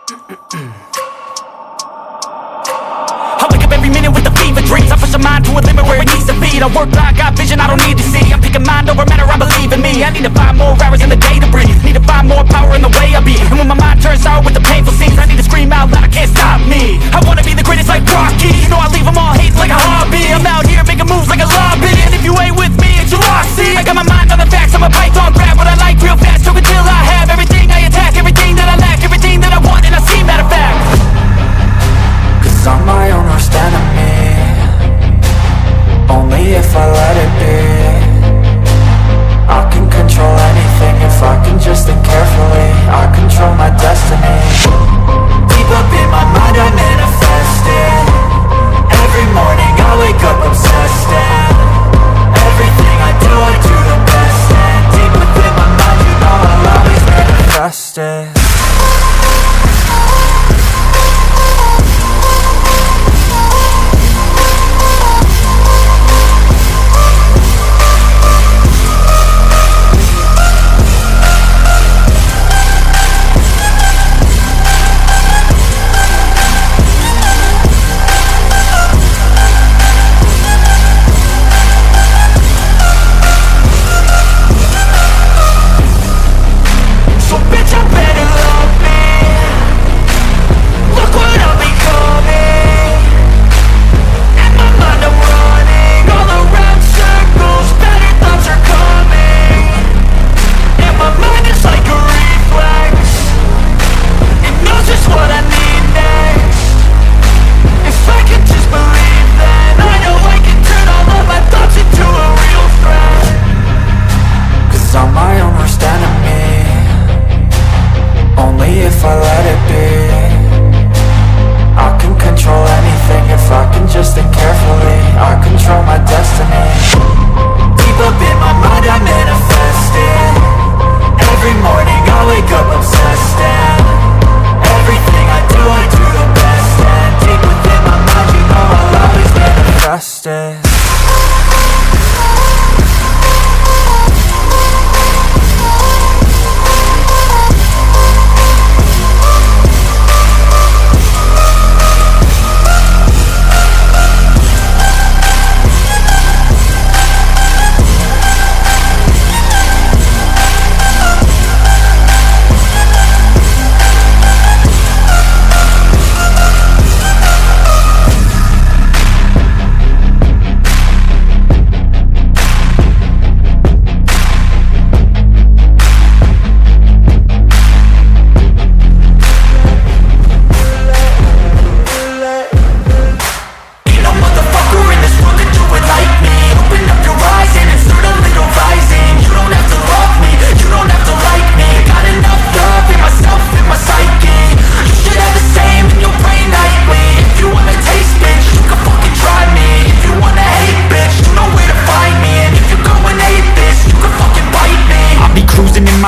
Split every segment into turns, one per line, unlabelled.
I wake up every minute with the fever dreams. I push my mind to a limit where it needs to be. I work blind, got vision I don't need to see. I'm picking mind over matter, I believe in me. I need to find more hours in the day to breathe. Need to find more power in the way I be. And when my mind turns sour with the painful scenes, I need to scream out loud, I can't stop me. I wanna be the greatest like Rocky. You know I leave them all hating like a hobby. I'm out here making moves like a lobby. And if you ain't with me, it's your loss. See, I got my mind on the facts, I'm a python, grab what I like real fast. Choke until I have everything I attack, everything that I lack, everything that I want, and I see matter of fact.
Cause I'm my own worst enemy. Only if I let it be. I can control anything if I can just think carefully. I control my destiny. Deep up in my mind I manifest it. Every morning I wake up obsessed, and everything I do the best. And deep within my mind you know I'll always manifest it.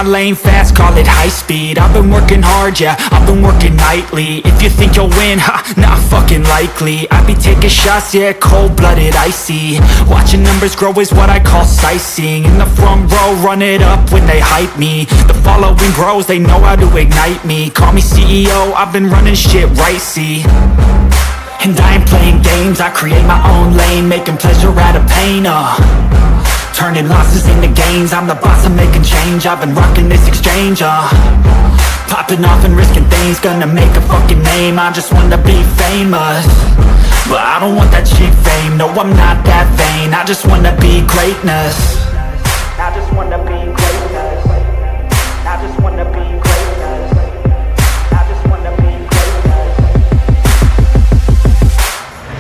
Lane fast, call it high speed. I've been working hard, yeah, I've been working nightly. If you think you'll win, ha, not fucking likely. I be taking shots, yeah, cold-blooded, icy. Watching numbers grow is what I call sightseeing. In the front row, run it up when they hype me. The following grows, they know how to ignite me. Call me CEO, I've been running shit right, see. And I ain't playing games, I create my own lane, making pleasure out of pain, turning losses into gains. I'm the boss, I'm making change. I've been rocking this exchange, popping off and risking things. Gonna make a fucking name. I just wanna be famous, but I don't want that cheap fame. No, I'm not that vain. I just wanna be greatness. I just wanna be greatness. I just wanna be greatness. I just wanna be greatness.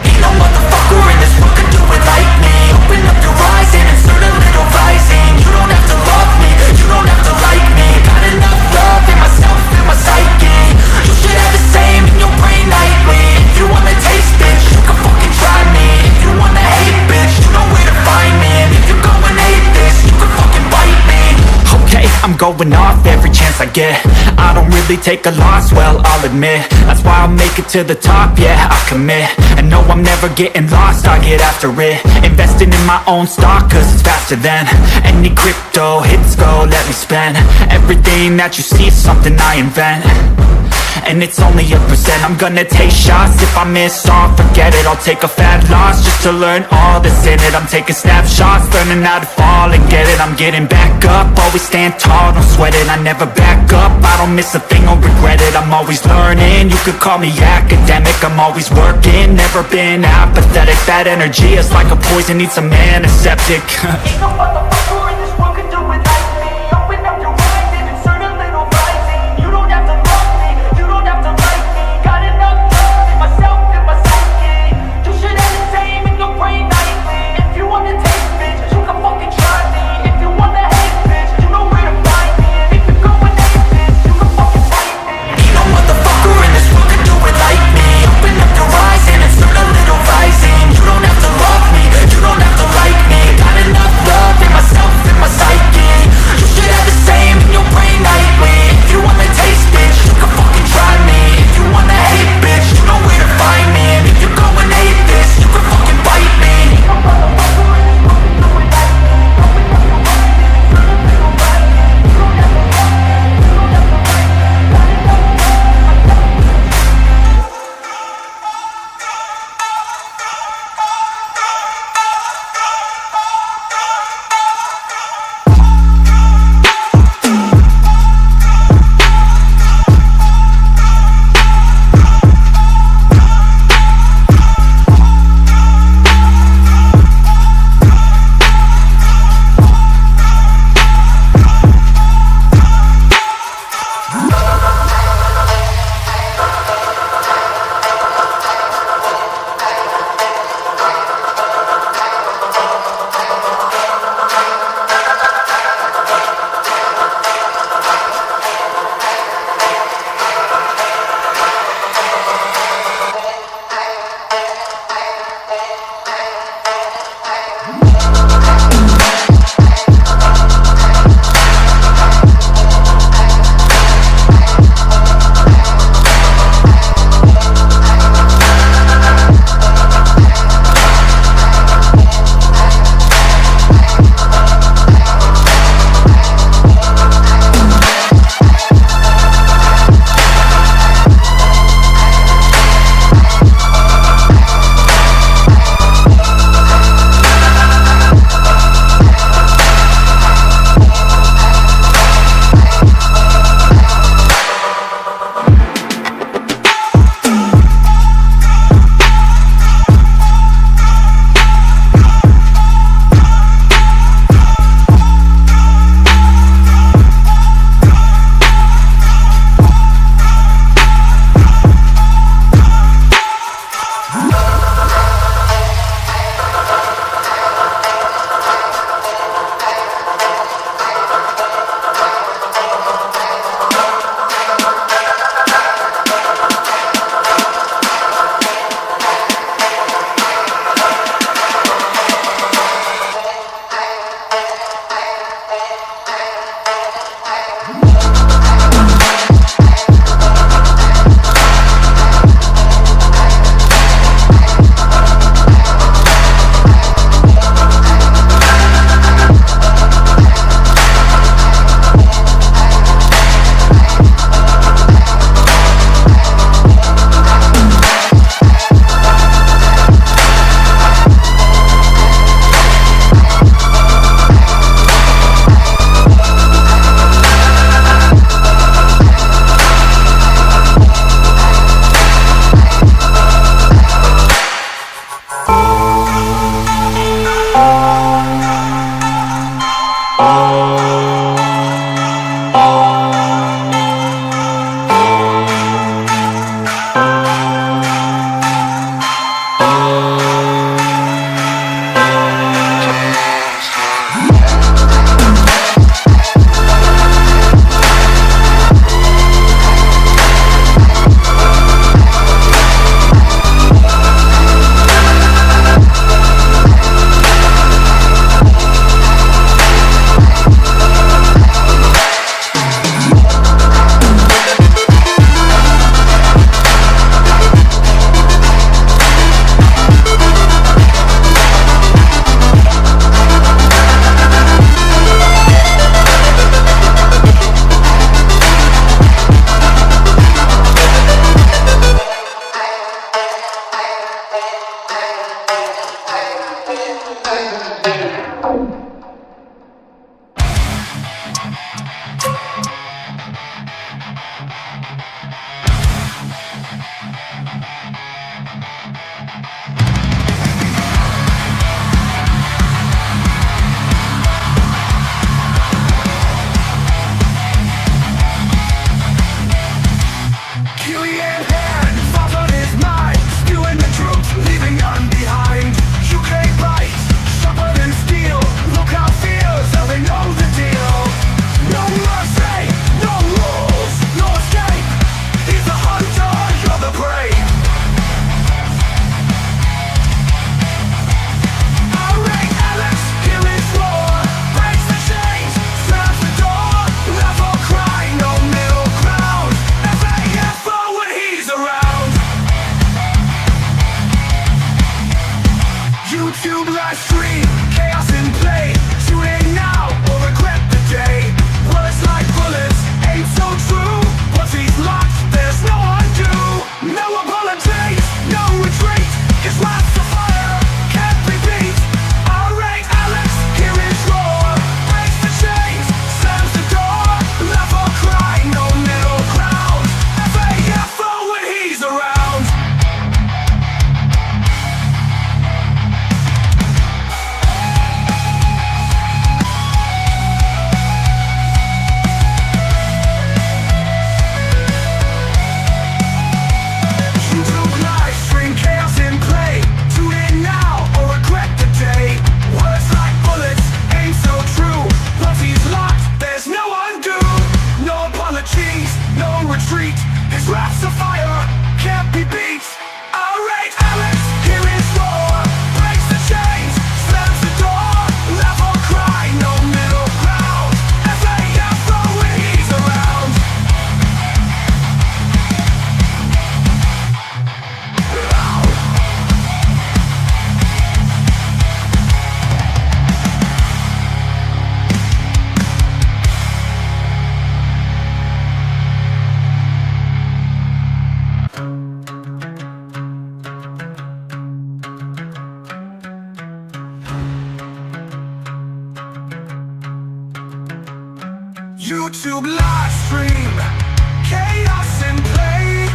Ain't no motherfucker in this world can do it like me. Open up your eyes and insert a little rising. You don't have to love me, you don't have to like me. Got enough love in myself, in my psyche. You should have the same in your brain nightly. If you wanna taste, bitch, you can fucking try me. If you wanna hate, bitch, you know where to find me. And if you're going hate this, you can fucking bite me. Okay, I'm going off every chance I get. I don't really take a loss, well, I'll admit. That's why I'll make it to the top, yeah, I commit. And no, I'm never getting lost, I get after it. Investing in my own stock, cause it's faster than any crypto hits go, let me spend. Everything that you see is something I invent. and it's only a percent. I'm gonna take shots, if I miss all, forget it. I'll take a fat loss just to learn all that's in it. I'm taking snapshots, learning how to fall and get it. I'm getting back up, always stand tall, don't sweat it. I never back up, I don't miss a thing, I'll regret it. I'm always learning, you could call me academic. I'm always working, never been apathetic. That energy is like a poison, needs some antiseptic.
Ain't no motherfucker in this world can do it like me. Open up your mind and insert a little rising. You don't have to love me, you don't have to like me. Got enough love in myself and my psyche. You should have the same in your brain nightly. If you wanna taste, bitch, you can fucking try me. If you wanna hate, bitch, you know where to find me. And if you're going hate, bitch, you can fucking fight me.
Ain't no motherfucker in this world can do it like me. Open up your eyes and insert a little rising. You don't have to love me, you don't have to like me. Got enough love
Wraps of fire, can't be beat. Irate Alex, hear his roar. Breaks the chains, slams the door. Laugh or cry, no middle ground. FAFO when he's around. YouTube live stream, chaos in play.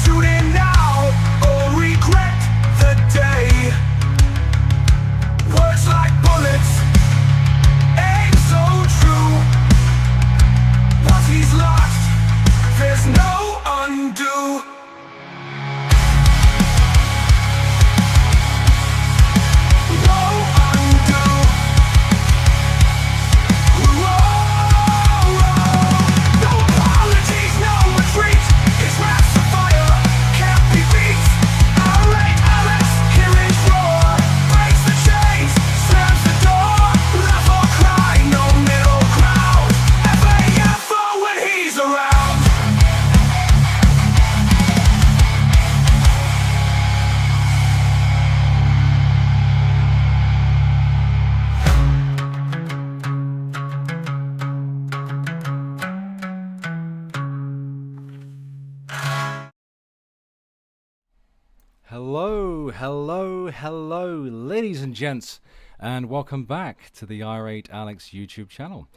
Tune in now or regret the day. Words like bullets, aim so true. Once he's lost, there's no undo. No undo. No apologies, no retreat. It's wraps of fire, can't be beat. Irate Alex, hear his roar. Breaks the chains, slams the door. Laugh or cry, no middle ground. FAFO when he's around.
Hello, ladies and gents, and welcome back to the Irate Alex YouTube channel.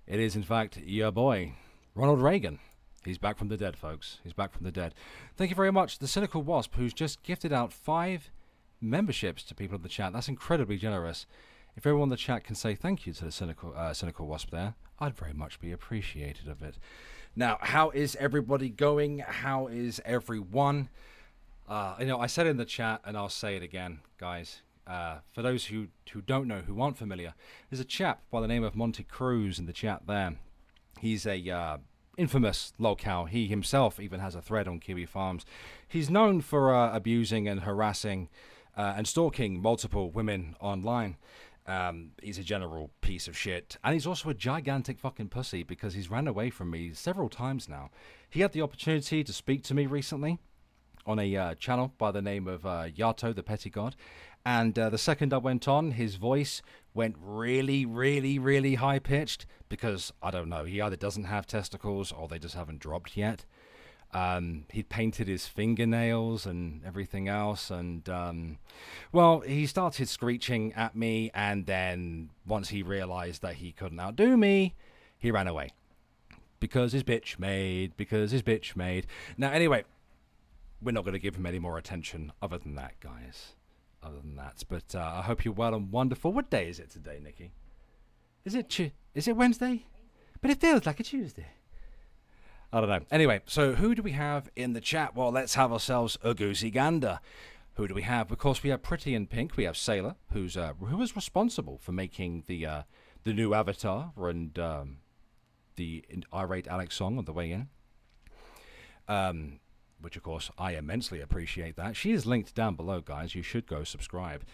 It is, in fact, your boy, Ronald Reagan. He's back from the dead, folks. He's back from the dead. Thank you very much, the Cynical Wasp, who's just gifted out 5 memberships to people in the chat. That's incredibly generous. If everyone in the chat can say thank you to the Cynical Wasp there, I'd very much be appreciated of it. Now, how is everybody going? How is everyone? I said in the chat, and I'll say it again, guys. For those who don't know, who aren't familiar, there's a chap by the name of Monty Cruz in the chat there. He's a infamous lolcow. He himself even has a thread on Kiwi Farms. He's known for abusing and harassing and stalking multiple women online. He's a general piece of shit. And he's also a gigantic fucking pussy because he's ran away from me several times now. He had the opportunity to speak to me recently on a channel by the name of Yato, the Petty God. And the second I went on, his voice went really, really, really high-pitched because, I don't know, he either doesn't have testicles or they just haven't dropped yet. He'd painted his fingernails and everything else. And, well, he started screeching at me. And then once he realized that he couldn't outdo me, he ran away. Because his bitch made. Now, anyway, we're not going to give him any more attention other than that, guys. But I hope you're well and wonderful. What day is it today, Nikki? Is it Wednesday? But it feels like a Tuesday. I don't know. Anyway, so who do we have in the chat? Well, let's have ourselves a goosey gander. Who do we have? Of course, we have Pretty in Pink. We have Sailor, who was responsible for making the new avatar and the Irate Alex song on the way in. Which, of course, I immensely appreciate that. She is linked down below, guys. You should go subscribe.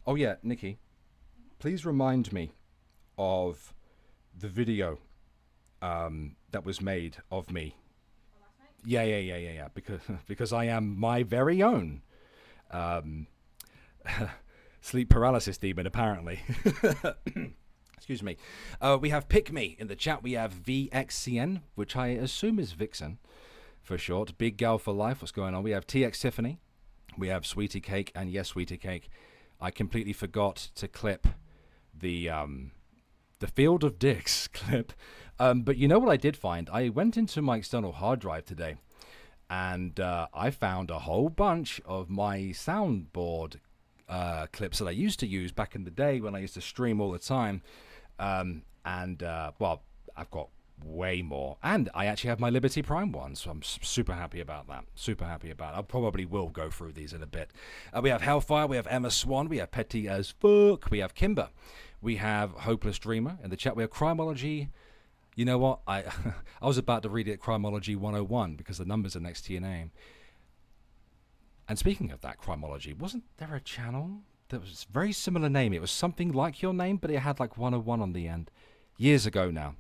Oh, yeah, Nikki, please remind me of the video that was made of me. Yeah. Because I am my very own sleep paralysis demon, apparently. Excuse me. We have Pick Me in the chat. We have VXCN, which I assume is Vixen for short. Big Gal for Life. What's going on? We have TX Tiffany. We have Sweetie Cake. And yes, Sweetie Cake. I completely forgot to clip the Field of Dicks clip. But you know what I did find? I went into my external hard drive today. And I found a whole bunch of my soundboard clips that I used to use back in the day when I used to stream all the time. Well, I've got way more, and I actually have my Liberty Prime one, so I'm super happy about that. I probably will go through these in a bit. We have Hellfire, we have Emma Swan, we have Petty as Fuck, we have Kimber, we have Hopeless Dreamer in the chat, we have Crimology, You know what? I I was about to read it Crimology 101 because the numbers are next to your name. And speaking of that, Crimology, wasn't there a channel that was a very similar name? It was something like your name, but it had like 101 on the end. Years ago now.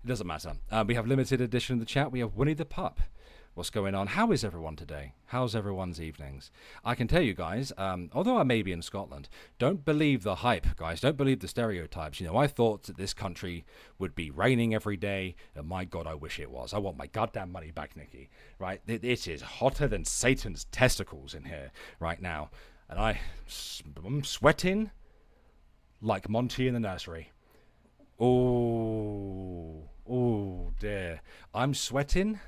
It doesn't matter. We have limited edition in the chat. We have Winnie the Pup. What's going on? How is everyone today? How's everyone's evenings? I can tell you guys, although I may be in Scotland, don't believe the hype, guys. Don't believe the stereotypes. You know, I thought that this country would be raining every day, and my God, I wish it was. I want my goddamn money back, Nikki. Right? It is hotter than Satan's testicles in here right now. And I'm sweating like Monty in the nursery. Oh dear. I'm sweating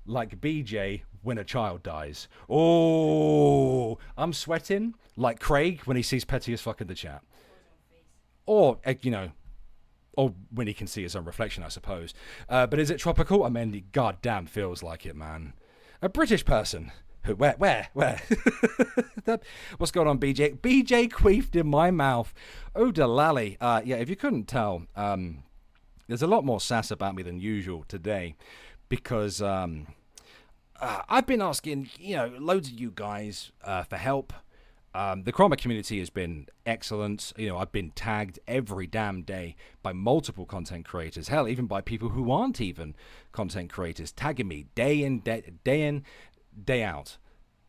like BJ when a child dies. Oh, I'm sweating like Craig when he sees Petty as fuck in the chat. Or, you know, or when he can see his own reflection, I suppose. But is it tropical? I mean, it goddamn feels like it, man. A British person. Where? What's going on, BJ? BJ queefed in my mouth. Oh, delally. Yeah, if you couldn't tell, there's a lot more sass about me than usual today because I've been asking, you know, loads of you guys for help. The Chroma community has been excellent. You know, I've been tagged every damn day by multiple content creators. Hell, even by people who aren't even content creators, tagging me day in, day out,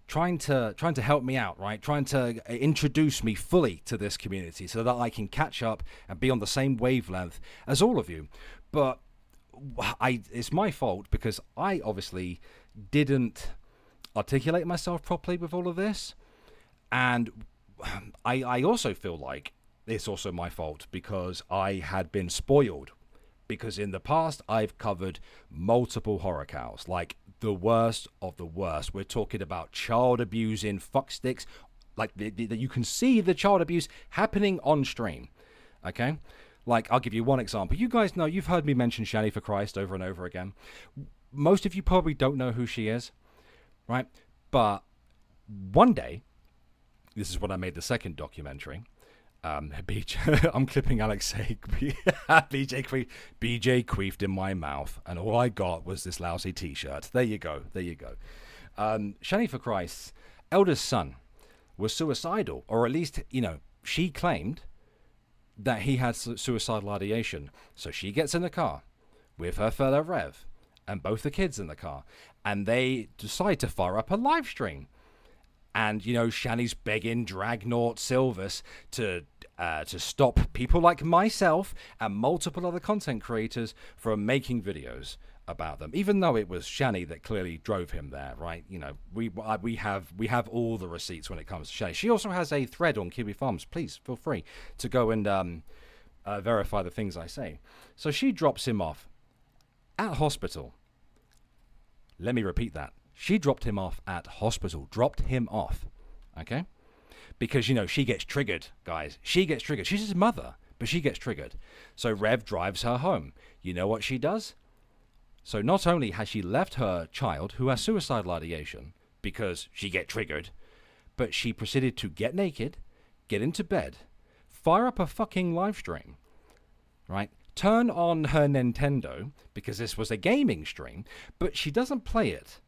trying to help me out, right? Trying to introduce me fully to this community so that I can catch up and be on the same wavelength as all of you. But it's my fault because I obviously didn't articulate myself properly with all of this. And I also feel like it's also my fault because I had been spoiled. Because in the past, I've covered multiple horror cows, like the worst of the worst. We're talking about child abusing fucksticks, like you can see the child abuse happening on stream, okay? Like, I'll give you one example. You guys know, you've heard me mention Shani for Christ over and over again. Most of you probably don't know who she is, right? But one day, this is when I made the second documentary. I'm clipping Alex saying BJ queefed in my mouth, and all I got was this lousy t-shirt. There you go. Shani for Christ's eldest son was suicidal, or at least, you know, she claimed that he had suicidal ideation. So she gets in the car with her fellow Rev and both the kids in the car, and they decide to fire up a live stream. And, you know, Shani's begging Dragnaut Silvus to stop people like myself and multiple other content creators from making videos about them, even though it was Shani that clearly drove him there, right? You know, we have all the receipts when it comes to Shani. She also has a thread on Kiwi Farms. Please feel free to go and verify the things I say. So she drops him off at hospital. Let me repeat that. She dropped him off at hospital. Dropped him off. Okay? Because, you know, she gets triggered, guys. She gets triggered. She's his mother, but she gets triggered. So Rev drives her home. You know what she does? So not only has she left her child, who has suicidal ideation, because she get triggered, but she proceeded to get naked, get into bed, fire up a fucking live stream, right? Turn on her Nintendo, because this was a gaming stream, but she doesn't play it.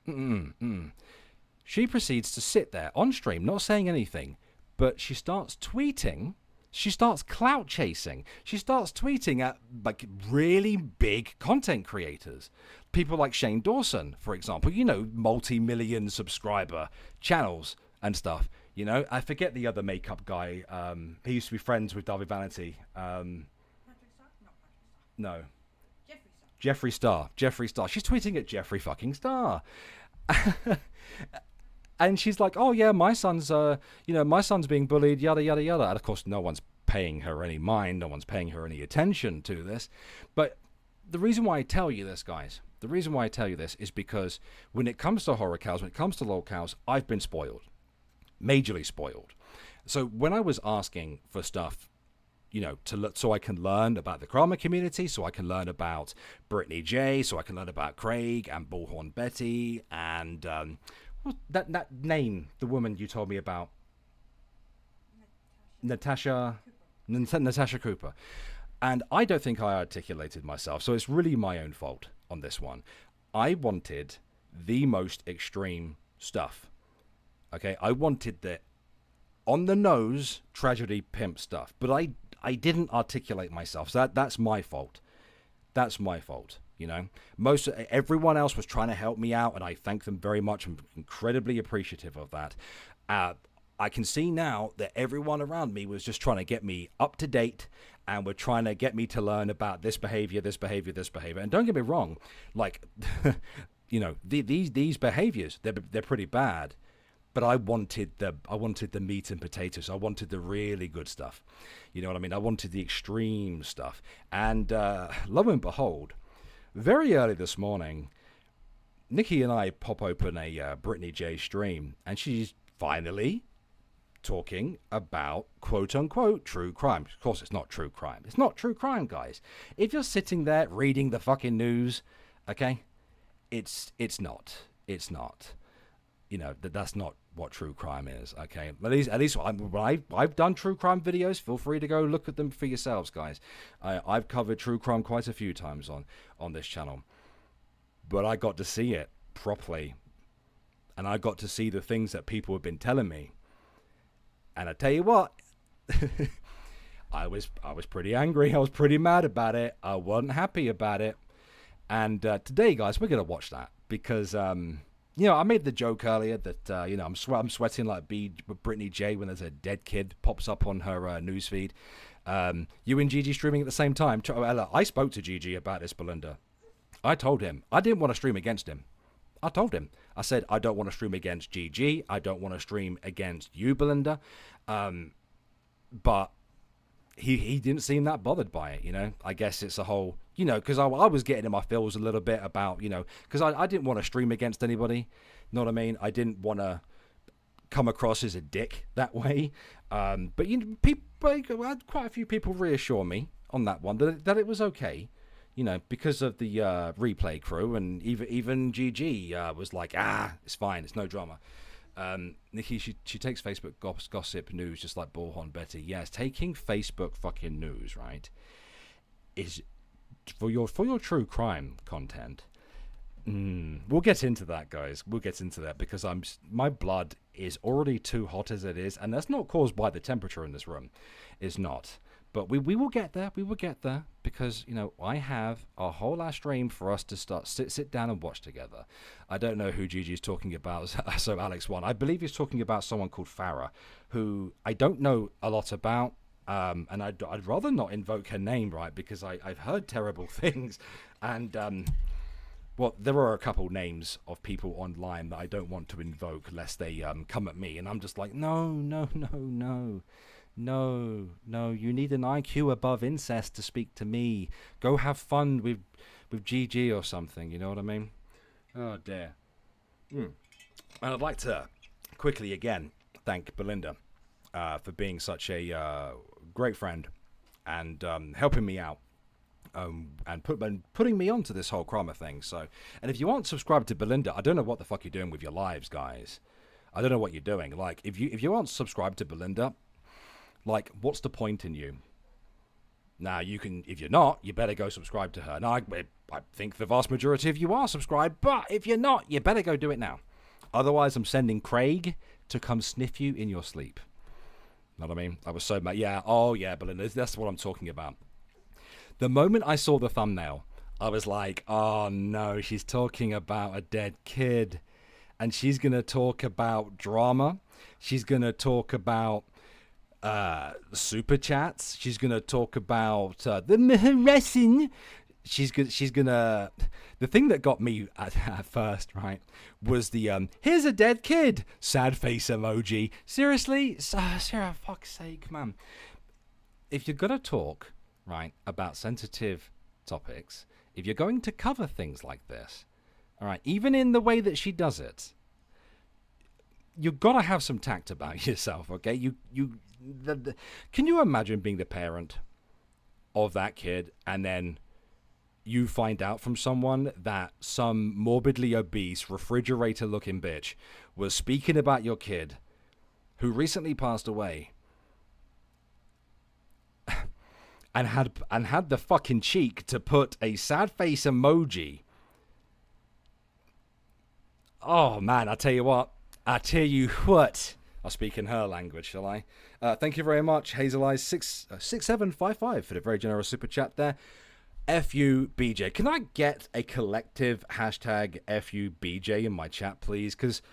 She proceeds to sit there on stream, not saying anything, but she starts tweeting. She starts clout chasing. She starts tweeting at like really big content creators. People like Shane Dawson, for example, you know, multi-million subscriber channels and stuff. You know, I forget the other makeup guy. He used to be friends with David Vanity. No. Jeffree Star. She's tweeting at Jeffree fucking Star. And she's like, oh yeah, my son's being bullied, yada, yada, yada. And of course, no one's paying her any mind. No one's paying her any attention to this. But the reason why I tell you this, guys, the reason why I tell you this is because when it comes to horror cows, when it comes to lol cows, I've been spoiled. Majorly spoiled. So when I was asking for stuff, you know, to look, so I can learn about the Krama community, so I can learn about Brittney J, so I can learn about Craig and Bullhorn Betty and that name, the woman you told me about, Natasha Cooper. And I don't think I articulated myself, so it's really my own fault on this one. I wanted the most extreme stuff. Okay, I wanted the on the nose tragedy pimp stuff, but I didn't articulate myself. So that's my fault. That's my fault. You know, everyone else was trying to help me out, and I thank them very much. I'm incredibly appreciative of that. I can see now that everyone around me was just trying to get me up to date, and were trying to get me to learn about this behavior, this behavior, this behavior. And don't get me wrong, like, you know, these behaviors, they're pretty bad. But I wanted the meat and potatoes. I wanted the really good stuff. You know what I mean? I wanted the extreme stuff. And lo and behold, very early this morning, Nikki and I pop open a Brittney J stream, and she's finally talking about quote-unquote true crime. Of course, it's not true crime. It's not true crime, guys. If you're sitting there reading the fucking news, okay, it's not. It's not. You know, that's not what true crime is, okay? At least I've done true crime videos. Feel free to go look at them for yourselves, guys. I've covered true crime quite a few times on this channel. But I got to see it properly. And I got to see the things that people have been telling me. And I tell you what, I was pretty angry. I was pretty mad about it. I wasn't happy about it. And today, guys, we're going to watch that because... you know, I made the joke earlier that, you know, I'm sweating like Brittney J when there's a dead kid pops up on her newsfeed. You and Gigi streaming at the same time. I spoke to Gigi about this, Belinda. I told him I didn't want to stream against him. I told him. I said, I don't want to stream against Gigi. I don't want to stream against you, Belinda. But he didn't seem that bothered by it, you know. I guess it's a whole, you know, because I was getting in my feels a little bit about, you know, because I didn't want to stream against anybody. Know what I mean? I didn't want to come across as a dick that way. But you know, quite a few people reassure me on that one that it was okay, you know, because of the replay crew, and even GG was like, it's fine, it's no drama. Nikki, she takes Facebook gossip news just like Bullhorn Betty. Yes, taking Facebook fucking news, right, is for your true crime content. We'll get into that, guys. We'll get into that because my blood is already too hot as it is, and that's not caused by the temperature in this room. It's not. But we will get there. We will get there because, you know, I have a whole ass stream for us to sit down and watch together. I don't know who Gigi's talking about, so Alex won. I believe he's talking about someone called Farah, who I don't know a lot about, and I'd rather not invoke her name, right, because I've heard terrible things, and well, there are a couple names of people online that I don't want to invoke lest they come at me, and I'm just like, no, you need an IQ above incest to speak to me. Go have fun with GG or something, you know what I mean? Oh dear. And I'd like to quickly again thank Belinda for being such a great friend and helping me out and putting me onto this whole crime thing. So, and if you aren't subscribed to Belinda, I don't know what the fuck you're doing with your lives, guys. I don't know what you're doing. Like, if you aren't subscribed to Belinda, like, what's the point in you? Now, you can, if you're not, you better go subscribe to her. Now, I think the vast majority of you are subscribed, but if you're not, you better go do it now. Otherwise, I'm sending Craig to come sniff you in your sleep. Know what I mean? I was so mad. Yeah, oh yeah, Belinda, that's what I'm talking about. The moment I saw the thumbnail, I was like, oh no, she's talking about a dead kid. And she's going to talk about drama. She's going to talk about super chats. She's gonna talk about the harassing. She's gonna. The thing that got me at first, right, was the here's a dead kid, sad face emoji. Seriously, Sarah, fuck's sake, man. If you're gonna talk, right, about sensitive topics, if you're going to cover things like this, all right, even in the way that she does it, you've got to have some tact about yourself, okay? Can you imagine being the parent of that kid and then you find out from someone that some morbidly obese, refrigerator-looking bitch was speaking about your kid who recently passed away, and had the fucking cheek to put a sad face emoji. Oh man, I tell you what. I'll speak in her language, shall I? Thank you very much, Hazel Eyes 6755 for the very generous super chat there. FUBJ. Can I get a collective hashtag FUBJ in my chat, please? Because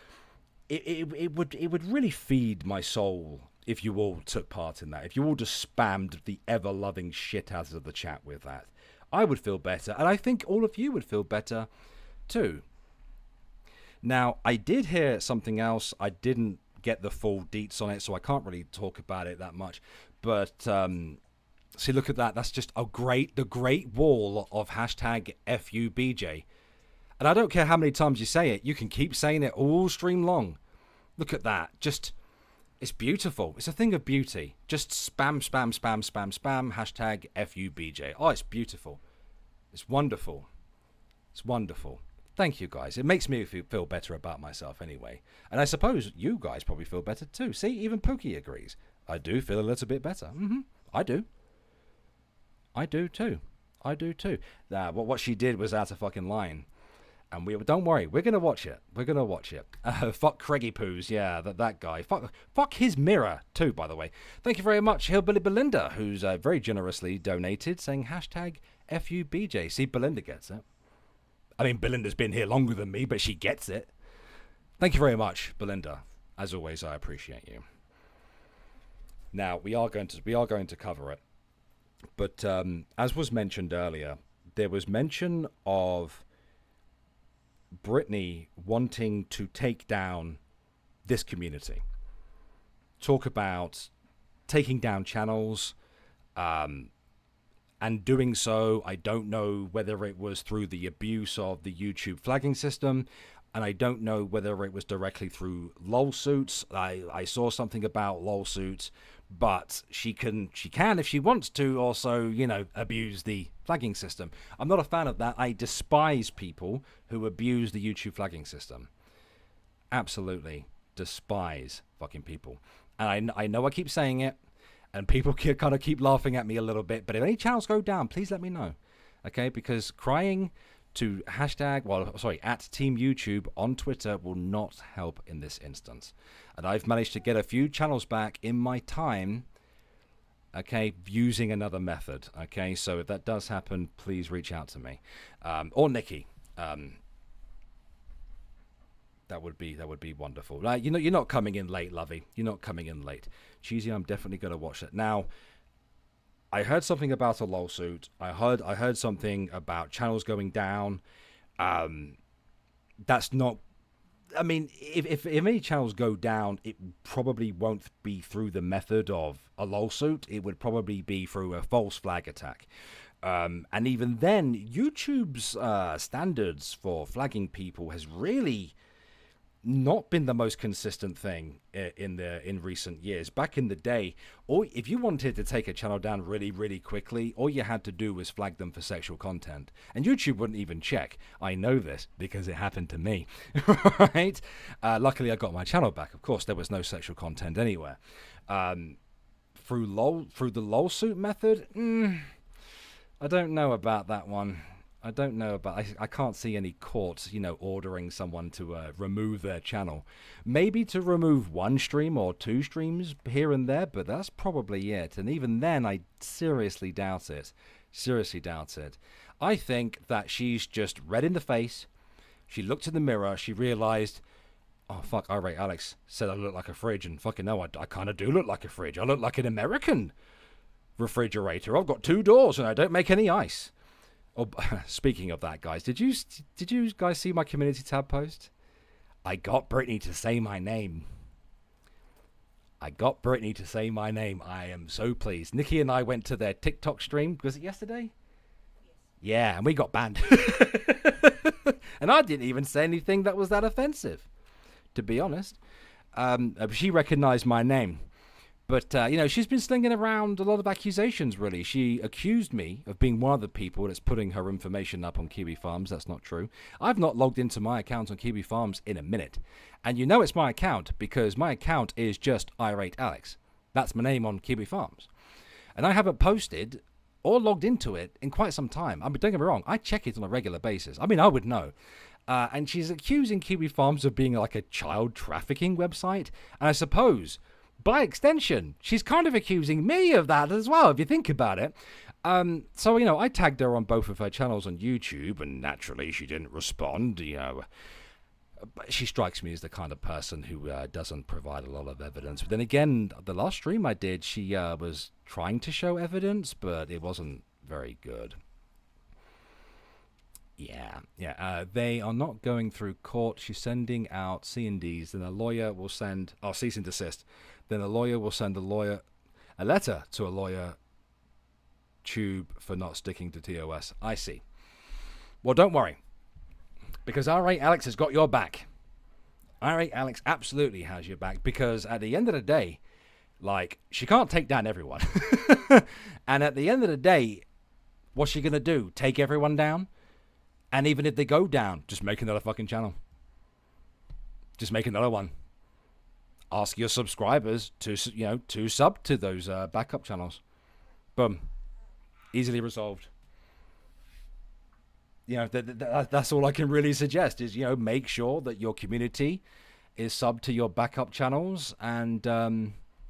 it would really feed my soul if you all took part in that. If you all just spammed the ever-loving shit out of the chat with that. I would feel better, and I think all of you would feel better too. Now, I did hear something else. I didn't get the full deets on it, so I can't really talk about it that much. But see, look at that. That's just the great wall of hashtag FUBJ. And I don't care how many times you say it. You can keep saying it all stream long. Look at that. Just, it's beautiful. It's a thing of beauty. Just spam, spam, spam, spam, spam. Hashtag FUBJ. Oh, it's beautiful. It's wonderful. It's wonderful. Thank you, guys. It makes me feel better about myself anyway. And I suppose you guys probably feel better too. See, even Pookie agrees. I do feel a little bit better. I do. I do too. I do too. What she did was out of fucking line. And don't worry, we're gonna watch it. We're gonna watch it. Fuck Craigie Poos, yeah, that guy. Fuck his mirror too, by the way. Thank you very much, Hillbilly Belinda, who's very generously donated, saying hashtag FUBJ. See, Belinda gets it. I mean, Belinda's been here longer than me, but she gets it. Thank you very much, Belinda. As always, I appreciate you. Now we are going to cover it, but as was mentioned earlier, there was mention of Brittney wanting to take down this community. Talk about taking down channels, and doing so, I don't know whether it was through the abuse of the YouTube flagging system, and I don't know whether it was directly through lawsuits. I saw something about lawsuits, but she can if she wants to also, abuse the flagging system. I'm not a fan of that. I despise people who abuse the YouTube flagging system. Absolutely despise fucking people. And I know I keep saying it, and people kind of keep laughing at me a little bit, but if any channels go down, please let me know. Okay, because crying to at Team YouTube on Twitter will not help in this instance. And I've managed to get a few channels back in my time, okay, using another method. Okay, so if that does happen, please reach out to me, or Nikki. That would be wonderful. You're not coming in late, Lovey. You're not coming in late. Cheesy, I'm definitely going to watch it. Now, I heard something about a lawsuit. I heard something about channels going down. That's not... I mean, if any channels go down, it probably won't be through the method of a lawsuit. It would probably be through a false flag attack. And even then, YouTube's standards for flagging people has really not been the most consistent thing in recent years. Back in the day, or if you wanted to take a channel down really, really quickly, all you had to do was flag them for sexual content, and YouTube wouldn't even check. I know this because it happened to me. Right? Luckily, I got my channel back. Of course, there was no sexual content anywhere. Through the lawsuit method, I don't know about that one. I don't know about... I can't see any courts, ordering someone to remove their channel. Maybe to remove one stream or two streams here and there, but that's probably it. And even then, I seriously doubt it. Seriously doubt it. I think that she's just red in the face. She looked in the mirror. She realized, oh, fuck, Irate Alex said I look like a fridge. And fucking no, I kind of do look like a fridge. I look like an American refrigerator. I've got 2 doors and I don't make any ice. Oh, speaking of that, guys, did you guys see my community tab post? I got Brittney to say my name. I got Brittney to say my name. I am so pleased. Nikki and I went to their TikTok stream. Was it yesterday? Yeah, and we got banned. And I didn't even say anything that was that offensive, to be honest. She recognized my name. But, she's been slinging around a lot of accusations, really. She accused me of being one of the people that's putting her information up on Kiwi Farms. That's not true. I've not logged into my account on Kiwi Farms in a minute. And it's my account because my account is just Irate Alex. That's my name on Kiwi Farms. And I haven't posted or logged into it in quite some time. I mean, don't get me wrong, I check it on a regular basis. I mean, I would know. And she's accusing Kiwi Farms of being like a child trafficking website. And I suppose, by extension, she's kind of accusing me of that as well, if you think about it. So, you know, I tagged her on both of her channels on YouTube, and naturally she didn't respond, you know. But she strikes me as the kind of person who doesn't provide a lot of evidence. But then again, the last stream I did, she was trying to show evidence, but it wasn't very good. Yeah. They are not going through court. She's sending out C&Ds, then a lawyer will send, cease and desist. Then a lawyer will send a letter to a lawyer tube for not sticking to TOS. I see. Well, don't worry, because Irate Alex has got your back. Irate Alex absolutely has your back, because at the end of the day, like, she can't take down everyone. And at the end of the day, what's she going to do? Take everyone down? And even if they go down, just make another fucking channel. Just make another one. Ask your subscribers to sub to those backup channels. Boom. Easily resolved. You know, that's all I can really suggest is, you know, make sure that your community is sub to your backup channels, and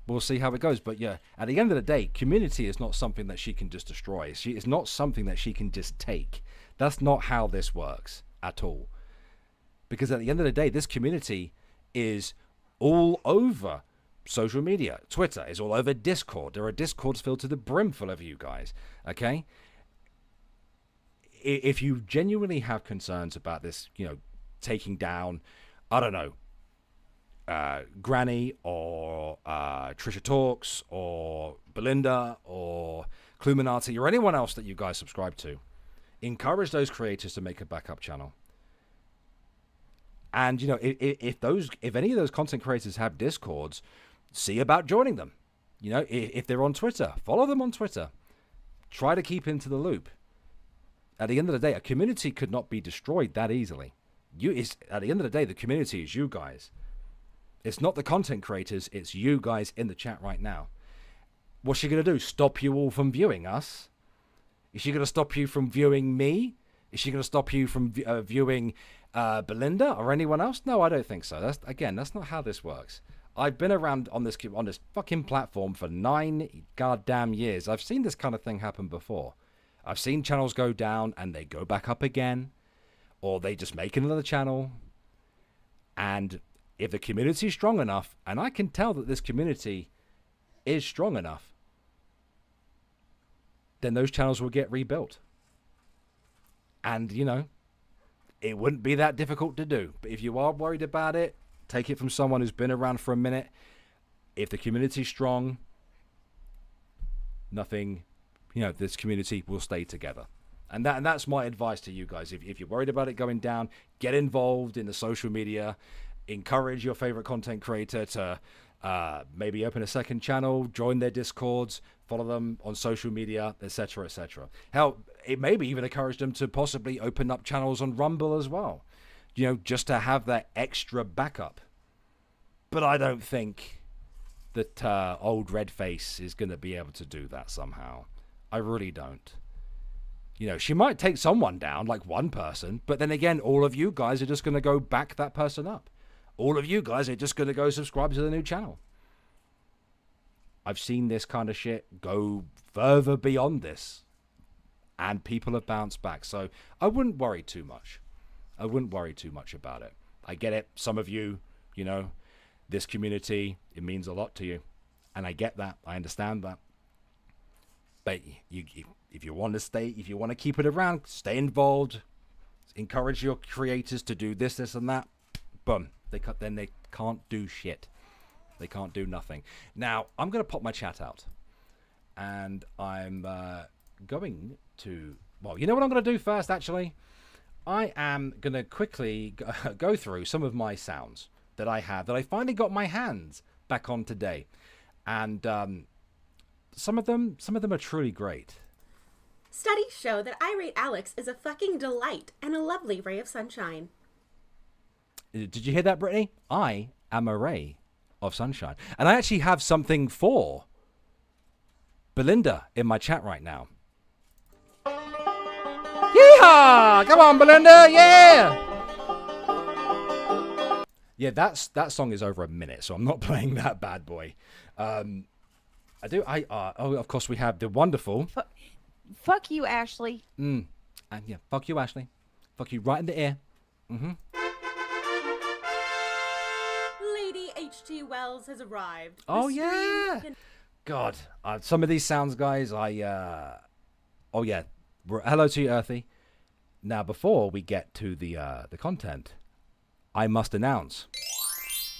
we'll see how it goes. But yeah, at the end of the day, community is not something that she can just destroy. It's not something that she can just take. That's not how this works at all. Because at the end of the day, this community is all over social media. Twitter is all over Discord. There are Discords filled to the brim full of you guys. Okay? If you genuinely have concerns about this, you know, taking down, I don't know, Granny or Trisha Talks or Belinda or Cluminati or anyone else that you guys subscribe to, encourage those creators to make a backup channel. And, you know, if any of those content creators have Discords, see about joining them. You know, if they're on Twitter, follow them on Twitter. Try to keep into the loop. At the end of the day, a community could not be destroyed that easily. At the end of the day, the community is you guys. It's not the content creators, it's you guys in the chat right now. What's she going to do? Stop you all from viewing us? Is she going to stop you from viewing me? Is she going to stop you from viewing Belinda or anyone else? No, I don't think so. That's not how this works. I've been around on this fucking platform for 9 goddamn years. I've seen this kind of thing happen before. I've seen channels go down and they go back up again, or they just make another channel. And if the community is strong enough, and I can tell that this community is strong enough, then those channels will get rebuilt. And, you know, it wouldn't be that difficult to do. But if you are worried about it, take it from someone who's been around for a minute. If the community's strong, nothing, you know, this community will stay together. And that's my advice to you guys. If you're worried about it going down, get involved in the social media. Encourage your favorite content creator to maybe open a second channel, join their Discords, follow them on social media, etc., etc. Hell, it maybe even encourage them to possibly open up channels on Rumble as well, you know, just to have that extra backup. But I don't think that old Redface is going to be able to do that somehow. I really don't. You know, she might take someone down, like one person, but then again, all of you guys are just going to go back that person up. All of you guys are just going to go subscribe to the new channel. I've seen this kind of shit go further beyond this, and people have bounced back. So I wouldn't worry too much. I wouldn't worry too much about it. I get it. Some of you, you know, this community, it means a lot to you. And I get that. I understand that. But if you want to keep it around, stay involved. Encourage your creators to do this, and that. Boom. Then they can't do shit. They can't do nothing. Now, I'm going to pop my chat out. And I'm going to... Well, you know what I'm going to do first, actually? I am going to quickly go through some of my sounds that I have, that I finally got my hands back on today. And some of them are truly great.
Studies show that Irate Alex is a fucking delight and a lovely ray of sunshine.
Did you hear that, Brittany? I am a ray of sunshine. And I actually have something for Belinda in my chat right now. Yeehaw! Come on, Belinda, yeah! Yeah, that song is over a minute, so I'm not playing that bad boy. Oh, of course we have the wonderful.
Fuck you, Ashley.
And yeah, fuck you, Ashley. Fuck you right in the ear.
Lady H.T. Wells has arrived. The
Oh
stream
yeah.
can-
God, some of these sounds, guys. Oh yeah. Hello to you, Earthy. Now, before we get to the content, I must announce.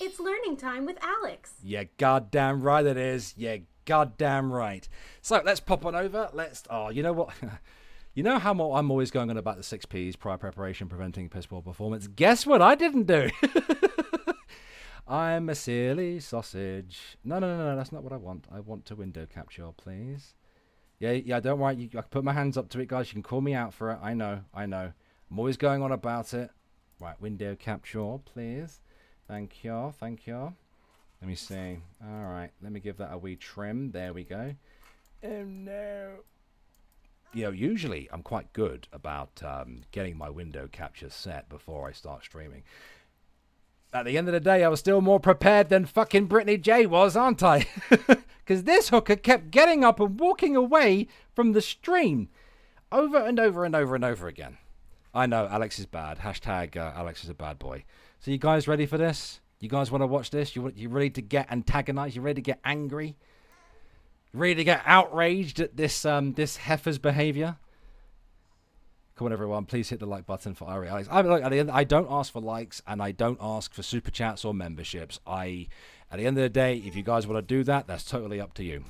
It's learning time with Alex.
Yeah, goddamn right it is. Yeah, goddamn right. So let's pop on over. You know what? You know how I'm always going on about the 6 Ps, prior preparation, preventing piss poor performance. Guess what I didn't do? I'm a silly sausage. No, that's not what I want. I want to window capture, please. Yeah, don't worry. I can put my hands up to it, guys. You can call me out for it. I know. I'm always going on about it. Right, window capture, please. Thank you. Let me see. All right, let me give that a wee trim. There we go. Oh, no. Usually I'm quite good about getting my window capture set before I start streaming. At the end of the day, I was still more prepared than fucking Brittney J was, aren't I? Because this hooker kept getting up and walking away from the stream over and over and over and over again. I know, Alex is bad. Hashtag Alex is a bad boy. So you guys ready for this? You guys want to watch this? You ready to get antagonized? You ready to get angry? You ready to get outraged at this heifer's behavior? Come on, everyone. Please hit the like button for Irate Alex. At the end, I don't ask for likes and I don't ask for super chats or memberships. At the end of the day, if you guys want to do that, that's totally up to you.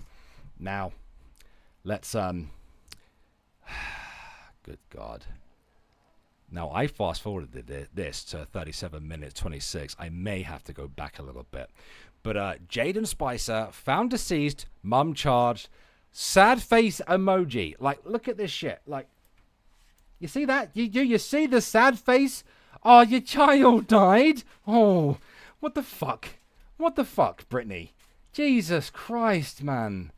Now, let's good God. Now, I fast-forwarded this to 37 minutes 26. I may have to go back a little bit. But Jaden Spicer found deceased, mum charged, sad face emoji. Like, look at this shit. Like, you see that? You see the sad face? Oh, your child died? Oh, what the fuck? What the fuck, Brittney? Jesus Christ, man.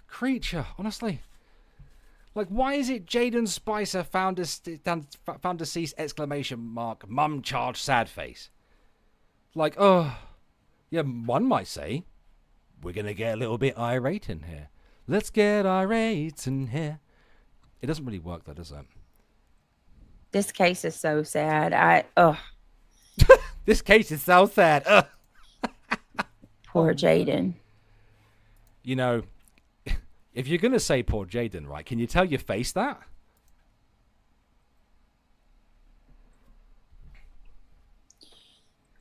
Creature, honestly. Like, why is it Jaden Spicer found deceased, exclamation mark, mum charged, sad face? Like, oh, yeah, one might say, we're going to get a little bit irate in here. Let's get irate in here. It doesn't really work, though, does it?
This case is so sad.
This case is so sad. Ugh.
Poor Jaden.
You know, if you're going to say poor Jaden, right, can you tell your face that?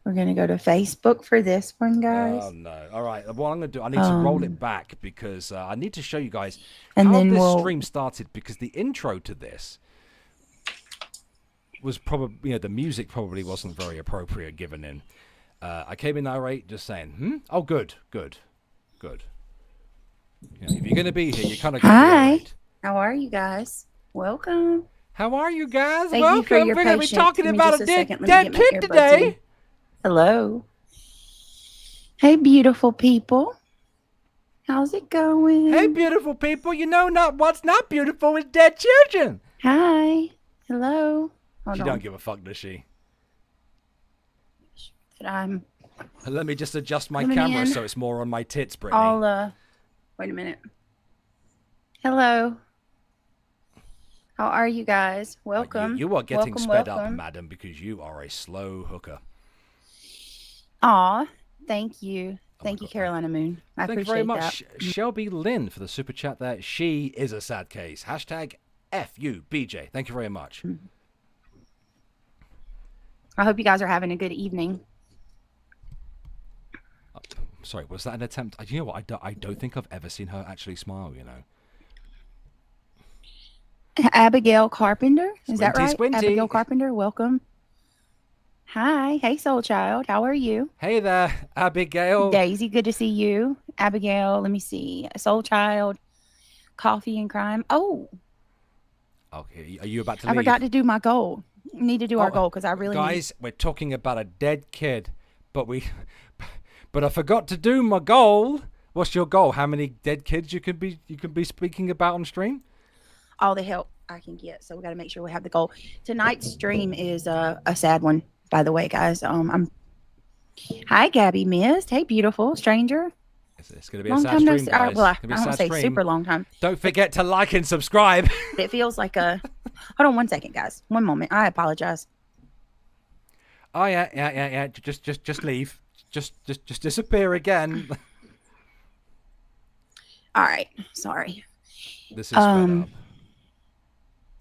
We're going to go to Facebook for this one, guys.
Oh, no. All right. What I'm going to do, I need to roll it back because I need to show you guys
and
how
then
this stream started, because the intro to this was probably, the music probably wasn't very appropriate given in. I came in irate just saying, oh, good. If you're going to be here, you kind of
Hi. How are you guys? Welcome.
How are you guys?
Thank
Welcome.
you for your
We're going to be
patience.
talking
Give me
about
just
a
a
dead
second. Let me get my
kid
earbuds
today.
in. Hello. Hey, beautiful people. How's it going?
Hey, beautiful people. You know what's not beautiful is dead children.
Hi. Hello. Hold
She
on.
don't give a fuck, does she?
I'm
Let me just adjust my
Coming
camera
in.
so it's more on my tits, Brittany.
wait a minute. Hello. How are you guys? Welcome.
You are getting
welcome,
sped up,
welcome.
madam, because you are a slow hooker.
Aw, thank you. Thank you,
God.
Carolina Moon. I
Thank you
appreciate
very much,
that.
Shelby Lynn, for the super chat there. She is a sad case. Hashtag FUBJ. Thank you very much.
I hope you guys are having a good evening.
Sorry, was that an attempt? You know what? I don't think I've ever seen her actually smile,
Abigail Carpenter, is that
Squinty,
right?
squinty.
Abigail Carpenter, welcome. Hi, hey Soul Child, how are you?
Hey there, Abigail.
Daisy, good to see you. Abigail, let me see. Soul Child, Coffee and Crime. Oh,
Okay, are you about to
I
leave?
forgot to do my goal. Need to do our goal because I really
Guys, we're talking about a dead kid, but I forgot to do my goal. What's your goal? How many dead kids you can be speaking about on stream?
all the help. I can get. So we got to make sure we have the goal. Tonight's stream is a sad one, by the way, guys. Hi, Gabby Mist. Hey, beautiful stranger.
It's going to be a
Long
sad
time no
stream,
see.
guys.
Well,
It's gonna be
I
a
don't
sad
say
stream.
super long time.
Don't forget to like and subscribe.
It feels like a. Hold on 1 second, guys. 1 moment. I apologize.
Oh yeah. Just leave. Just disappear again.
All right. Sorry.
This is fed up.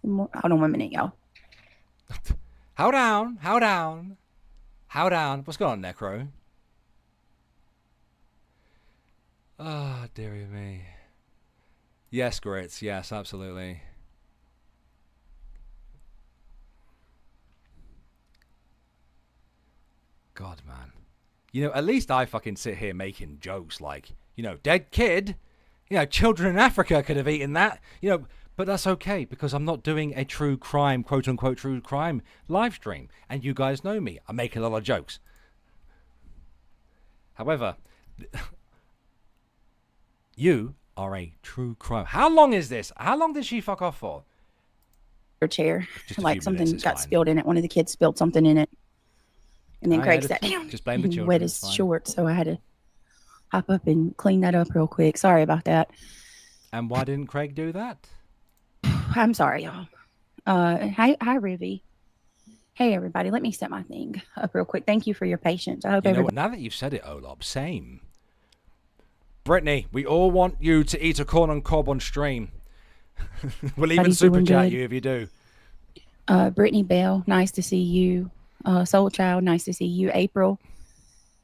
Hold on 1 minute, y'all.
How down? What's going on, Necro? Ah, dearie me. Yes, grits. Yes, absolutely. God, man. You know, at least I fucking sit here making jokes like, dead kid. Children in Africa could have eaten that. But that's okay because I'm not doing a true crime, quote unquote true crime live stream. And you guys know me. I make a lot of jokes. However, you are a true crime. How long is this? How long did she fuck off for?
Her chair.
Just a
Like
few
something
minutes, it's
got
fine.
spilled in it. One of the kids spilled something in it. And then
I
Craig
had
sat
to-
down.
just blame the
and
children,
wet
it's
his
fine.
shorts, so I had to hop up and clean that up real quick. Sorry about that.
And why didn't Craig do that?
I'm sorry, y'all. Hi, Ruby. Hey, everybody. Let me set my thing up real quick. Thank you for your patience. I hope
You know
everybody.
what? Now that you've said it, Olop, same. Brittany, we all want you to eat a corn on cob on stream. We'll even
Everybody's
super
doing
chat
good.
you if you do.
Brittany Bell, nice to see you. Soul Child, nice to see you. April,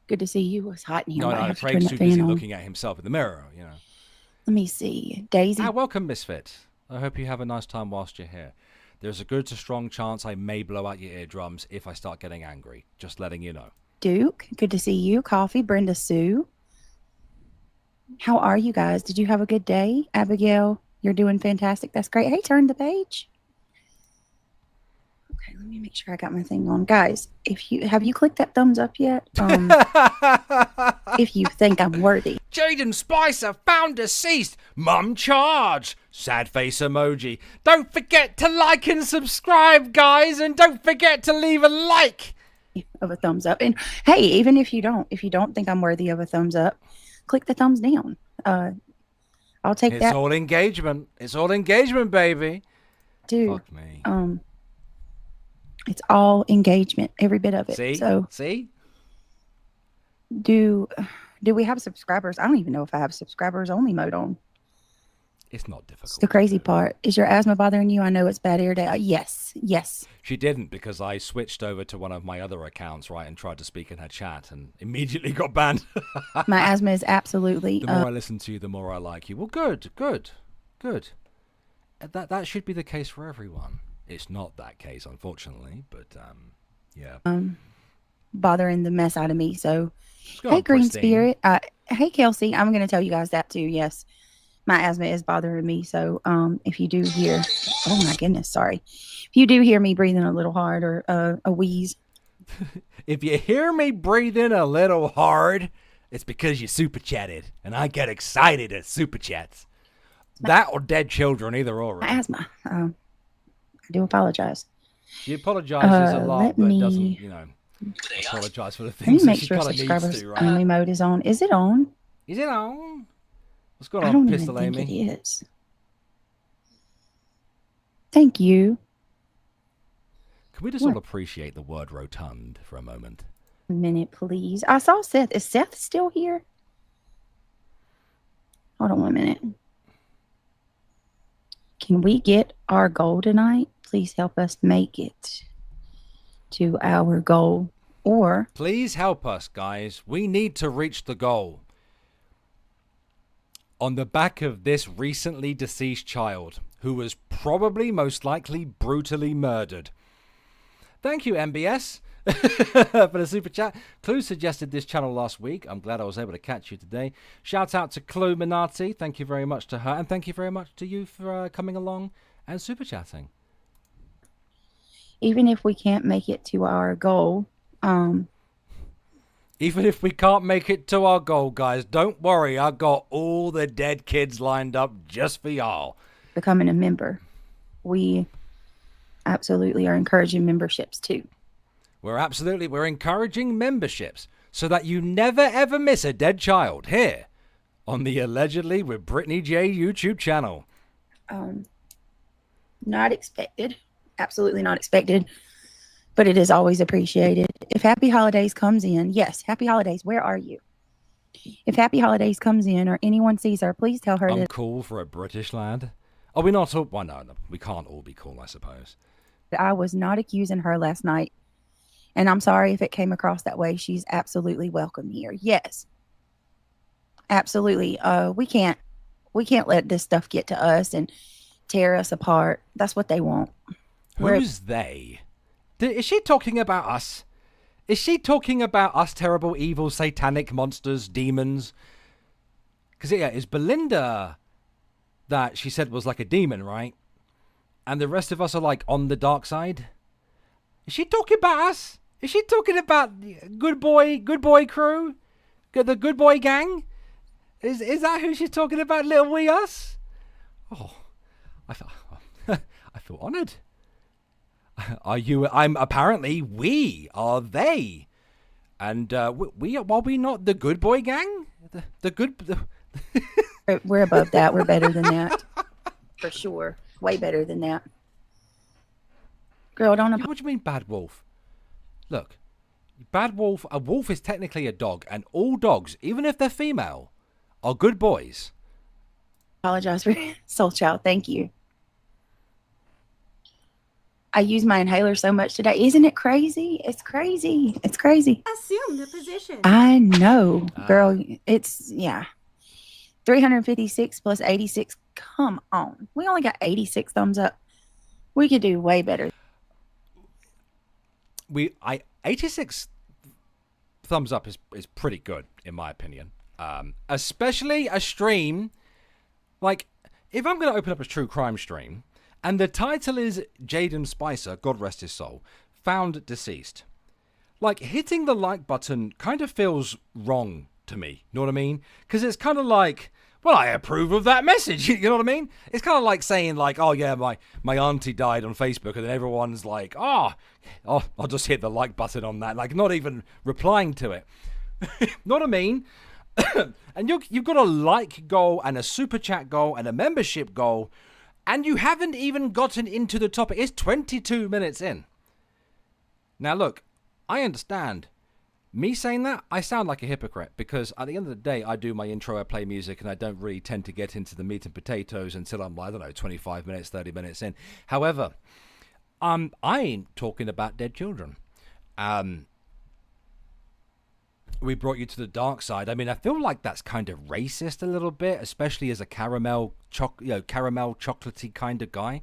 good to see you. It's hot in here.
No,
I might
no,
have to turn
Craig's
that
too
fan
busy
on.
looking at himself in the mirror,
Let me see. Daisy.
welcome, Misfit. I hope you have a nice time whilst you're here. There's a good to strong chance I may blow out your eardrums if I start getting angry. Just letting you know.
Duke, good to see you. Coffee, Brenda Sue. How are you guys? Did you have a good day? Abigail, you're doing fantastic. That's great. Hey, turn the page. Okay, let me make sure I got my thing on. Guys, have you clicked that thumbs up yet? If you think I'm worthy.
Jaden Spicer found deceased. Mum charged. Sad face emoji. Don't forget to like and subscribe, guys, and don't forget to leave a like.
Of a thumbs up. And hey, even if you don't think I'm worthy of a thumbs up, click the thumbs down. I'll take
It's
that
all engagement. It's all engagement, baby.
too.
Fuck me.
It's all engagement, every bit of it.
See?
So
See?
do we have subscribers? I don't even know if I have subscribers only mode on.
It's not difficult.
It's the crazy part. Is your asthma bothering you? I know it's bad air day. Yes.
She didn't because I switched over to one of my other accounts, right, and tried to speak in her chat and immediately got banned.
My asthma is absolutely
The more I listen to you, the more I like you. Well, good. That should be the case for everyone. It's not that case, unfortunately, but yeah.
bothering the mess out of me. So
What's going
hey,
on,
Green
Pristine?
Spirit. Hey, Kelsey. I'm going to tell you guys that too. Yes, my asthma is bothering me. So if you do hear, oh my goodness, sorry. If you do hear me breathing a little hard or a wheeze,
If you hear me breathing a little hard, it's because you super chatted, and I get excited at super chats. That or dead children, either or.
my
Really.
asthma. I do apologize.
She apologizes a lot,
let
but
me-
doesn't, apologize for the
Let me
things that
make
she
sure
kind of needs
subscribers
to, right?
only mode is on. Is it on?
Is it on? What's going
I
on,
don't even
Pistol
think
Amy?
it is. Thank you.
Can we just
What?
all appreciate the word rotund for a moment?
A minute, please. I saw Seth. Is Seth still here? Hold on 1 minute. Can we get our goal tonight? Please help us make it to our goal. Or
Please help us, guys. We need to reach the goal. On the back of this recently deceased child, who was probably most likely brutally murdered. Thank you, MBS, for the super chat. Clue suggested this channel last week. I'm glad I was able to catch you today. Shout out to Clue Minati. Thank you very much to her. And thank you very much to you for coming along and super chatting.
even if we can't make it to our goal,
Even if we can't make it to our goal, guys, don't worry. I got all the dead kids lined up just for y'all.
becoming a member. we absolutely are encouraging memberships too.
We're encouraging memberships so that you never ever miss a dead child here on the Allegedly with Brittney J YouTube channel.
Not expected. Absolutely not expected. But it is always appreciated. If Happy Holidays comes in, yes, Happy Holidays, where are you? If Happy Holidays comes in or anyone sees her, please tell her
I'm
that
cool for a British lad. Are we not all? Well, no, we can't all be cool, I suppose.
I was not accusing her last night. And I'm sorry if it came across that way. She's absolutely welcome here. Yes. Absolutely. We can't let this stuff get to us and tear us apart. That's what they want.
Who's they? Is she talking about us? Is she talking about us terrible, evil, satanic monsters, demons? Because, yeah, it's Belinda that she said was like a demon, right? And the rest of us are like on the dark side? Is she talking about us? Is she talking about good boy crew? The good boy gang? Is that who she's talking about, little wee us? Oh, I feel honoured. Apparently we are they. And are we not the good boy gang?
We're above that. We're better than that. For sure. Way better than that. Girl, don't...
What do you mean bad wolf? Look, bad wolf, a wolf is technically a dog, and all dogs, even if they're female, are good boys.
Apologize for Soul Child. Thank you. I use my inhaler so much today. Isn't it crazy? It's crazy. It's crazy.
Assume the position.
I know, girl. It's, yeah. 356 plus 86. Come on. We only got 86 thumbs up. We could do way better.
86 thumbs up is pretty good, in my opinion. Especially a stream, like, if I'm going to open up a true crime stream, and the title is Jaden Spicer, God rest his soul, found deceased. Like, hitting the like button kind of feels wrong to me. You know what I mean? Because it's kind of like, well, I approve of that message. You know what I mean? It's kind of like saying, like, oh, yeah, my auntie died on Facebook, and then everyone's like, oh, I'll just hit the like button on that. Like, not even replying to it. Know what I mean? And you've got a like goal and a super chat goal and a membership goal, and you haven't even gotten into the topic. It's 22 minutes in. Now, look, I understand. Me saying that, I sound like a hypocrite, because at the end of the day, I do my intro, I play music, and I don't really tend to get into the meat and potatoes until I'm, I don't know, 25 minutes, 30 minutes in. However, I ain't talking about dead children. We brought you to the dark side. I mean, I feel like that's kind of racist a little bit, especially as a caramel chocolatey kind of guy.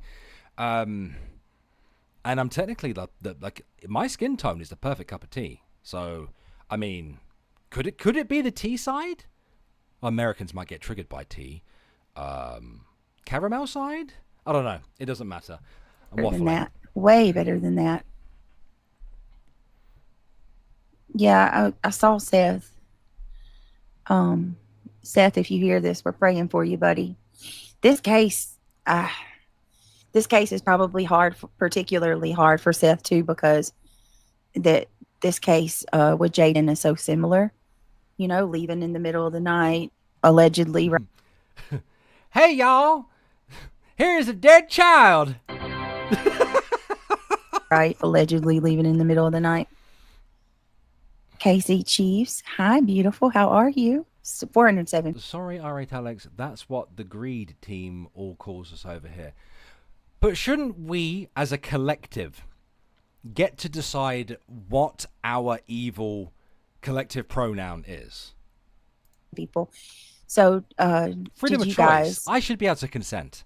And I'm technically like my skin tone is the perfect cup of tea. So, I mean, could it be the tea side? Americans might get triggered by tea. Caramel side? I don't know. It doesn't matter. I'm
Better than
waffling.
that. Way better than that. Yeah, I saw Seth. Seth, if you hear this, we're praying for you, buddy. This case is probably particularly hard for Seth too, because this case with Jaden is so similar. You know, leaving in the middle of the night, allegedly.
Hey, y'all! Here's a dead child.
Right, allegedly leaving in the middle of the night. Casey Chiefs, hi, beautiful. How are you? 407.
Sorry, Irate Alex. That's what the greed team all calls us over here. But shouldn't we, as a collective, get to decide what our evil collective pronoun is?
People. So,
freedom of
you
choice.
guys,
I should be able to consent.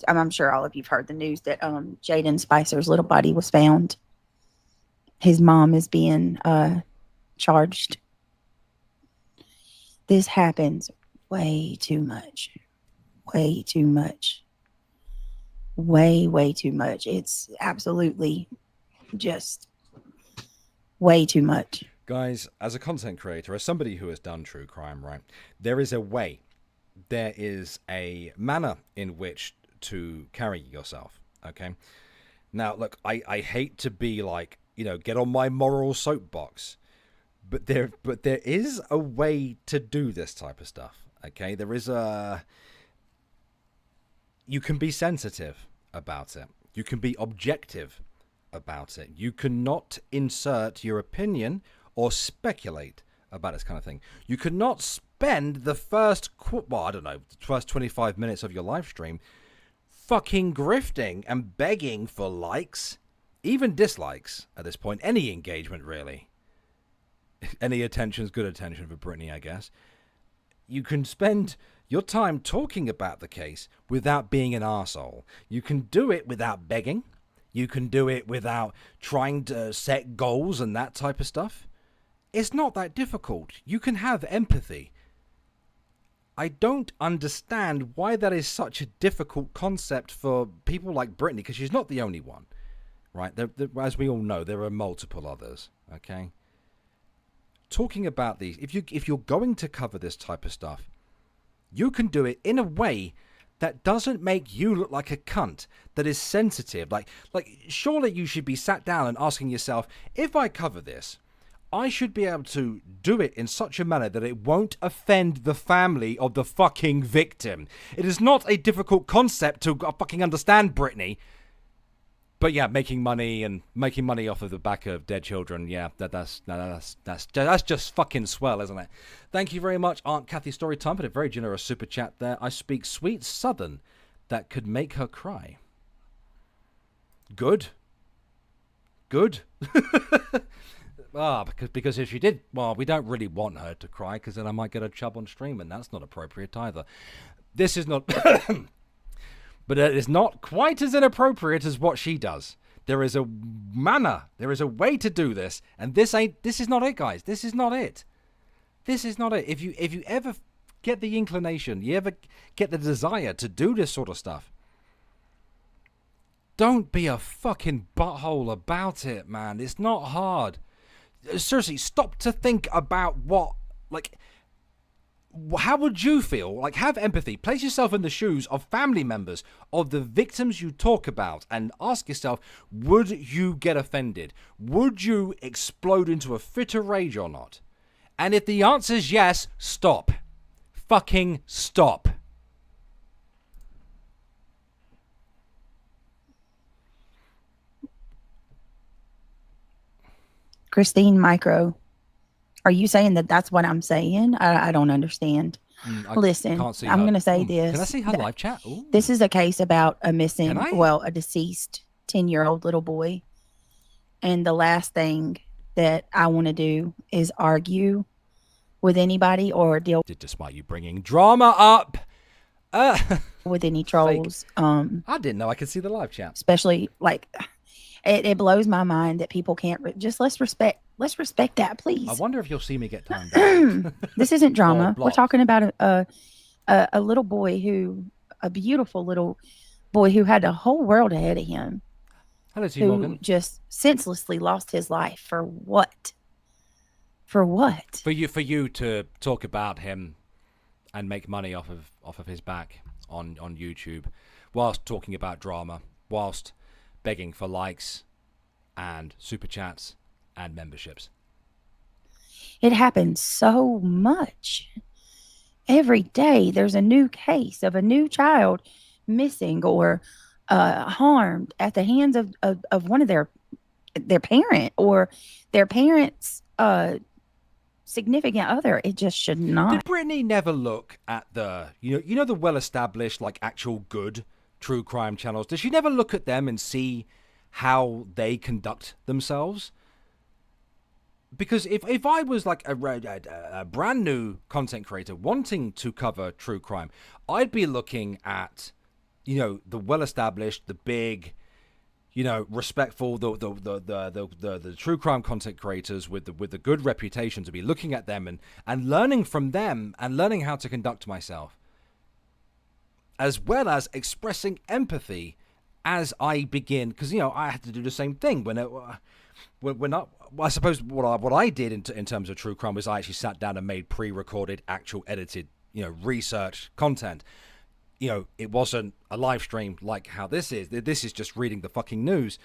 I'm sure all of you've heard the news that Jaden Spicer's little body was found. His mom is being charged. This happens way too much. Way too much. Way too much. It's absolutely just way too much.
Guys, as a content creator, as somebody who has done true crime, right, there is a way, there is a manner in which to carry yourself. Okay. Now, look, I hate to be like, get on my moral soapbox, but there is a way to do this type of stuff. Okay. You can be sensitive about it. You can be objective about it. You cannot insert your opinion or speculate about this kind of thing. You cannot spend the first 25 minutes of your live stream fucking grifting and begging for likes, even dislikes at this point. Any engagement, really. Any attention's good attention for Brittney, I guess. You can spend your time talking about the case without being an arsehole. You can do it without begging. You can do it without trying to set goals and that type of stuff. It's not that difficult. You can have empathy. I don't understand why that is such a difficult concept for people like Brittney, because she's not the only one, right? As we all know, there are multiple others, okay? Talking about these, if you're going to cover this type of stuff, you can do it in a way that doesn't make you look like a cunt, that is sensitive. Like surely you should be sat down and asking yourself, if I cover this, I should be able to do it in such a manner that it won't offend the family of the fucking victim. It is not a difficult concept to fucking understand, Brittney. But yeah, making money off of the back of dead children, yeah, that's just fucking swell, isn't it? Thank you very much, Aunt Kathy Storytime, for a very generous super chat there. I speak sweet Southern that could make her cry. Good. Because if she did, well, we don't really want her to cry, because then I might get a chub on stream, and that's not appropriate either. This is not... But it is not quite as inappropriate as what she does. There is a manner, there is a way to do this, and this is not it, guys. This is not it. This is not it. If you ever get the inclination, you ever get the desire to do this sort of stuff, don't be a fucking butthole about it, man. It's not hard. Seriously, stop to think about how would you feel? Like, have empathy. Place yourself in the shoes of family members of the victims you talk about and ask yourself, would you get offended? Would you explode into a fit of rage or not? And if the answer is yes, stop. Fucking stop.
Christine Micro, are you saying that that's what I'm saying? I don't understand. Listen, I'm going to say this.
Can I see her live chat? Ooh.
This is a case about a a deceased 10-year-old little boy. And the last thing that I want to do is argue with anybody or deal
despite you bringing drama up
with any trolls.
I didn't know I could see the live chat.
Especially, like, it blows my mind that people can't let's respect that, please.
I wonder if you'll see me get toned down.
This isn't drama. We're talking about a little boy a beautiful little boy who had the whole world ahead of him.
Hello to you, Morgan.
Just senselessly lost his life for what? For what?
For you to talk about him and make money off of his back on YouTube, whilst talking about drama, whilst begging for likes and super chats and memberships.
It happens so much. Every day there's a new case of a new child missing or harmed at the hands of one of their parent or their parents' significant other. It just should not.
Did Brittney never look at the the well-established, like, actual good true crime channels? Does she never look at them and see how they conduct themselves? Because if I was like a brand new content creator wanting to cover true crime, I'd be looking at the well-established, the big, respectful, the true crime content creators with the good reputation, to be looking at them and learning from them and learning how to conduct myself, as well as expressing empathy as I begin, because I had to do the same thing I suppose what I did in terms of true crime was I actually sat down and made pre-recorded, actual edited, research content. it wasn't a live stream like how this is. This is just reading the fucking news.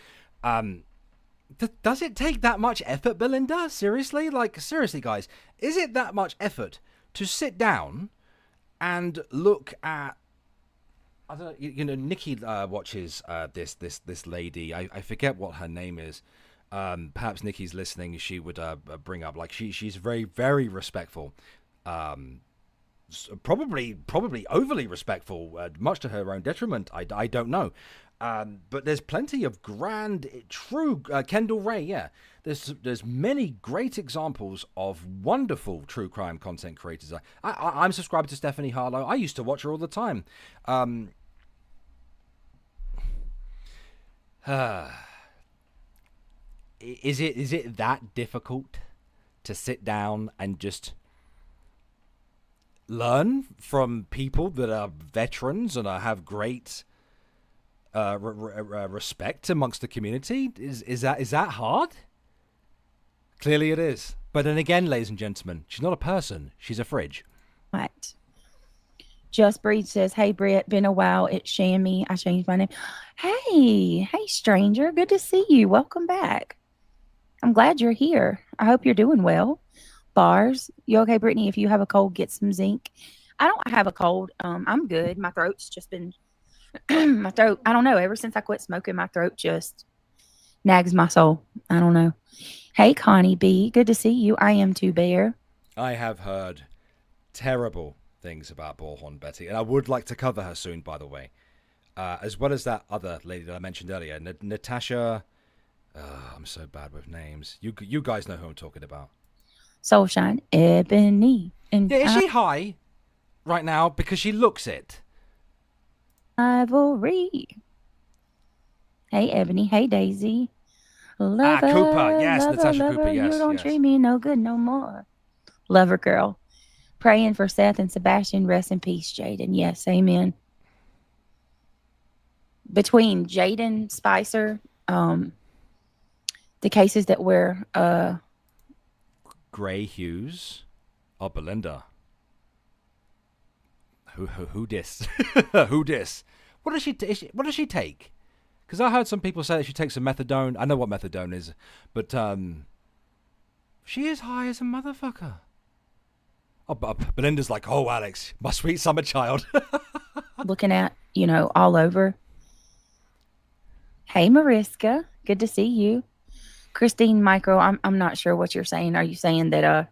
Does it take that much effort, Belinda? Seriously? Seriously, guys, is it that much effort to sit down and look at, I don't know, Nikki watches this lady. I forget what her name is. Perhaps Nikki's listening. She would bring up, she's very, very respectful. Probably overly respectful, much to her own detriment. I don't know. But there's plenty of true Kendall Ray. Yeah, there's many great examples of wonderful true crime content creators. I'm subscribed to Stephanie Harlow. I used to watch her all the time. Is it that difficult to sit down and just learn from people that are veterans and have great respect amongst the community? Is that hard? Clearly it is. But then again, ladies and gentlemen, she's not a person. She's a fridge.
Right. Just Breed says, hey, Britt, been a while. It's Shammy. I changed my name. Hey, stranger. Good to see you. Welcome back. I'm glad you're here. I hope you're doing well. Bars, you okay, Brittany? If you have a cold, get some zinc. I don't have a cold. I'm good. My throat's just been, my throat, I don't know. Ever since I quit smoking, my throat just nags my soul. I don't know. Hey, Connie B. Good to see you. I am too, Bear.
I have heard terrible things about Bullhorn Betty, and I would like to cover her soon, by the way, as well as that other lady that I mentioned earlier, Natasha. I'm so bad with names. You guys know who I'm talking about.
Soulshine, Ebony, and
is she high right now? Because she looks it.
Ivory. Hey, Ebony. Hey, Daisy. Lover,
Cooper. Yes,
lover,
Natasha
lover,
Cooper. Yes,
you don't
yes.
treat me no good no more. Lover girl. Praying for Seth and Sebastian. Rest in peace, Jaden. Yes, amen. Between Jaden, Spicer, the cases that we're
Gray Hughes. Oh, Belinda. Who dis? Who dis? What does she take? Because I heard some people say that she takes some methadone. I know what methadone is, but she is high as a motherfucker. Oh, but Belinda's like, oh, Alex, my sweet summer child.
looking at, all over. Hey, Mariska. Good to see you. Christine Micro, I'm not sure what you're saying. Are you saying that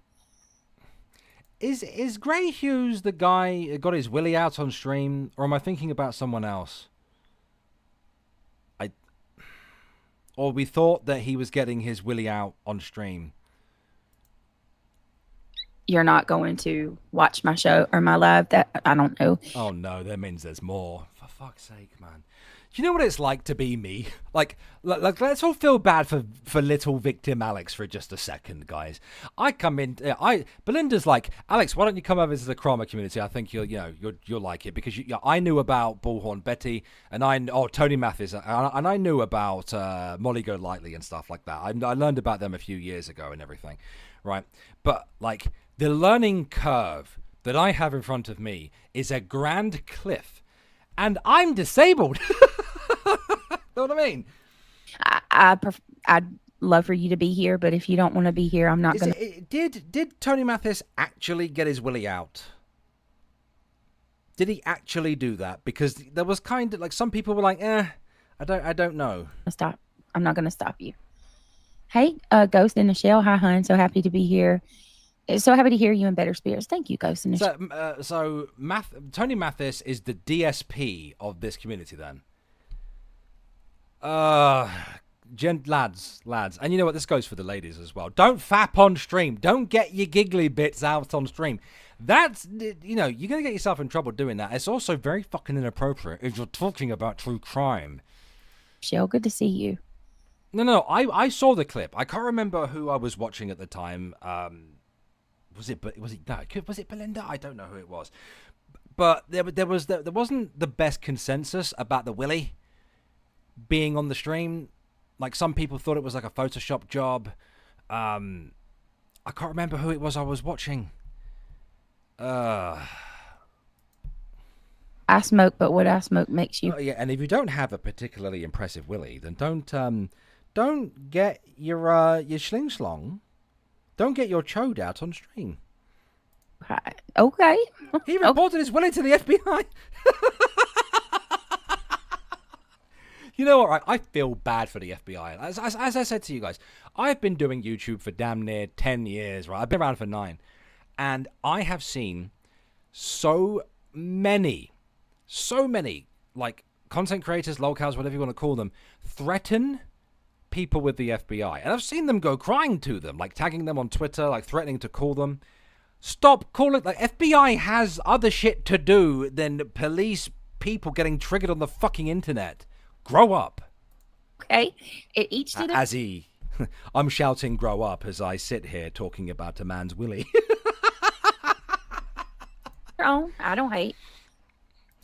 Is Gray Hughes the guy who got his willy out on stream, or am I thinking about someone else? Or we thought that he was getting his willy out on stream.
you're not going to watch my show or my live? That I don't know.
Oh no, that means there's more. For fuck's sake, man. Do you know what it's like to be me? Like let's all feel bad for little victim Alex for just a second, guys. I come in, Belinda's like, Alex, why don't you come over to the Chroma community? I think you'll like it, because I knew about Bullhorn Betty and Tony Mathis, and I knew about Molly Golightly and stuff like that. I learned about them a few years ago and everything, right? But like the learning curve that I have in front of me is a grand cliff, and I'm disabled. Know what I mean?
I'd love for you to be here, but if you don't want to be here, I'm not going to.
Did Tony Mathis actually get his willy out? Did he actually do that? Because there was kind of like some people were like, I don't know.
Stop. I'm not going to stop you. Hey, Ghost in the Shell. Hi, hun. So happy to be here. So happy to hear you in better spirits. Thank you, Ghost in the Shell.
Tony Mathis is the DSP of this community then. Lads, and you know what, this goes for the ladies as well. Don't fap on stream. Don't get your giggly bits out on stream. That's, you're gonna get yourself in trouble doing that. It's also very fucking inappropriate if you're talking about true crime.
Shell, good to see you.
No, I saw the clip. I can't remember who I was watching at the time. Was it Belinda? I don't know who it was, but there wasn't the best consensus about the Willy being on the stream. Like, some people thought it was like a Photoshop job. I can't remember who it was I was watching.
I smoke, but what I smoke makes you.
Oh, yeah, and if you don't have a particularly impressive willy, then don't get your schling slong. Don't get your chode out on stream.
Okay.
He reported his willy to the FBI. You know what, right? I feel bad for the FBI. As I said to you guys, I've been doing YouTube for damn near 10 years, right? I've been around for 9. And I have seen so many, like, content creators, lolcows, whatever you want to call them, threaten people with the FBI. And I've seen them go crying to them, like tagging them on Twitter, like threatening to call them. Stop calling. Like, FBI has other shit to do than police people getting triggered on the fucking internet. Grow up.
Okay. Each to their...
I'm shouting grow up as I sit here talking about a man's willy.
Oh, I don't hate.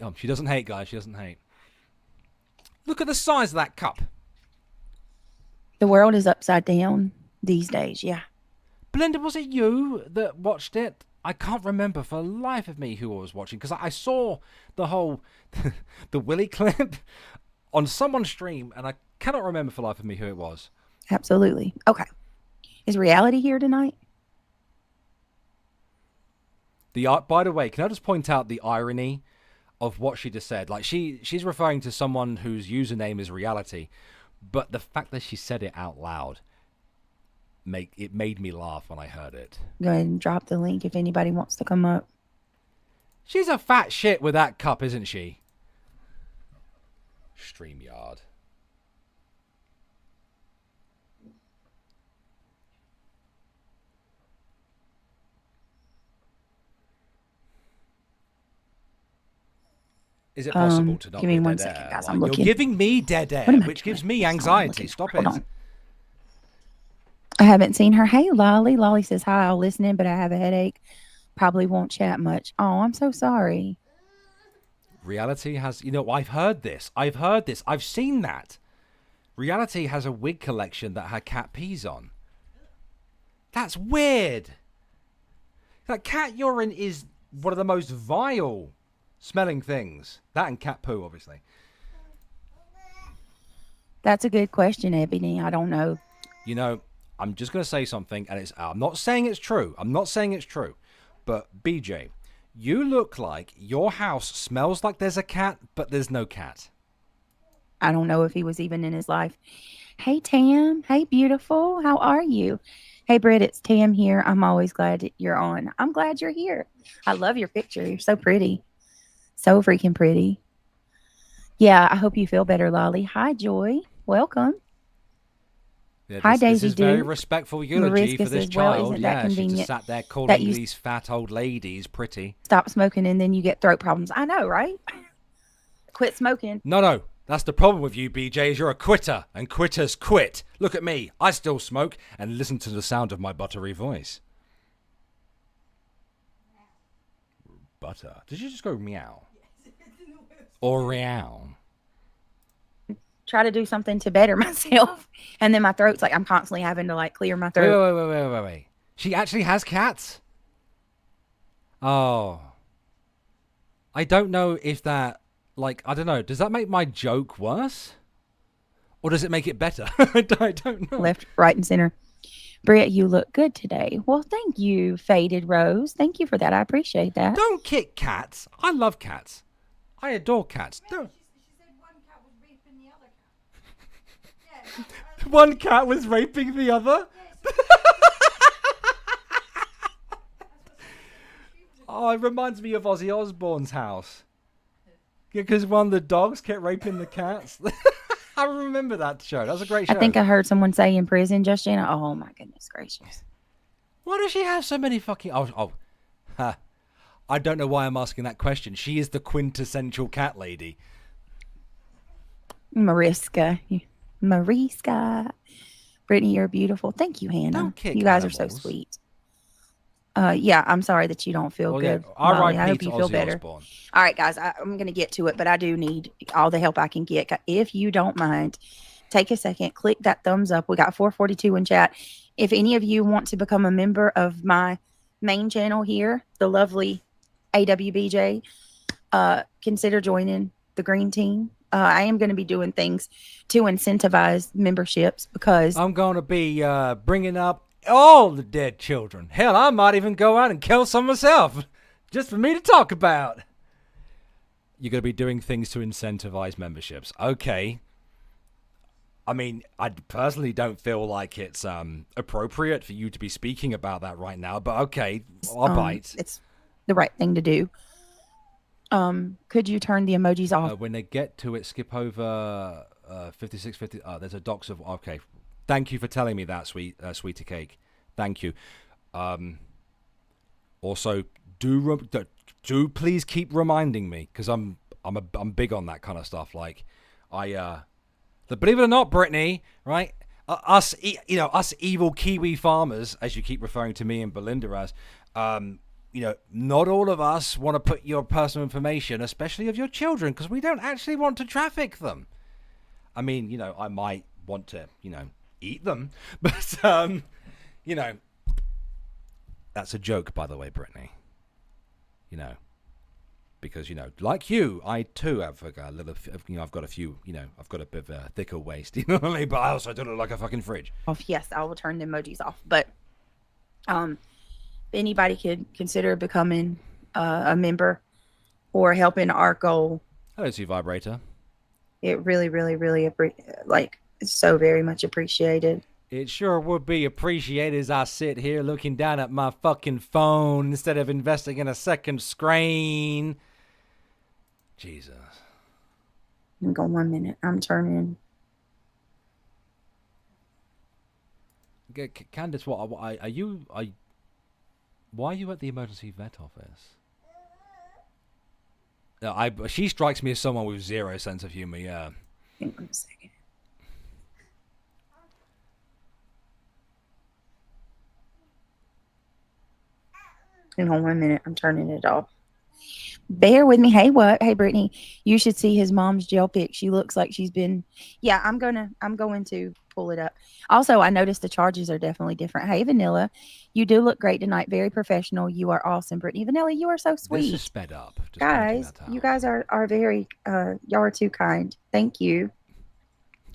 Oh, she doesn't hate, guys. She doesn't hate. Look at the size of that cup.
The world is upside down these days, yeah.
Belinda, was it you that watched it? I can't remember for the life of me who I was watching, because I saw the whole the willy clip on someone's stream, and I cannot remember for the life of me who it was.
Absolutely. Okay. Is reality here tonight?
By the way, can I just point out the irony of what she just said? Like, she's referring to someone whose username is reality, but the fact that she said it out loud made me laugh when I heard it.
Go ahead and drop the link if anybody wants to come up.
She's a fat shit with that cup, isn't she? StreamYard. Is it possible to not
give me
get
one
dead
second,
air?
guys.
Like,
I'm looking.
You're giving me dead air,
What am I
which
doing?
gives me
Sorry, I'm
anxiety.
looking.
Stop
Hold
it.
on. I haven't seen her. Hey, Lolly. Lolly says, hi, I'll listen in, but I have a headache. Probably won't chat much. Oh, I'm so sorry.
Reality has, I've heard this. I've seen that. Reality has a wig collection that her cat pees on. That's weird. Like, cat urine is one of the most vile smelling things. That and cat poo, obviously.
That's a good question, Ebony. I don't know.
I'm just going to say something, and I'm not saying it's true. But, BJ, you look like your house smells like there's a cat, but there's no cat.
I don't know if he was even in his life. Hey, Tam. Hey, beautiful. How are you? Hey, Britt, it's Tam here. I'm always glad that you're on. I'm glad you're here. I love your picture. You're so pretty. So freaking pretty. Yeah, I hope you feel better, Lolly. Hi, Joy. Welcome.
Yeah,
Hi, Daisy
This is very
Duke.
respectful eulogy
Mariska
for this
says, well,
child.
isn't that
Yeah, she just
convenient
sat there
that
calling
you
these fat old ladies pretty.
stop smoking and then you get throat problems. I know, right? Quit smoking.
No. That's the problem with you, BJ, is you're a quitter, and quitters quit. Look at me. I still smoke, and listen to the sound of my buttery voice. Butter. Did you just go meow? Or meow?
Try to do something to better myself. And then my throat's like, I'm constantly having to like clear my throat.
Wait. She actually has cats? Oh. I don't know if that, I don't know. Does that make my joke worse? Or does it make it better? I don't know.
Left, right, and center. Britt, you look good today. Well, thank you, Faded Rose. Thank you for that. I appreciate that.
Don't kick cats. I love cats. I adore cats. Don't.
She said one cat was raping the other cat. Yeah.
One cat was raping the other? Oh, it reminds me of Ozzy Osbourne's house. Because one of the dogs kept raping the cats. I remember that show. That was a great show.
I think I heard someone say in prison, just Jana. Oh my goodness gracious.
Why does she have so many fucking... I don't know why I'm asking that question. She is the quintessential cat lady.
Mariska. Brittany, you're beautiful. Thank you, Hannah.
Don't kick
you guys are so
animals.
sweet. Yeah, I'm sorry that you don't feel good. Molly. I hope you feel better. All right, guys, I'm going to get to it, but I do need all the help I can get. If you don't mind, take a second, click that thumbs up. We got 442 in chat. If any of you want to become a member of my main channel here, the lovely AWBJ, consider joining the green team. I am going to be doing things to incentivize memberships because
I'm going to be bringing up all the dead children. Hell, I might even go out and kill some myself just for me to talk about. You're going to be doing things to incentivize memberships. Okay. I mean, I personally don't feel like it's appropriate for you to be speaking about that right now, but okay, I'll bite.
It's the right thing to do. Could you turn the emojis off?
When they get to it, skip over 5650. There's a docs of. Okay, thank you for telling me that, sweetie cake. Thank you. Also, do please keep reminding me because I'm big on that kind of stuff. Like, believe it or not, Brittney, right? Us evil Kiwi farmers, as you keep referring to me and Belinda as, not all of us want to put your personal information, especially of your children, because we don't actually want to traffic them. I mean, I might want to, eat them, but, that's a joke, by the way, Brittney. Because, like you, I too have a little, I've got a few, I've got a bit of a thicker waist, but I also don't look like a fucking fridge.
Yes, I will turn the emojis off. But if anybody could consider becoming a member or helping our goal.
Hello to you, Vibrator.
It really, really, really, it's so very much appreciated.
It sure would be appreciated as I sit here looking down at my fucking phone instead of investing in a second screen. Jesus.
Hang on 1 minute. I'm turning.
Candace, why are you at the emergency vet office? She strikes me as someone with zero sense of humor. Yeah.
Hang on a second. Hang on 1 minute. I'm turning it off. Bear with me. Hey, what? Hey, Brittney. You should see his mom's jail pic. She looks like she's been. Yeah, I'm going to pull it up. Also, I noticed the charges are definitely different. Hey, Vanilla, you do look great tonight. Very professional. You are awesome, Brittney. Vanilla, you are so sweet.
This is sped up. Just
guys, you guys are very. Y'all are too kind. Thank you.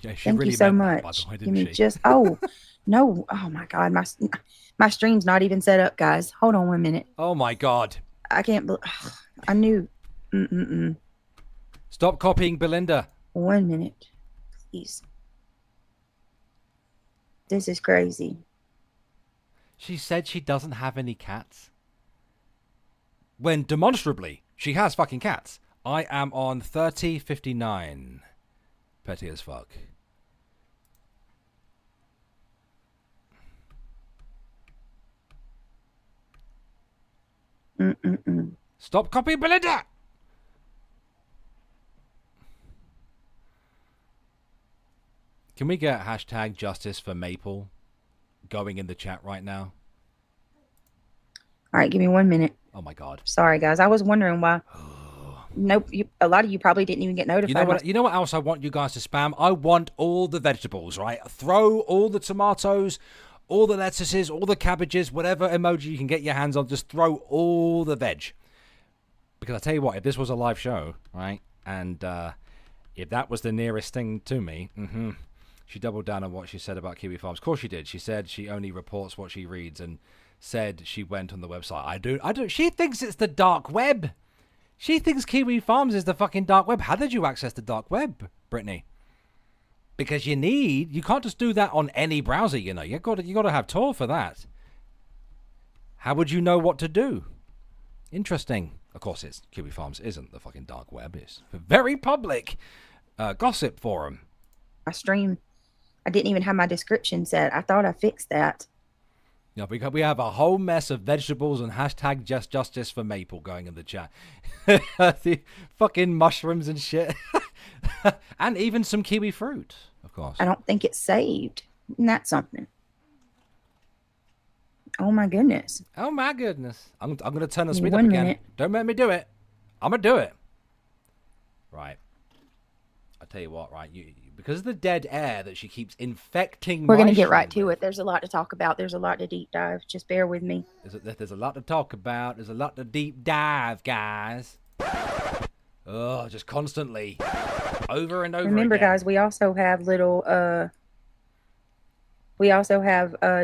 Yeah, she
Thank
really
you so
meant
much.
That, by the way,
Give me
didn't she?
just. Oh no. Oh my God. My stream's not even set up, guys. Hold on 1 minute.
Oh my God.
I can't believe. I knew.
Stop copying Belinda.
1 minute, please. This is crazy.
She said she doesn't have any cats. When demonstrably, she has fucking cats. I am on 3059. Petty as fuck. Stop copying Belinda! Can we get hashtag justice for Maple going in the chat right now?
All right, give me 1 minute.
Oh my God.
Sorry, guys. I was wondering why. Nope. A lot of you probably didn't even get notified.
You know what else I want you guys to spam? I want all the vegetables, right? Throw all the tomatoes, all the lettuces, all the cabbages, whatever emoji you can get your hands on. Just throw all the veg. Because I tell you what, if this was a live show, right, and if that was the nearest thing to me, she doubled down on what she said about Kiwi Farms. Of course she did. She said she only reports what she reads and said she went on the website. I do. She thinks it's the dark web. She thinks Kiwi Farms is the fucking dark web. How did you access the dark web, Brittney? Because you can't just do that on any browser, you know. You got to have Tor for that. How would you know what to do? Interesting. Of course, Kiwi Farms isn't the fucking dark web. It's a very public gossip forum.
My stream, I didn't even have my description set. I thought I fixed that.
Yeah, we have a whole mess of vegetables and hashtag justice for Maple going in the chat. The fucking mushrooms and shit. And even some kiwi fruit, of course.
I don't think it's saved. Isn't that something? Oh my goodness.
Oh my goodness. I'm going to turn the
Give me
speed up
1
again.
minute.
Don't make me do it. I'm going to do it. Right. I'll tell you what, right? Because of the dead air that she keeps infecting
We're
my
going to get right
stream
to
with.
it. There's a lot to talk about. There's a lot to deep dive. Just bear with me.
There's a lot to talk about. There's a lot to deep dive, guys. Oh, just constantly. Over and over
Remember,
again.
guys, we also have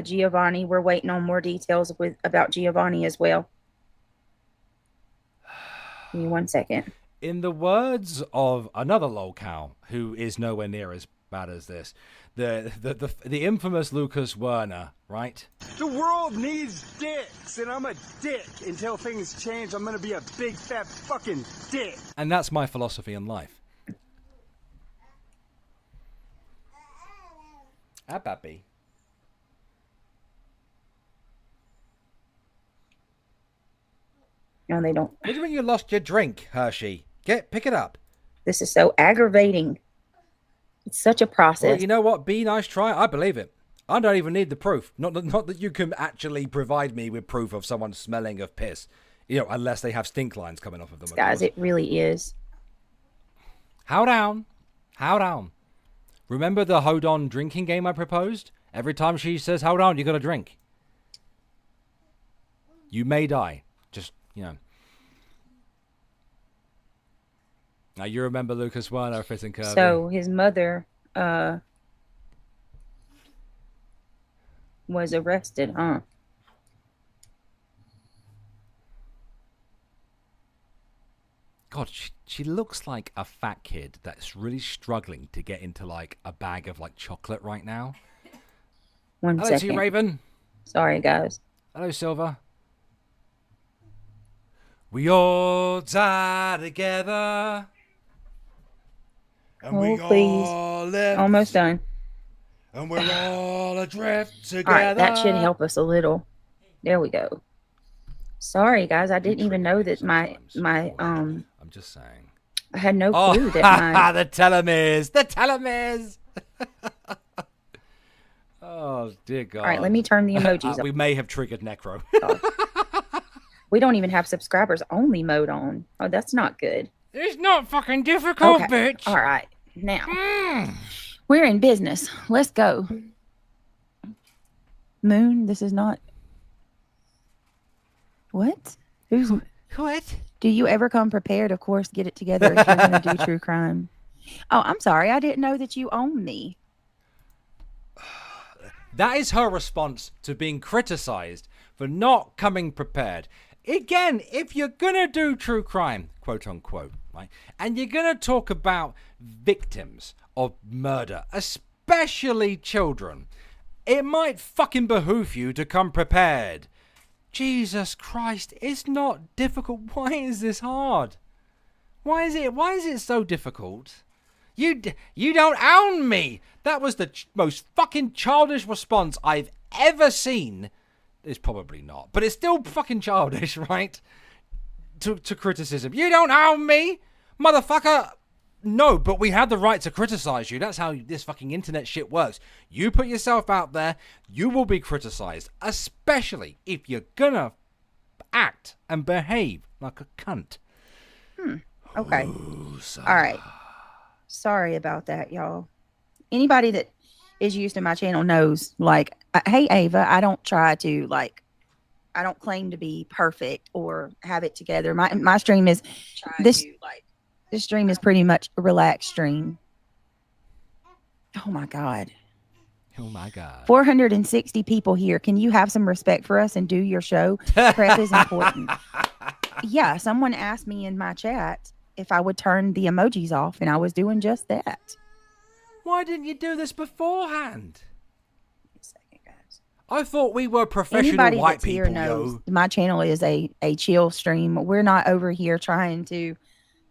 Giovanni. We're waiting on more details about Giovanni as well. Give me 1 second.
In the words of another lolcow who is nowhere near as bad as this, the infamous Lucas Werner, right?
The world needs dicks, and I'm a dick. Until things change, I'm gonna be a big fat fucking dick.
And that's my philosophy in life. Ah, papi.
No, they don't.
What do you mean you lost your drink, Hershey? Pick it up.
This is so aggravating. It's such a process.
Well, you know what? Be nice, try it. I believe it. I don't even need the proof. Not that you can actually provide me with proof of someone smelling of piss. You know, unless they have stink lines coming off of them.
Guys, it really is.
How down. How down. Remember the hold on drinking game I proposed? Every time she says hold on, you got to drink. You may die. Just, you know. Now you remember Lucas Werner, Fit and Curvy.
So his mother was arrested, huh?
God, she looks like a fat kid that's really struggling to get into like a bag of like chocolate right now.
One
Hello
second.
to you, Raven.
Sorry, guys.
Hello, Silver. We all die together. And
Oh, please.
live.
Almost done.
And we're all adrift together.
All right, that should help us a little. There we go. Sorry, guys. I didn't even know that my
I'm just saying.
I had no clue that my
the telomeres. The telomeres. Oh, dear God.
All right, let me turn the emojis
We may have triggered Necro.
off. We don't even have subscribers only mode on. Oh, that's not good.
It's not fucking difficult,
Okay.
bitch.
All right. Now, we're in business. Let's go. Moon, this is not. What? Who's?
What?
Do you ever come prepared? Of course, get it together if you're going to do true crime. Oh, I'm sorry. I didn't know that you own me.
That is her response to being criticized for not coming prepared. Again, if you're going to do true crime, quote unquote, right, and you're going to talk about victims of murder, especially children, it might fucking behoove you to come prepared. Jesus Christ, it's not difficult. Why is this hard? Why is it so difficult? You don't own me. That was the most fucking childish response I've ever seen. It's probably not, but it's still fucking childish, right? To criticism. You don't own me, motherfucker. No, but we have the right to criticize you. That's how this fucking internet shit works. You put yourself out there, you will be criticized, especially if you're gonna act and behave like a cunt.
Okay.
Ooh,
All right. Sorry about that, y'all. Anybody that is used to my channel knows, like, hey, Ava, I don't try to, like, I don't claim to be perfect or have it together. My stream is this stream is pretty much a relaxed stream. Oh my God.
Oh my God.
460 people here. Can you have some respect for us and do your show? Prep is important. Yeah, someone asked me in my chat if I would turn the emojis off, and I was doing just that.
Why didn't you do this beforehand?
Wait a second, guys.
I thought we were professional
Anybody
white
that's
people,
here knows
yo.
my channel is a chill stream. We're not over here trying to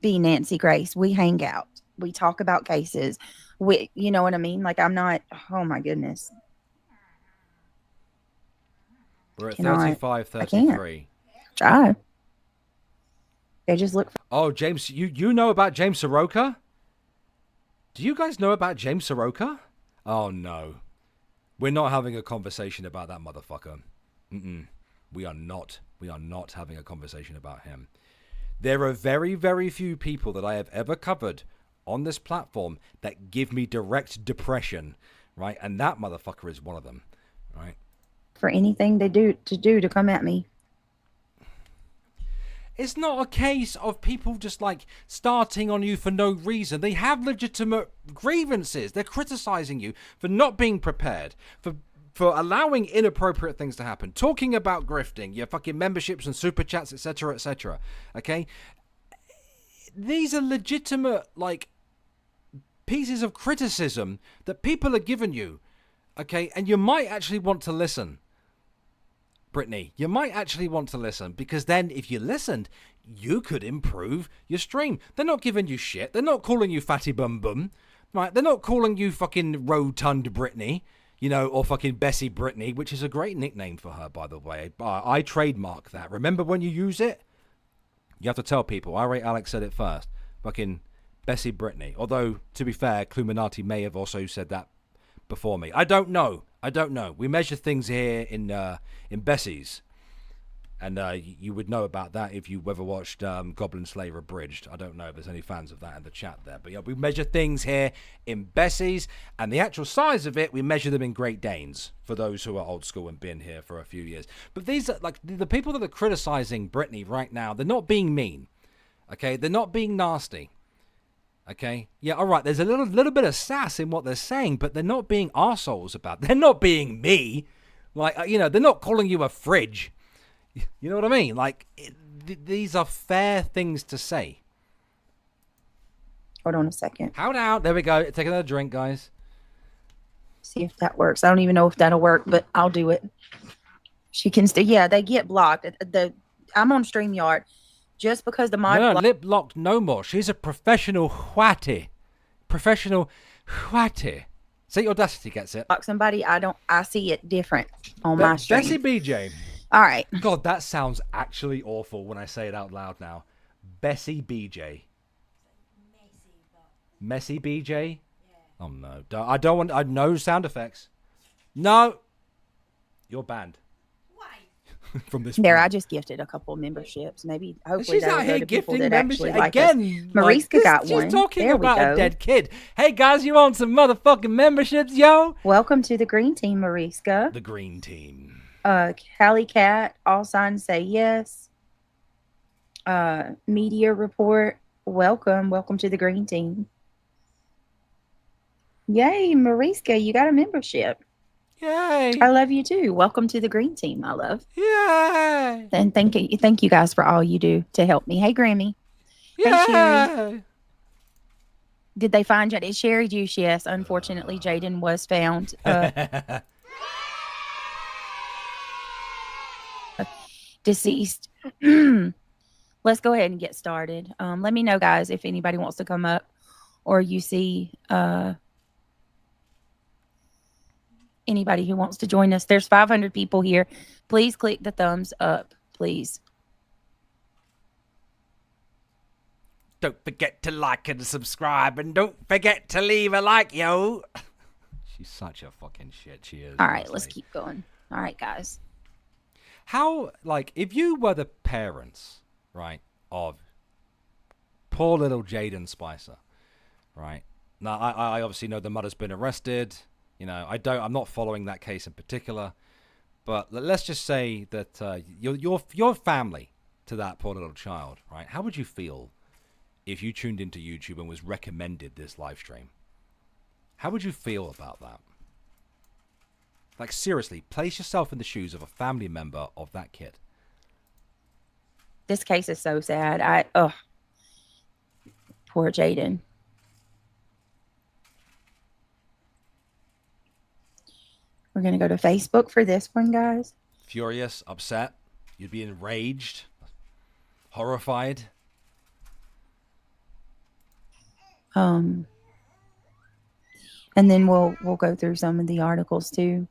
be Nancy Grace. We hang out. We talk about cases. You know what I mean? Like, I'm not. Oh my goodness.
We're at
Cannot-
35,
I can't.
33.
Try. They just look.
Oh, James, you know about James Soroka? Do you guys know about James Soroka? Oh, no. We're not having a conversation about that motherfucker. We are not having a conversation about him. There are very, very few people that I have ever covered on this platform that give me direct depression, right? And that motherfucker is one of them, right?
For anything they do to come at me.
It's not a case of people just like starting on you for no reason. They have legitimate grievances. They're criticizing you for not being prepared, for allowing inappropriate things to happen, talking about grifting, your fucking memberships and super chats, etc., etc. Okay? These are legitimate, like, pieces of criticism that people are giving you, okay? And you might actually want to listen, Brittney. You might actually want to listen, because then if you listened, you could improve your stream. They're not giving you shit. They're not calling you fatty bum bum, right? They're not calling you fucking rotund Brittney, you know, or fucking Bessie Brittney, which is a great nickname for her, by the way. I trademark that. Remember when you use it? You have to tell people. Irate Alex said it first. Fucking Bessie Brittney. Although, to be fair, Cluminati may have also said that before me. I don't know. We measure things here in Bessie's. And you would know about that if you ever watched Goblin Slayer Abridged. I don't know if there's any fans of that in the chat there. But yeah, we measure things here in Bessie's. And the actual size of it, we measure them in Great Danes. For those who are old school and been here for a few years. But these are, like, the people that are criticizing Brittney right now, they're not being mean. Okay? They're not being nasty. Okay? Yeah, all right. There's a little bit of sass in what they're saying. But they're not being arseholes about it. They're not being me. Like, you know, they're not calling you a fridge. You know what I mean? Like, these are fair things to say.
Hold on a second.
Hold out. There we go. Take another drink, guys.
See if that works. I don't even know if that'll work, but I'll do it. She can still, yeah, they get blocked. I'm on StreamYard. Just because the mod...
No, lip locked no more. She's a professional whatty. See, Audacity gets it.
Block somebody, I see it different on my stream.
Bessie BJ.
All right.
God, that sounds actually awful when I say it out loud now. Bessie BJ. Messy BJ? Oh, no. I don't want... no sound effects. No. You're banned. Why? From this
There,
point.
I just gifted a couple memberships. Maybe, hopefully,
She's
they'll
out
go
here
to people
gifting
that actually
membership
like us.
again.
Mariska got
she's
one.
Talking
There we
about
go.
a dead kid. Hey guys, you want some motherfucking memberships, yo?
Welcome to the green team, Mariska.
The green team.
Callie Cat, all signs say yes. Media report, welcome to the green team. Yay, Mariska, you got a membership.
Yay.
I love you too. Welcome to the green team, my love.
Yay.
And thank you guys for all you do to help me. Hey, Grammy.
Yay.
Hey, Sherry. Did they find you? It's Sherry Juice, yes. Unfortunately, Jaden was found. Deceased. Let's go ahead and get started. Let me know, guys, if anybody wants to come up or you see anybody who wants to join us. There's 500 people here. Please click the thumbs up, please.
Don't forget to like and subscribe, and don't forget to leave a like, yo. She's such a fucking shit. She is.
All right, let's
honestly.
keep going. All right, guys.
How, like, if you were the parents, right, of poor little Jaden Spicer, right? Now, I obviously know the mother's been arrested. You know, I'm not following that case in particular, but let's just say that your family to that poor little child, right? How would you feel if you tuned into YouTube and was recommended this live stream? How would you feel about that? Like, seriously, place yourself in the shoes of a family member of that kid.
This case is so sad. Poor Jaden. We're going to go to Facebook for this one, guys.
Furious, upset, you'd be enraged, horrified.
And then we'll go through some of the articles too.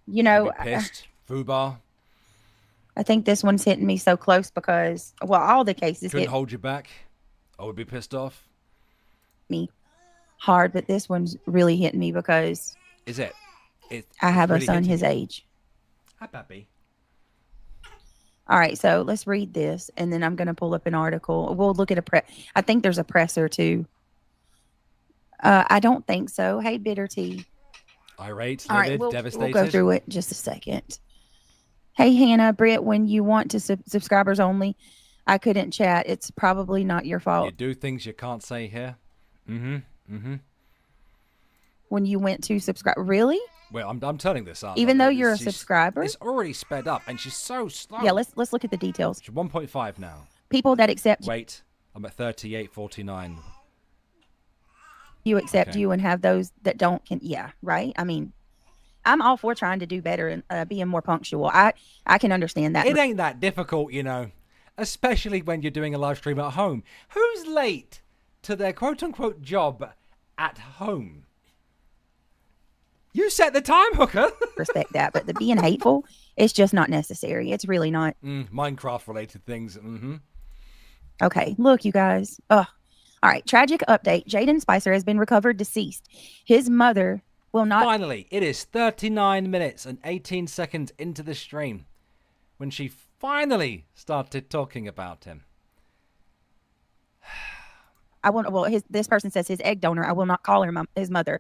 You know,
You'd be pissed. Fubar.
I think this one's hitting me so close because, well, all the cases
Couldn't
hit
hold you back. I would be pissed off.
me hard, but this one's really hitting me because
Is it?
I have
really
a son
hitting
his
you.
age.
Hi, Pappy.
All right, so let's read this, and then I'm going to pull up an article. We'll look at I think there's a presser too. I don't think so. Hey, Bitter Tea.
Irate,
All right,
livid,
we'll
devastated.
go through it in just a second. Hey, Hannah, Britt, when you want to subscribers only, I couldn't chat. It's probably not your
You
fault.
do things you can't say here. Mm-hmm. Mm-hmm.
When you went to subscribe, really?
Well, I'm turning this up.
Even though
It's-
you're a
she's-
subscriber?
It's already sped up, and she's so slow.
Yeah, let's look at the details.
She's 1.5 now.
People that accept
Wait, I'm at 38.49.
you accept
Okay.
you and have those that don't can right? I mean, I'm all for trying to do better and being more punctual. I can understand that.
It ain't that difficult, you know, especially when you're doing a live stream at home. Who's late to their quote-unquote job at home? You set the time, hooker.
Respect that, but the being hateful, it's just not necessary. It's really not.
Minecraft-related things. Mm-hmm.
Okay, look, you guys. Ugh. All right, tragic update. Jaden Spicer has been recovered deceased. His mother will not.
Finally, it is 39 minutes and 18 seconds into the stream when she finally started talking about him.
I won't. Well, this person says his egg donor. I will not call her his mother.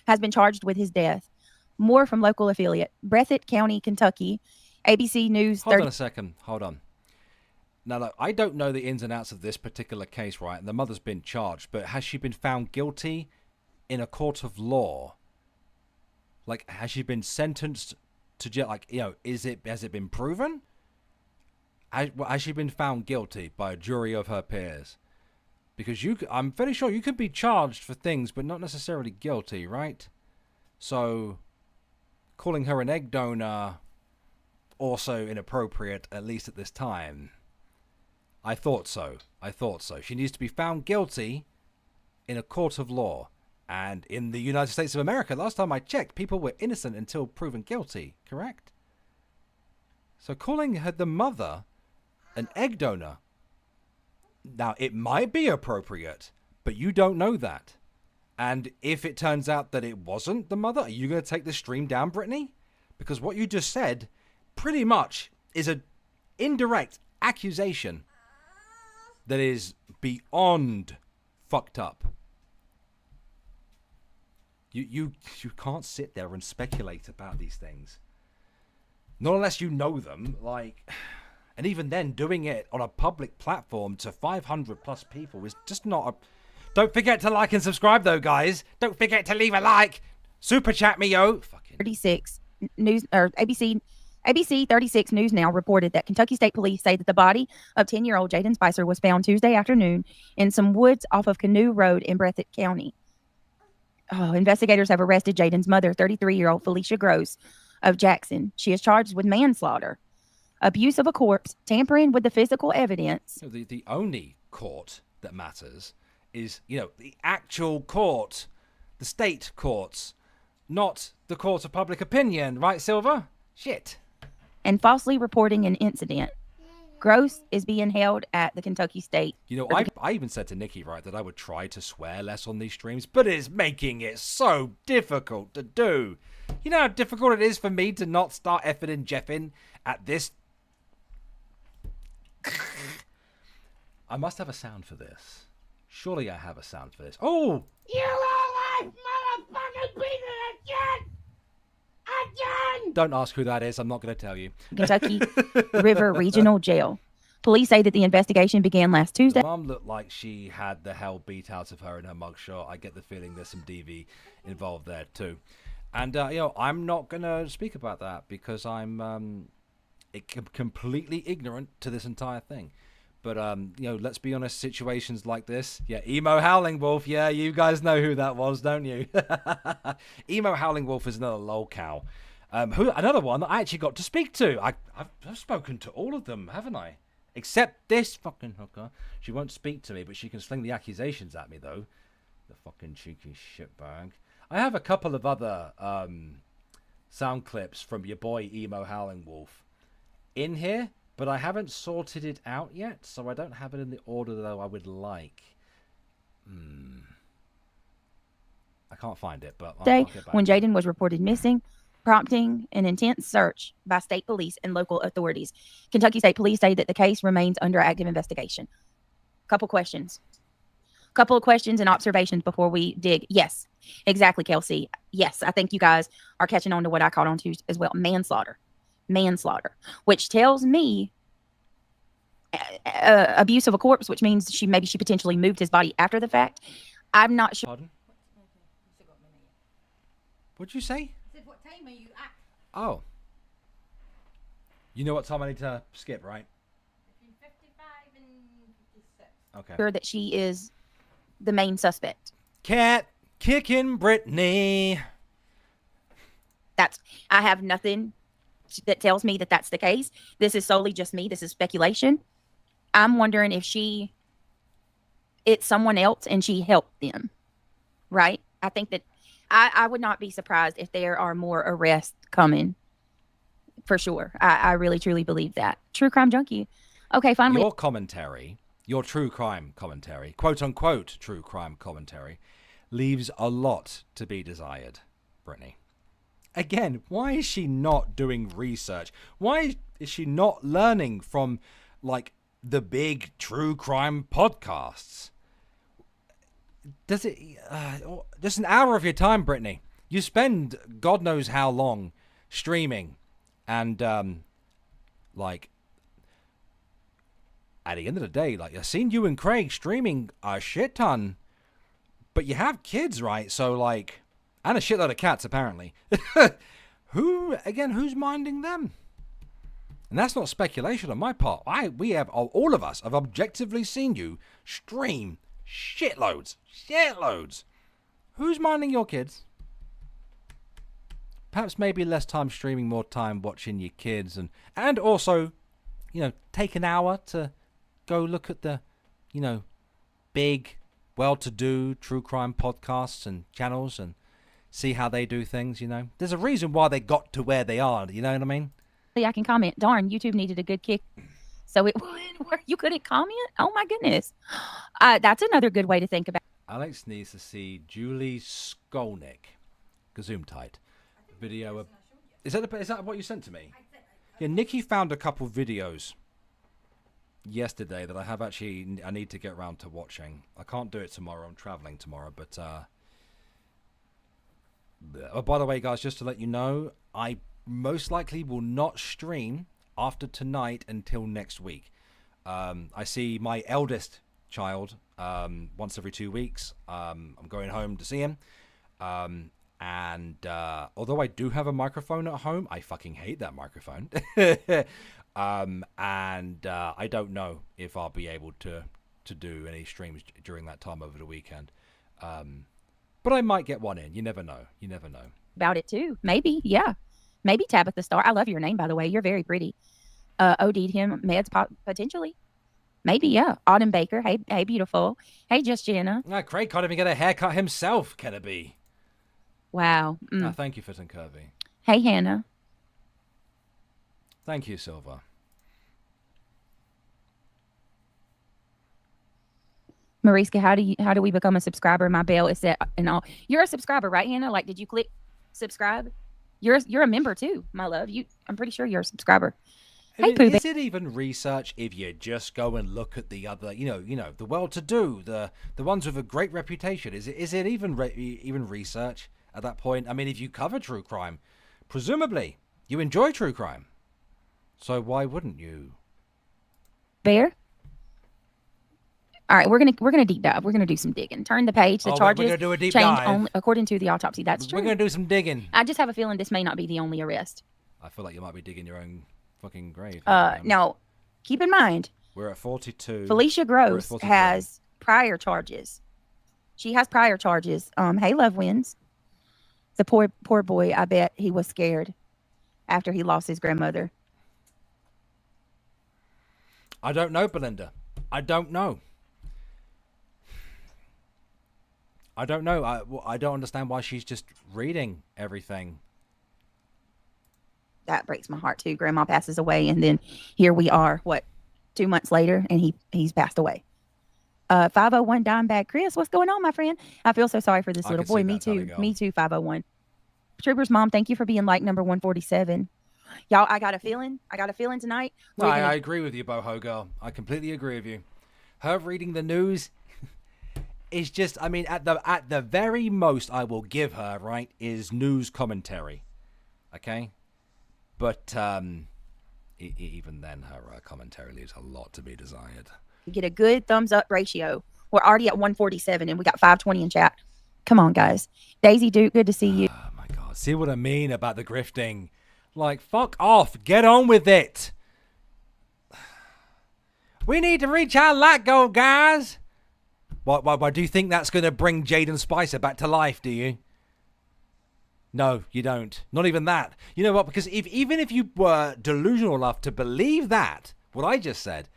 Has been charged with his death. More from local affiliate Breathitt County, Kentucky. ABC News.
Hold on a second. Hold on. Now, look, I don't know the ins and outs of this particular case, right? And the mother's been charged, but has she been found guilty in a court of law? Like, has she been sentenced to jail? Like, you know, has it been proven? Has she been found guilty by a jury of her peers? Because I'm fairly sure you could be charged for things, but not necessarily guilty, right? So, calling her an egg donor, also inappropriate, at least at this time. I thought so. She needs to be found guilty in a court of law. And in the United States of America, last time I checked, people were innocent until proven guilty, correct? So calling her the mother an egg donor, now it might be appropriate, but you don't know that. And if it turns out that it wasn't the mother, are you going to take the stream down, Brittney? Because what you just said pretty much is an indirect accusation that is beyond fucked up. You can't sit there and speculate about these things. Not unless you know them, like... And even then, doing it on a public platform to 500 plus people is just not a... Don't forget to like and subscribe, though, guys. Don't forget to leave a like. Super chat me, yo. Fucking
36 News or ABC 36 News Now reported that Kentucky State Police say that the body of 10-year-old Jaden Spicer was found Tuesday afternoon in some woods off of Canoe Road in Breathitt County. Oh, investigators have arrested Jaden's mother, 33-year-old Felicia Gross of Jackson. She is charged with manslaughter, abuse of a corpse, tampering with the physical evidence.
the only court that matters is, you know, the actual court, the state courts, not the court of public opinion, right, Silver? Shit.
And falsely reporting an incident. Gross is being held at the Kentucky State.
You know, I even said to Nikki, right, that I would try to swear less on these streams, but it's making it so difficult to do. You know how difficult it is for me to not start effing and jeffing at this? I must have a sound for this. Surely I have a sound for this. Oh!
You low-life motherfucking piece of shit! Again!
Don't ask who that is. I'm not going to tell you.
Kentucky River Regional Jail. Police say that the investigation began last Tuesday.
The mom looked like she had the hell beat out of her in her mugshot. I get the feeling there's some DV involved there too. And, you know, I'm not going to speak about that because I'm completely ignorant to this entire thing. But, you know, let's be honest, situations like this. Yeah, Emo Howling Wolf. Yeah, you guys know who that was, don't you? Emo Howling Wolf is another lolcow. Another one that I actually got to speak to. I've spoken to all of them, haven't I? Except this fucking hooker. She won't speak to me, but she can sling the accusations at me, though. The fucking cheeky shitbag. I have a couple of other sound clips from your boy Emo Howling Wolf in here, but I haven't sorted it out yet, so I don't have it in the order that I would like. I can't find it, but I'll get back
When
to it.
Jaden was reported missing, prompting an intense search by state police and local authorities. Kentucky State Police say that the case remains under active investigation. Couple of questions and observations before we dig. Yes, exactly, Kelsey. Yes, I think you guys are catching on to what I caught on to as well. Manslaughter. manslaughter, which tells me abuse of a corpse, which means she potentially moved his body after the fact. I'm not sure.
Pardon? What'd you say?
I said, what time are you at?
Oh. You know what time I need to skip, right?
Between 55 and 56.
Okay.
Sure that she is the main suspect.
Cat kicking Brittney.
I have nothing that tells me that that's the case. This is solely just me. This is speculation. I'm wondering if it's someone else and she helped them, right? I think that I would not be surprised if there are more arrests coming, for sure. I really, truly believe that. True crime junkie. Okay, finally.
Your commentary, your true crime commentary, quote unquote true crime commentary, leaves a lot to be desired, Brittney. Again, why is she not doing research? Why is she not learning from, like, the big true crime podcasts? Does it just an hour of your time, Brittney? You spend God knows how long streaming, and like at the end of the day, like, I've seen you and Craig streaming a shit ton, but you have kids, right? So, like, and a shitload of cats apparently. Who's minding them? And that's not speculation on my part. All of us have objectively seen you stream shitloads. Who's minding your kids? Perhaps maybe less time streaming, more time watching your kids, and also, take an hour to go look at the, big, well-to-do true crime podcasts and channels and see how they do things. There's a reason why they got to where they are. You know what I mean?
I can comment. Darn, YouTube needed a good kick. So you couldn't comment? Oh my goodness. That's another good way to think about it.
Alex needs to see Julie Skolnick. Zoom tight. Video of, is that what you sent to me? Yeah, Nikki found a couple videos yesterday that I need to get around to watching. I can't do it tomorrow. I'm traveling tomorrow, but oh, by the way, guys, just to let you know, I most likely will not stream after tonight until next week. I see my eldest child once every 2 weeks. I'm going home to see him. And although I do have a microphone at home, I fucking hate that microphone. And I don't know if I'll be able to do any streams during that time over the weekend. But I might get one in. You never know.
About it too. Maybe, yeah. Maybe Tabitha Star. I love your name, by the way. You're very pretty. OD'd him. Meds potentially. Maybe, yeah. Autumn Baker. Hey, beautiful. Hey, Just Jenna.
Craig can't even get a haircut himself, can it be?
Wow.
Thank you, Fit and Curvy.
Hey, Hannah.
Thank you, Silva.
Mariska, how do we become a subscriber? My bell is set and all. You're a subscriber, right, Hannah? Like, did you click subscribe? You're a member too, my love. I'm pretty sure you're a subscriber.
I mean, is it even research if you just go and look at the other, the well-to-do, the ones with a great reputation? Is it even research at that point? I mean, if you cover true crime, presumably you enjoy true crime, so why wouldn't you?
Bear. All right, we're gonna deep dive. We're gonna do some digging. Turn the page. The charges
we're gonna do a deep
change
dive.
only according to the autopsy. That's true.
We're gonna do some digging.
I just have a feeling this may not be the only arrest.
I feel like you might be digging your own fucking grave.
Now, keep in mind,
we're at 42.
Felicia Gross has prior charges. She has prior charges. Hey, Love Wins. The poor boy. I bet he was scared after he lost his grandmother.
I don't know, Belinda. I don't know. I don't understand why she's just reading everything.
That breaks my heart too. Grandma passes away, and then here we are, 2 months later, and he's passed away. 501 Dimebag Chris, what's going on, my friend? I feel so sorry for this little boy. Me too. Me too, 501. Trooper's mom, thank you for being like number 147. Y'all, I got a feeling tonight.
I agree with you, Boho Girl. I completely agree with you. Her reading the news is just, I mean, at the very most I will give her, right, is news commentary. Okay? But even then, her commentary leaves a lot to be desired.
You get a good thumbs up ratio. We're already at 147 and we got 520 in chat. Come on, guys. Daisy Duke, good to see you.
Oh my God. See what I mean about the grifting? Like, fuck off. Get on with it. We need to reach our light goal, guys. Why do you think that's going to bring Jaden Spicer back to life, do you? No, you don't. Not even that. You know what? Because even if you were delusional enough to believe that, what I just said,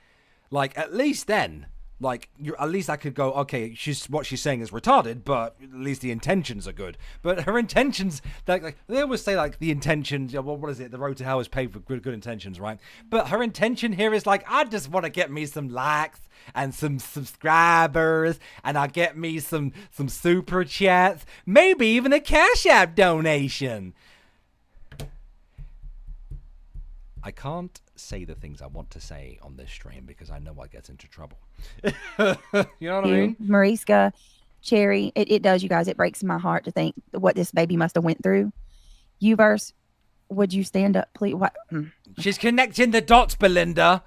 like, at least then, like, at least I could go, okay, what she's saying is retarded, but at least the intentions are good. But her intentions, like they always say, like, the intentions, what is it? The road to hell is paved with good intentions, right? But her intention here is like, I just want to get me some likes and some subscribers, and I'll get me some super chats, maybe even a Cash App donation. I can't say the things I want to say on this stream because I know I get into trouble. You know what I mean?
Mariska, Cherry, it does, you guys. It breaks my heart to think what this baby must have went through. Uverse, would you stand up, please? What?
She's connecting the dots, Belinda.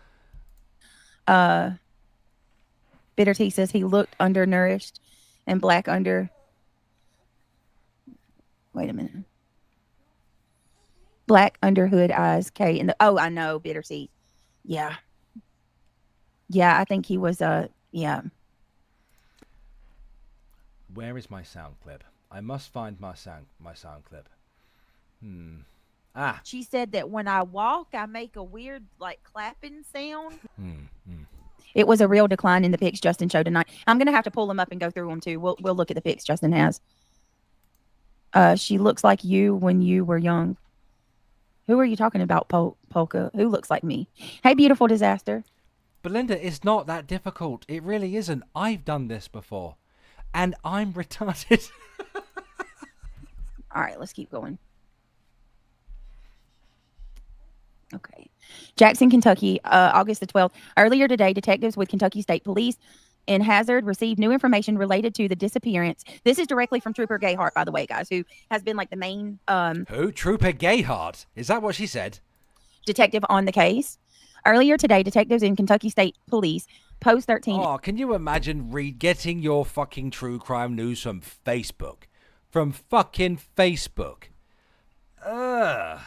Bitter T says he looked undernourished and black under. Wait a minute. Black under hood eyes. K and oh, I know, Bitter T. Yeah. Yeah, I think he was yeah.
Where is my sound clip? I must find my sound clip. Ah.
She said that when I walk, I make a weird like clapping sound. It was a real decline in the pics Justin showed tonight. I'm gonna have to pull them up and go through them too. We'll look at the pics Justin has. She looks like you when you were young. Who are you talking about, Polka? Who looks like me? Hey, beautiful disaster.
Belinda, it's not that difficult. It really isn't. I've done this before. And I'm retarded.
All right, let's keep going. Okay. Jackson, Kentucky, August the 12th. Earlier today, detectives with Kentucky State Police in Hazard received new information related to the disappearance. This is directly from Trooper Gayhart, by the way, guys, who has been like the main
Who? Trooper Gayhart? Is that what she said?
Detective on the case. Earlier today, detectives in Kentucky State Police Post 13.
Oh, can you imagine getting your fucking true crime news from Facebook? From fucking Facebook. Ugh.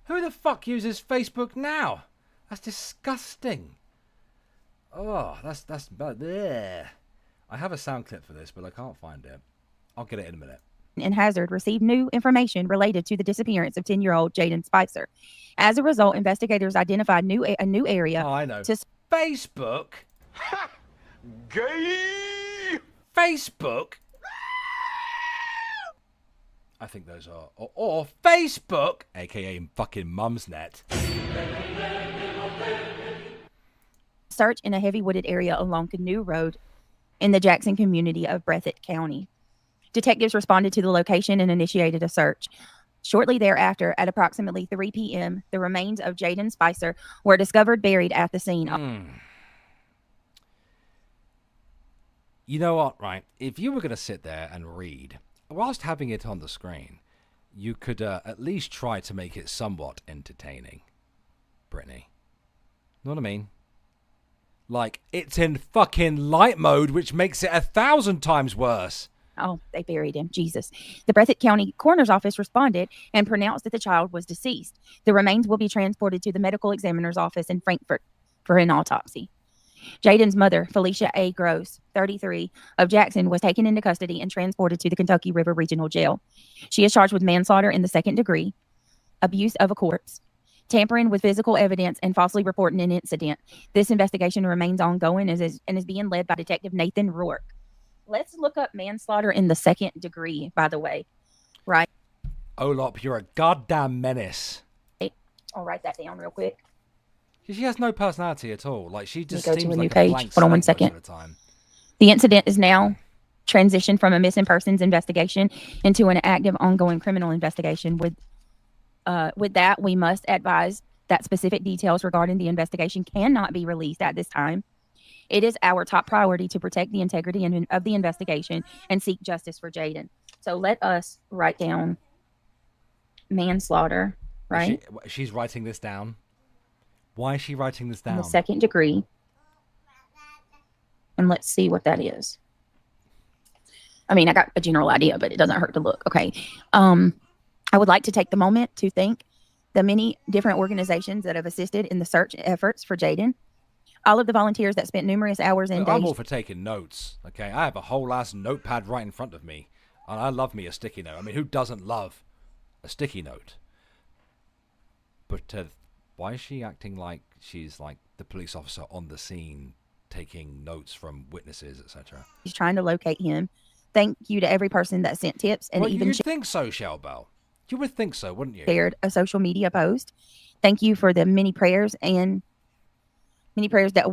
Who the fuck uses Facebook now? That's disgusting. Oh, that's bleh. I have a sound clip for this, but I can't find it. I'll get it in a minute.
And Hazard received new information related to the disappearance of 10-year-old Jaden Spicer. As a result, investigators identified a new area.
Oh, I know.
To
Facebook?
Gay!
Facebook? I think those are... Or Facebook, a.k.a. fucking Mumsnet.
search in a heavy wooded area along Canoe Road in the Jackson community of Breathitt County. Detectives responded to the location and initiated a search. Shortly thereafter, at approximately 3 p.m., the remains of Jaden Spicer were discovered buried at the scene.
You know what, right? If you were going to sit there and read, whilst having it on the screen, you could at least try to make it somewhat entertaining. Brittney. Know what I mean? Like, it's in fucking light mode, which makes it 1,000 times worse.
Oh, they buried him. Jesus. The Breathitt County Coroner's Office responded and pronounced that the child was deceased. The remains will be transported to the medical examiner's office in Frankfort for an autopsy. Jaden's mother, Felicia A. Gross, 33, of Jackson, was taken into custody and transported to the Kentucky River Regional Jail. She is charged with manslaughter in the second degree, abuse of a corpse, tampering with physical evidence, and falsely reporting an incident. This investigation remains ongoing and is being led by Detective Nathan Rourke. Let's look up manslaughter in the second degree, by the way. Right?
Olop, you're a goddamn menace.
I'll write that down real quick.
She has no personality at all. Like, she just
Go to
seems
a
like
new
a
page.
blank
Hold on one
slate most
second.
of the time.
The incident is now transitioned from a missing persons investigation into an active, ongoing criminal investigation. With that, we must advise that specific details regarding the investigation cannot be released at this time. It is our top priority to protect the integrity of the investigation and seek justice for Jaden. So let us write down manslaughter right?
She's writing this down. Why is she writing this
In
down?
the second degree. And let's see what that is. I mean, I got a general idea, but it doesn't hurt to look. Okay. I would like to take the moment to thank the many different organizations that have assisted in the search efforts for Jaden. All of the volunteers that spent numerous hours and
Look,
days.
I'm all for taking notes. Okay, I have a whole ass notepad right in front of me, and I love me a sticky note. I mean, who doesn't love a sticky note? But why is she acting like she's like the police officer on the scene, taking notes from witnesses, etc.?
She's trying to locate him. Thank you to every person that sent tips and
Well,
even
you'd think so, Shell Bell. You would think so, wouldn't you?
shared a social media post. Thank you for the many prayers that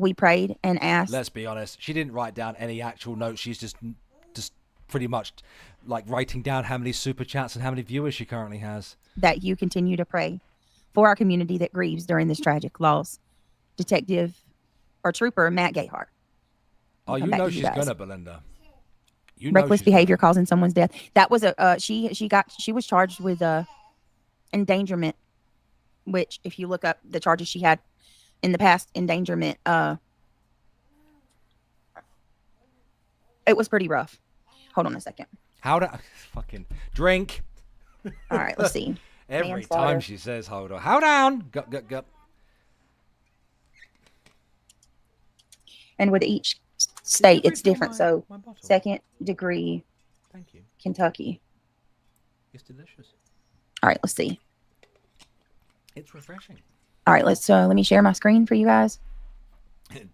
we prayed and asked.
Let's be honest. She didn't write down any actual notes. She's just pretty much like writing down how many super chats and how many viewers she currently has.
That you continue to pray for our community that grieves during this tragic loss. Detective or Trooper Matt Gayhart.
Oh, you know she's gonna, Belinda. You know
Reckless
she's
behavior
gonna.
causing someone's death. That was a she was charged with endangerment, which if you look up the charges she had in the past, endangerment, it was pretty rough. Hold on a second.
How to fucking drink?
All right, let's see.
Every
Manslaughter.
time she says hold on. Hold down. Gut.
And with each state, it's
refill
different.
my-
So,
my bottle?
second degree,
Thank you.
Kentucky.
It's delicious.
All right, let's see.
It's refreshing.
All right, let me share my screen for you guys.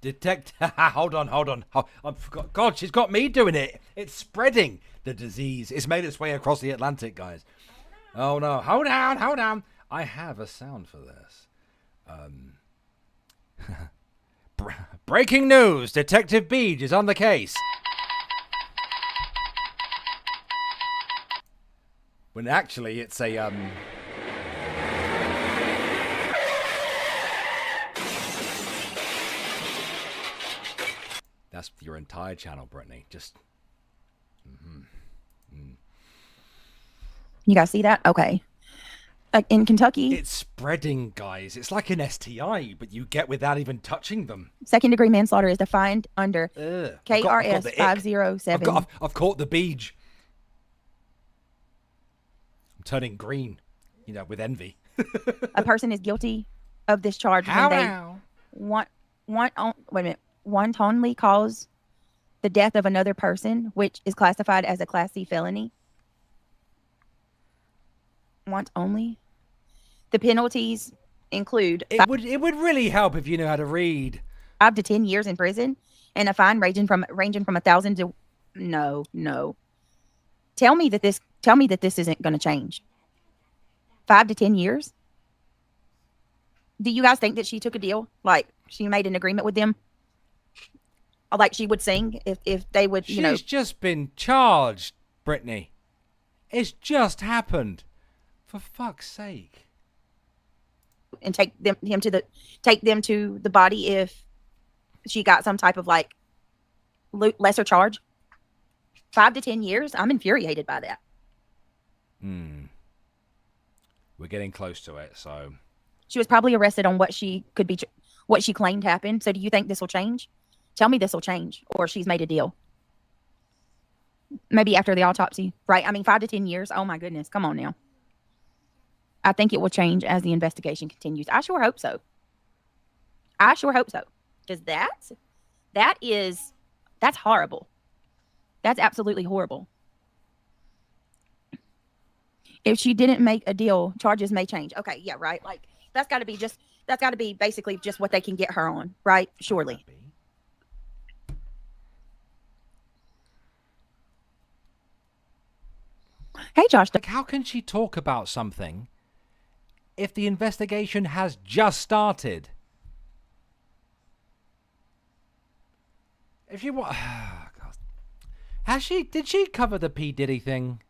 Detect. Hold on. Oh, I forgot. God, she's got me doing it. It's spreading the disease. It's made its way across the Atlantic, guys. Oh no! Hold down. I have a sound for this. Breaking news: Detective Beej is on the case. When actually it's a That's your entire channel, Brittney. Just.
You guys see that? Okay. In Kentucky,
It's spreading, guys. It's like an STI, but you get without even touching them.
second degree manslaughter is defined under
Ugh.
KRS
the ick.
507.
I've caught the beej. I'm turning green, with envy.
A person is guilty of this charge when they wantonly cause the death of another person, which is classified as a Class C felony. Want only. The penalties include
It would really help if you knew how to read.
5 to 10 years in prison and a fine ranging from 1,000 to no. Tell me that this isn't going to change. 5 to 10 years. Do you guys think that she took a deal? Like she made an agreement with them? Like she would sing if they would,
She's just been charged, Brittney. It's just happened. For fuck's sake.
and take them to the body if she got some type of like lesser charge. 5 to 10 years. I'm infuriated by that.
We're getting close to it, so
She was probably arrested on what she claimed happened. So do you think this will change? Tell me this will change, or she's made a deal. Maybe after the autopsy, right? I mean, 5 to 10 years. Oh my goodness. Come on now. I think it will change as the investigation continues. I sure hope so. Because that's horrible. That's absolutely horrible. If she didn't make a deal, charges may change. Okay, yeah, right. Like that's got to be basically just what they can get her on, right? Surely. Hey, Josh.
like, how can she talk about something if the investigation has just started? If you want, did she cover the P. Diddy thing?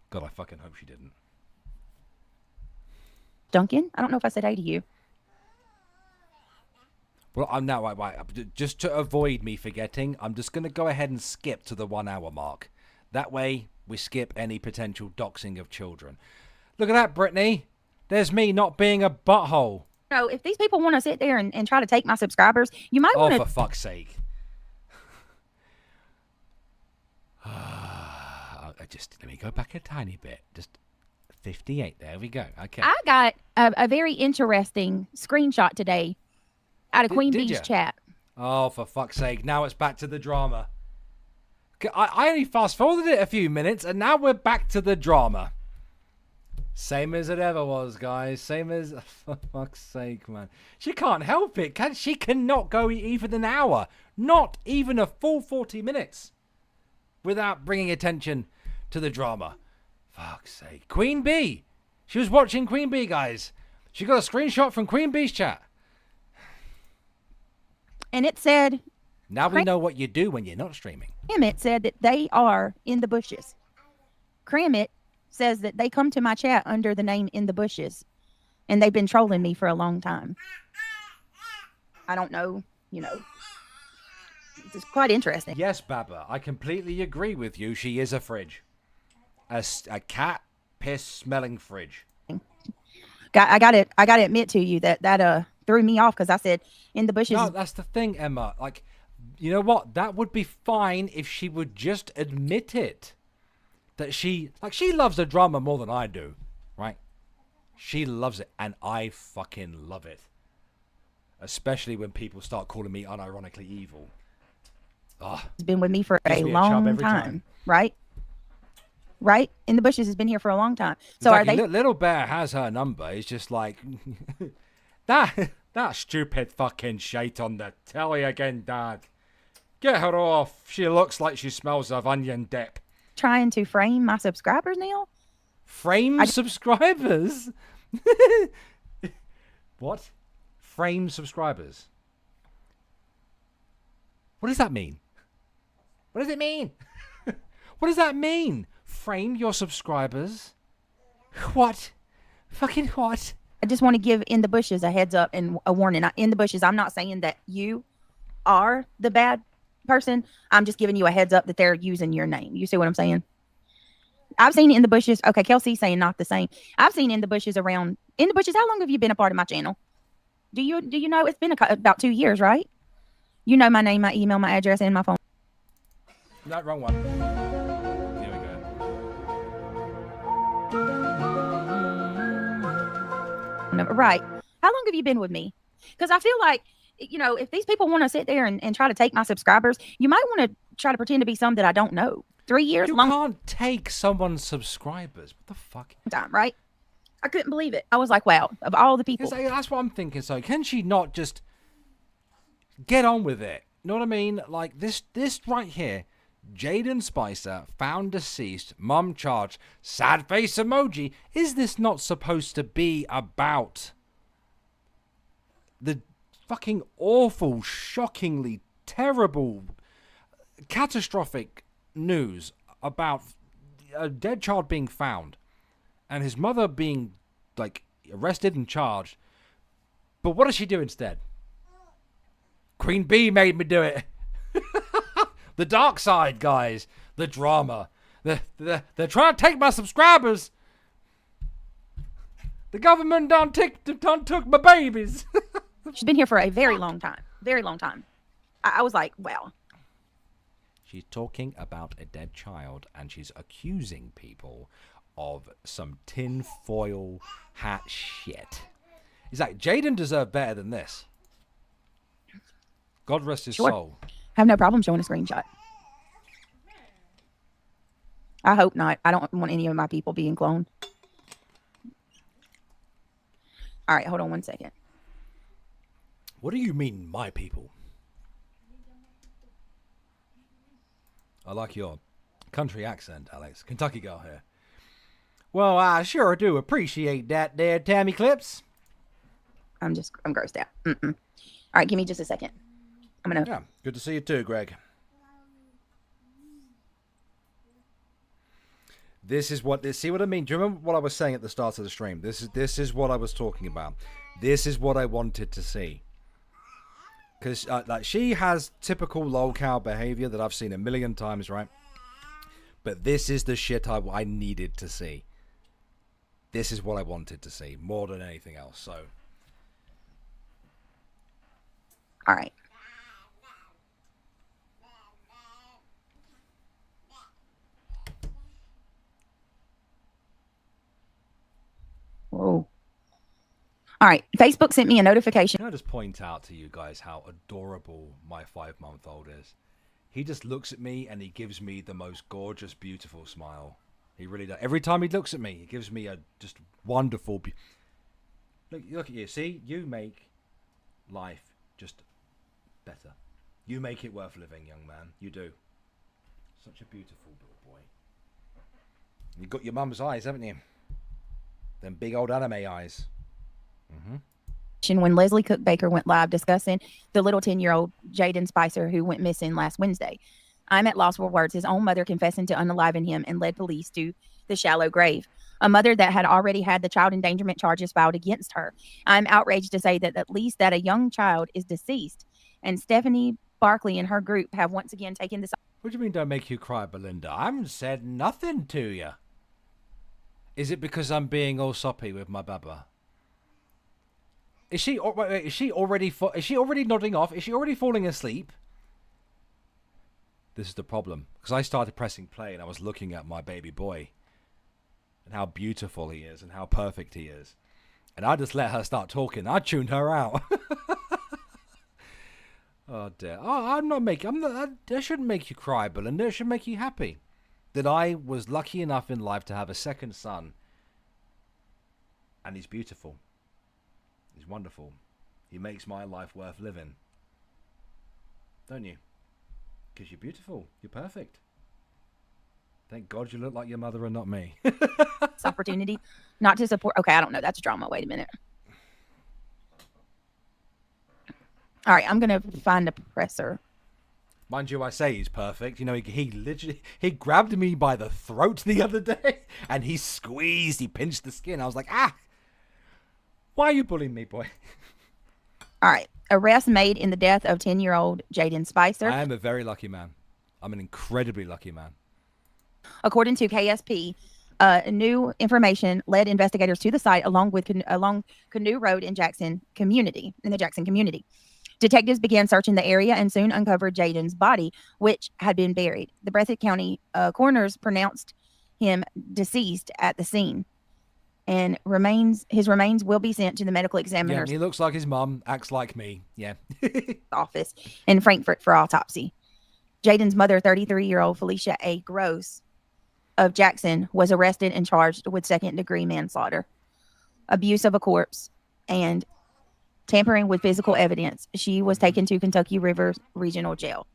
God, I fucking hope she didn't.
Duncan, I don't know if I said hey to you.
Well, I'm now right. Just to avoid me forgetting, I'm just going to go ahead and skip to the 1 hour mark. That way, we skip any potential doxing of children. Look at that, Brittney. There's me not being a butthole.
No, if these people want to sit there and try to take my subscribers, you might
Oh,
want
for
to.
fuck's sake. Just let me go back a tiny bit. Just 58. There we go. Okay.
I got a very interesting screenshot today out of Queen
did
Bee's
ya?
chat.
Oh, for fuck's sake. Now it's back to the drama. I only fast forwarded it a few minutes, and now we're back to the drama. Same as it ever was, guys. Same as... For fuck's sake, man. She can't help it. She cannot go even an hour. Not even a full 40 minutes. Without bringing attention to the drama. Fuck's sake. Queen Bee. She was watching Queen Bee, guys. She got a screenshot from Queen Bee's chat.
And it said...
Now we know what you do when you're not streaming.
Cramit said that they are in the bushes. Cramit says that they come to my chat under the name In the Bushes. And they've been trolling me for a long time. I don't know, you know. It's quite interesting.
Yes, Baba, I completely agree with you. She is a fridge. A cat piss smelling fridge.
I got to admit to you that threw me off because I said In the Bushes.
No, that's the thing, Emma. Like, you know what? That would be fine if she would just admit it. That she loves the drama more than I do, right? She loves it, and I fucking love it. Especially when people start calling me unironically evil.
Has been with me for a
Gives me a chub
long
every
time, right? Right? In the Bushes has been here for a long time. So
Exactly.
are they?
Little Bear has her number. It's just like that stupid fucking shite on the telly again, Dad. Get her off. She looks like she smells of onion dip.
Trying to frame my subscribers, Neil?
Frame subscribers? What? Frame subscribers? What does that mean? What does it mean? What does that mean? Frame your subscribers? What? Fucking what?
I just want to give In the Bushes a heads up and a warning. In the Bushes, I'm not saying that you are the bad person. I'm just giving you a heads up that they're using your name. You see what I'm saying? I've seen In the Bushes. Okay, Kelsey's saying not the same. I've seen In the Bushes around. In the Bushes, how long have you been a part of my channel? Do you know? It's been about 2 years, right? You know my name, my email, my address, and my phone.
No, wrong one. Here we go.
Number. Right. How long have you been with me? Because I feel like, you know, if these people want to sit there and try to take my subscribers, you might want to try to pretend to be some that I don't know. 3 years?
You
Long
can't take someone's subscribers. What the fuck?
time, right? I couldn't believe it. I was like, wow, of all the people.
That's what I'm thinking. So can she not just get on with it? You know what I mean? Like this right here. Jaden Spicer found deceased, mum charged, sad face emoji. Is this not supposed to be about the fucking awful, shockingly terrible, catastrophic news about a dead child being found and his mother being like arrested and charged? But what does she do instead? Queen Bee made me do it. The dark side, guys. The drama. They're trying to take my subscribers. The government done took my babies.
She's been here for a very long time. Very long time. I was like, wow.
She's talking about a dead child and she's accusing people of some tinfoil hat shit. He's like, Jaden deserved better than this. God rest his soul.
I have no problem showing a screenshot. I hope not. I don't want any of my people being cloned. All right, hold on 1 second.
What do you mean, my people? I like your country accent, Alex. Kentucky girl here. Well, I sure do appreciate that there, Tammy Clips.
I'm grossed out. All right, give me just a second. I'm gonna.
Yeah, good to see you too, Greg. See what I mean? Do you remember what I was saying at the start of the stream? This is what I was talking about. This is what I wanted to see. Because like she has typical lolcow behavior that I've seen a million times, right? But this is the shit I needed to see. this is what I wanted to see more than anything else. So,
All right. Whoa. All right. Facebook sent me a notification.
can I just point out to you guys how adorable my 5-month-old is? He just looks at me and he gives me the most gorgeous, beautiful smile. He really does. Every time he looks at me, he gives me a just wonderful. Look at you. See, you make life just better. You make it worth living, young man. You do. Such a beautiful little boy. You've got your mum's eyes, haven't you? Them big old anime eyes.
When Leslie Cook Baker went live discussing the little 10-year-old Jaden Spicer who went missing last Wednesday. I'm at loss for words. His own mother confessing to unaliving him and led police to the shallow grave. A mother that had already had the child endangerment charges filed against her. I'm outraged to say that at least that a young child is deceased. And Stephanie Barkley and her group have once again taken this.
What do you mean don't make you cry, Belinda? I haven't said nothing to you. Is it because I'm being all soppy with my baba? Is she? Wait, is she already? Is she already nodding off? Is she already falling asleep? This is the problem, because I started pressing play and I was looking at my baby boy, and how beautiful he is and how perfect he is, and I just let her start talking. I tuned her out. Oh dear. Oh, I'm not. That shouldn't make you cry, Belinda. It should make you happy that I was lucky enough in life to have a second son, and he's beautiful. He's wonderful. He makes my life worth living. Don't you? Because you're beautiful. You're perfect. Thank God you look like your mother and not me.
Opportunity not to support. Okay, I don't know. That's drama. Wait a minute. All right, I'm going to find a presser.
Mind you, I say he's perfect. You know, he literally, he grabbed me by the throat the other day and he squeezed, he pinched the skin. I was like, ah, why are you bullying me, boy?
All right. Arrest made in the death of 10-year-old Jaden Spicer.
I am a very lucky man. I'm an incredibly lucky man.
According to KSP, new information led investigators to the site along Canoe Road in the Jackson community. Detectives began searching the area and soon uncovered Jaden's body, which had been buried. The Breathitt County coroners pronounced him deceased at the scene, and his remains will be sent to the medical examiner's
he looks like his mum, acts like me. Yeah.
office in Frankfurt for autopsy. Jaden's mother, 33-year-old Felicia A. Gross of Jackson, was arrested and charged with second-degree manslaughter, abuse of a corpse, and tampering with physical evidence. She was taken to Kentucky River Regional Jail.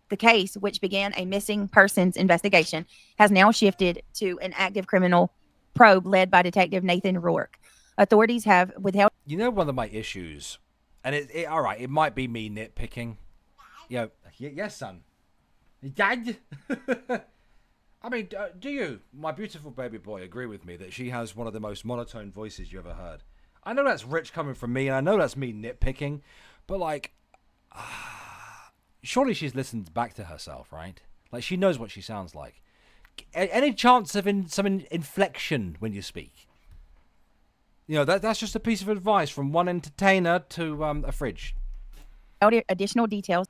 The case, which began a missing persons investigation, has now shifted to an active criminal probe led by Detective Nathan Rourke. Authorities have withheld.
You know, one of my issues, and all right, it might be me nitpicking. Yes, son. Dad. I mean, do you, my beautiful baby boy, agree with me that she has one of the most monotone voices you ever heard? I know that's rich coming from me, and I know that's me nitpicking, but like, surely she's listened back to herself, right? Like, she knows what she sounds like. Any chance of some inflection when you speak? You know, that's just a piece of advice from one entertainer to a fridge.
Additional details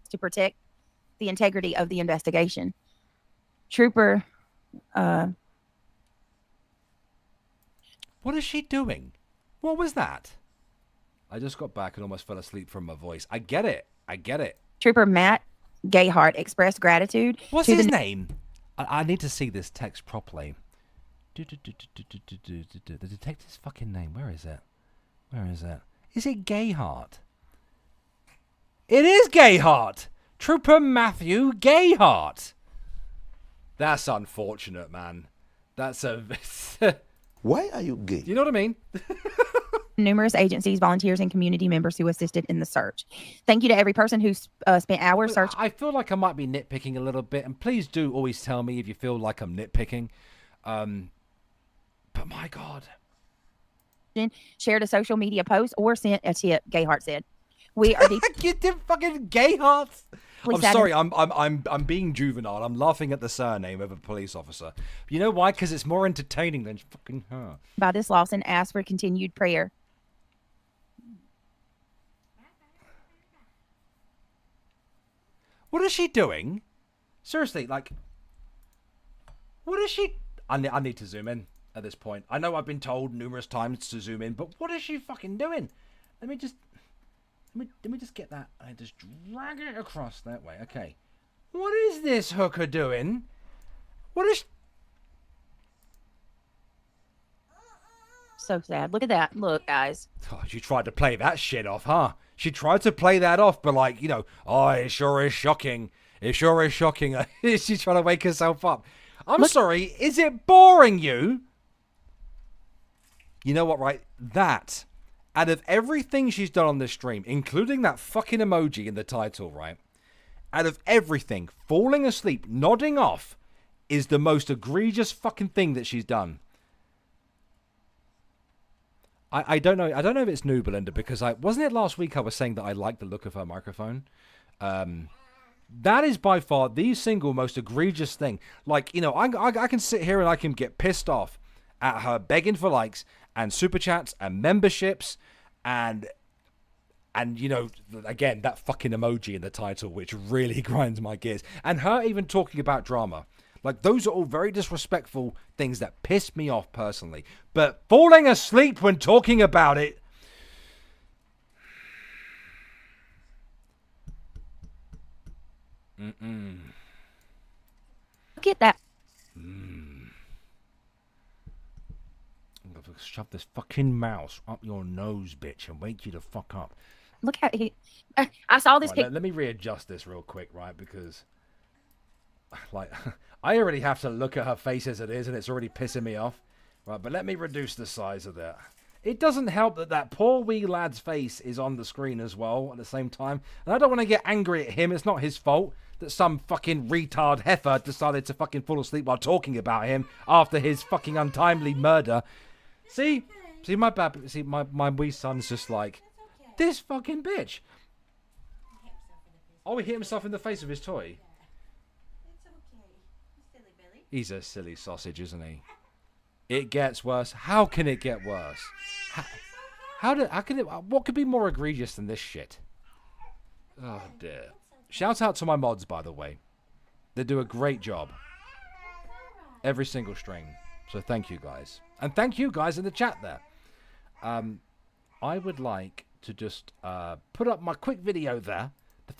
to protect the integrity of the investigation. Trooper,
what is she doing? What was that? I just got back and almost fell asleep from my voice. I get it.
Trooper Matt Gayhart expressed gratitude.
What's his name? I need to see this text properly. The detective's fucking name. Where is it? Is it Gayhart? It is Gayhart. Trooper Matthew Gayhart. That's unfortunate, man. That's a...
Why are you gay?
You know what I mean?
Numerous agencies, volunteers, and community members who assisted in the search. Thank you to every person who spent hours searching.
I feel like I might be nitpicking a little bit, and please do always tell me if you feel like I'm nitpicking. But my God.
Shared a social media post or sent a tip, Gayhart said. We are
You did fucking Gayhart.
police
I'm sorry, I'm being juvenile. I'm laughing at the surname of a police officer. You know why? Because it's more entertaining than fucking her.
by this loss and ask for continued prayer.
What is she doing? Seriously, like, what is she? I need to zoom in at this point. I know I've been told numerous times to zoom in, but what is she fucking doing? Let me just get that. I just drag it across that way. Okay. What is this hooker doing? What is?
So sad. Look at that. Look, guys.
Oh, she tried to play that shit off, huh? She tried to play that off, but like, you know, oh, it sure is shocking. It sure is shocking. She's trying to wake herself up. I'm sorry, is it boring you? You know what, right? That, out of everything she's done on this stream, including that fucking emoji in the title, right? Out of everything, falling asleep, nodding off, is the most egregious fucking thing that she's done. I don't know. I don't know if it's new, Belinda, because wasn't it last week I was saying that I like the look of her microphone. That is by far the single most egregious thing. Like, you know, I can sit here and I can get pissed off at her begging for likes and super chats and memberships and you know, again, that fucking emoji in the title, which really grinds my gears, and her even talking about drama. Like, those are all very disrespectful things that piss me off personally. But falling asleep when talking about it...
Look at that.
I'm going to shove this fucking mouse up your nose, bitch, and wake you the fuck up.
Look how he... I saw this
Right,
picture.
let me readjust this real quick, right? Because, like, I already have to look at her face as it is, and it's already pissing me off. Right, but let me reduce the size of that. It doesn't help that that poor wee lad's face is on the screen as well at the same time. And I don't want to get angry at him. It's not his fault that some fucking retard heifer decided to fucking fall asleep while talking about him after his fucking untimely murder. See my wee son's just like, this fucking bitch. Oh, he hit himself in the face with his toy. He's a silly sausage, isn't he? It gets worse. How can it get worse? How can it? What could be more egregious than this shit? Oh dear. Shout out to my mods, by the way. They do a great job. Every single stream. So thank you guys, and thank you guys in the chat there. I would like to just put up my quick video there. The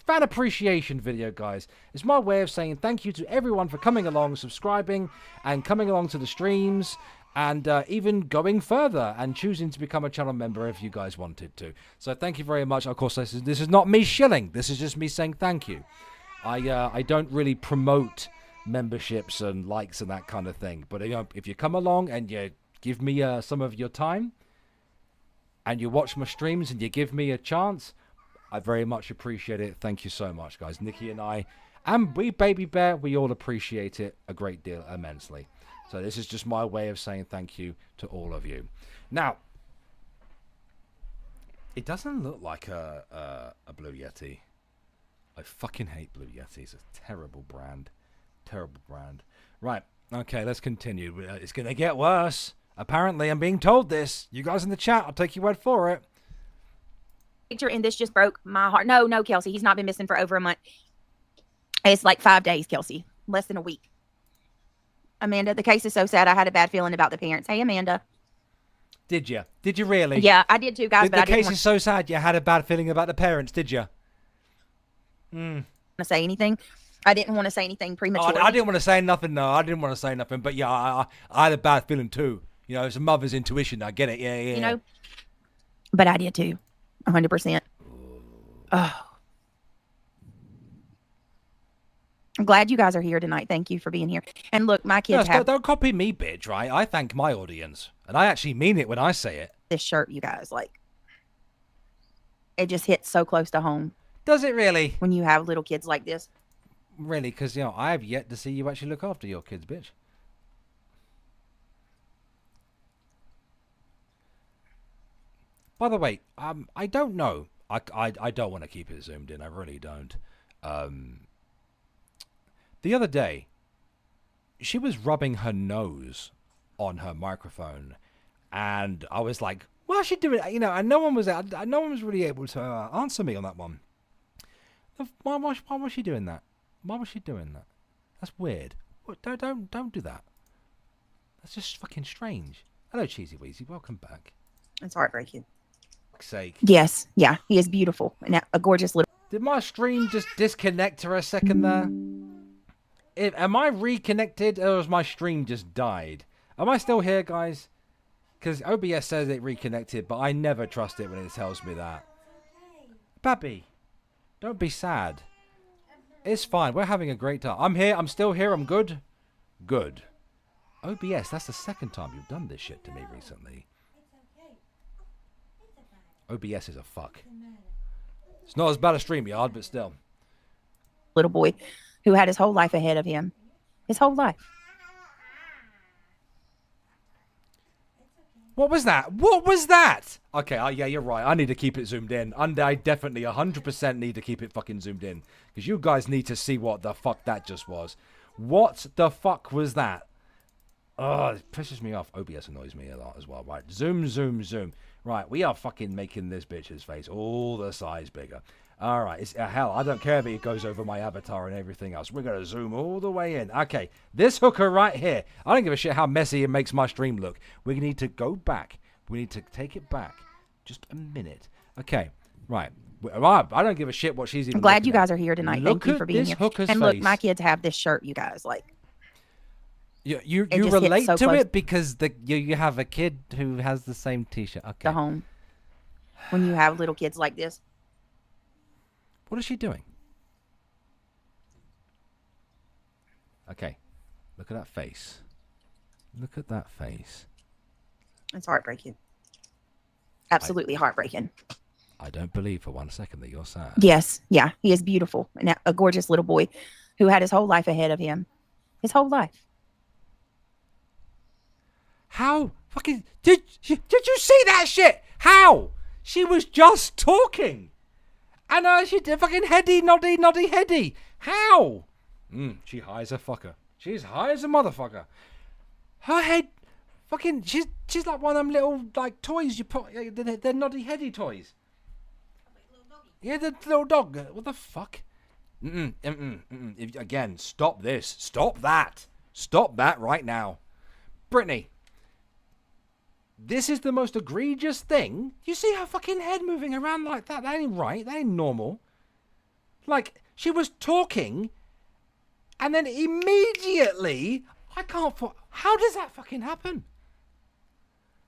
fan appreciation video, guys. It's my way of saying thank you to everyone for coming along, subscribing, and coming along to the streams, and even going further and choosing to become a channel member if you guys wanted to. So thank you very much. Of course, this is not me shilling. This is just me saying thank you. I don't really promote memberships and likes and that kind of thing. But you know, if you come along and you give me some of your time, and you watch my streams and you give me a chance, I very much appreciate it. Thank you so much, guys. Nikki and I, and we, Baby Bear, we all appreciate it a great deal, immensely. So this is just my way of saying thank you to all of you. Now, it doesn't look like a Blue Yeti. I fucking hate Blue Yeti. It's a terrible brand. Terrible brand. Right. Okay, let's continue. It's going to get worse. Apparently, I'm being told this. You guys in the chat, I'll take your word for it.
Picture, and this just broke my heart. No, Kelsey, he's not been missing for over a month. It's like 5 days, Kelsey, less than a week. Amanda, the case is so sad. I had a bad feeling about the parents. Hey, Amanda.
Did you? Did you really?
Yeah, I did too, guys.
The case is so sad. You had a bad feeling about the parents, did you?
Want to say anything? I didn't want to say anything prematurely.
I didn't want to say nothing. No, I didn't want to say nothing. But yeah, I had a bad feeling too. You know, it's a mother's intuition. I get it. Yeah.
You know, but I did too. 100%. Oh. I'm glad you guys are here tonight. Thank you for being here. And look, my kids
don't copy me, bitch, right? I thank my audience. And I actually mean it when I say it.
This shirt, you guys, like, it just hits so close to home.
Does it really?
When you have little kids like this.
Really? Because, you know, I have yet to see you actually look after your kids, bitch. By the way, I don't know. I don't want to keep it zoomed in. I really don't. The other day, she was rubbing her nose on her microphone, and I was like, "Why is she doing it?" You know, and no one was really able to answer me on that one. Why was she doing that? Why was she doing that? That's weird. Don't do that. That's just fucking strange. Hello, Cheesy Weezy. Welcome back.
It's heartbreaking.
For fuck's sake.
Yes, yeah, he is beautiful and a gorgeous little.
Did my stream just disconnect for a second there? Am I reconnected, or has my stream just died? Am I still here, guys? Because OBS says it reconnected, but I never trust it when it tells me that. Babby, don't be sad. It's fine. We're having a great time. I'm here. I'm still here. I'm good. Good. OBS, that's the second time you've done this shit to me recently. OBS is a fuck. It's not as bad as StreamYard, but still.
Little boy who had his whole life ahead of him. His whole life.
What was that? What was that? Okay, yeah, you're right. I need to keep it zoomed in. And I definitely 100% need to keep it fucking zoomed in. Because you guys need to see what the fuck that just was. What the fuck was that? Oh, it pisses me off. OBS annoys me a lot as well. Right, zoom, zoom, zoom. Right, we are fucking making this bitch's face all the size bigger. All right, it's hell, I don't care if it goes over my avatar and everything else. We're going to zoom all the way in. Okay, this hooker right here. I don't give a shit how messy it makes my stream look. We need to go back. We need to take it back. Just a minute. Okay, right. I don't give a shit what she's even
I'm glad you
looking at.
guys are here tonight. Thank you for being here.
Hooker's
And look,
face.
my kids have this shirt, you guys. Like,
You
It just
relate
hits so
to
close.
it because you have a kid who has the same T-shirt. Okay.
the home. When you have little kids like this.
What is she doing? Okay. Look at that face. Look at that face.
It's heartbreaking. Absolutely heartbreaking.
I don't believe for 1 second that you're sad.
Yes, yeah, he is beautiful and a gorgeous little boy who had his whole life ahead of him. His whole life.
How fucking did you see that shit? How? She was just talking. And she did fucking heady, noddy, heady. How? She high as a fucker. She's high as a motherfucker. Her head, fucking, she's like one of them little like toys you put. They're noddy heady toys. Yeah, the little dog. What the fuck? Again, stop this. Stop that. Stop that right now. Brittney. This is the most egregious thing. You see her fucking head moving around like that? That ain't right. That ain't normal. Like, she was talking, and then immediately, how does that fucking happen?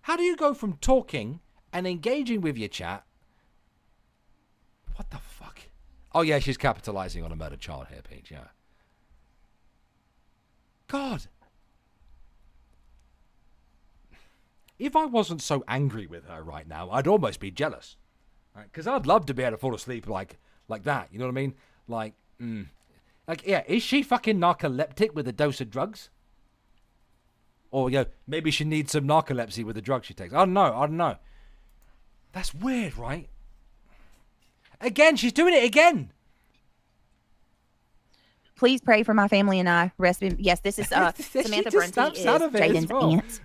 How do you go from talking and engaging with your chat? What the fuck? Oh, yeah, she's capitalizing on a murdered child here, Peach, yeah. God. If I wasn't so angry with her right now, I'd almost be jealous. Because I'd love to be able to fall asleep like that. You know what I mean? Like, yeah, is she fucking narcoleptic with a dose of drugs? Or, maybe she needs some narcolepsy with the drug she takes. I don't know. That's weird, right? Again, she's doing it again.
Please pray for my family and I. Rest in. Yes, this is Samantha Brunty is Jaden's aunt.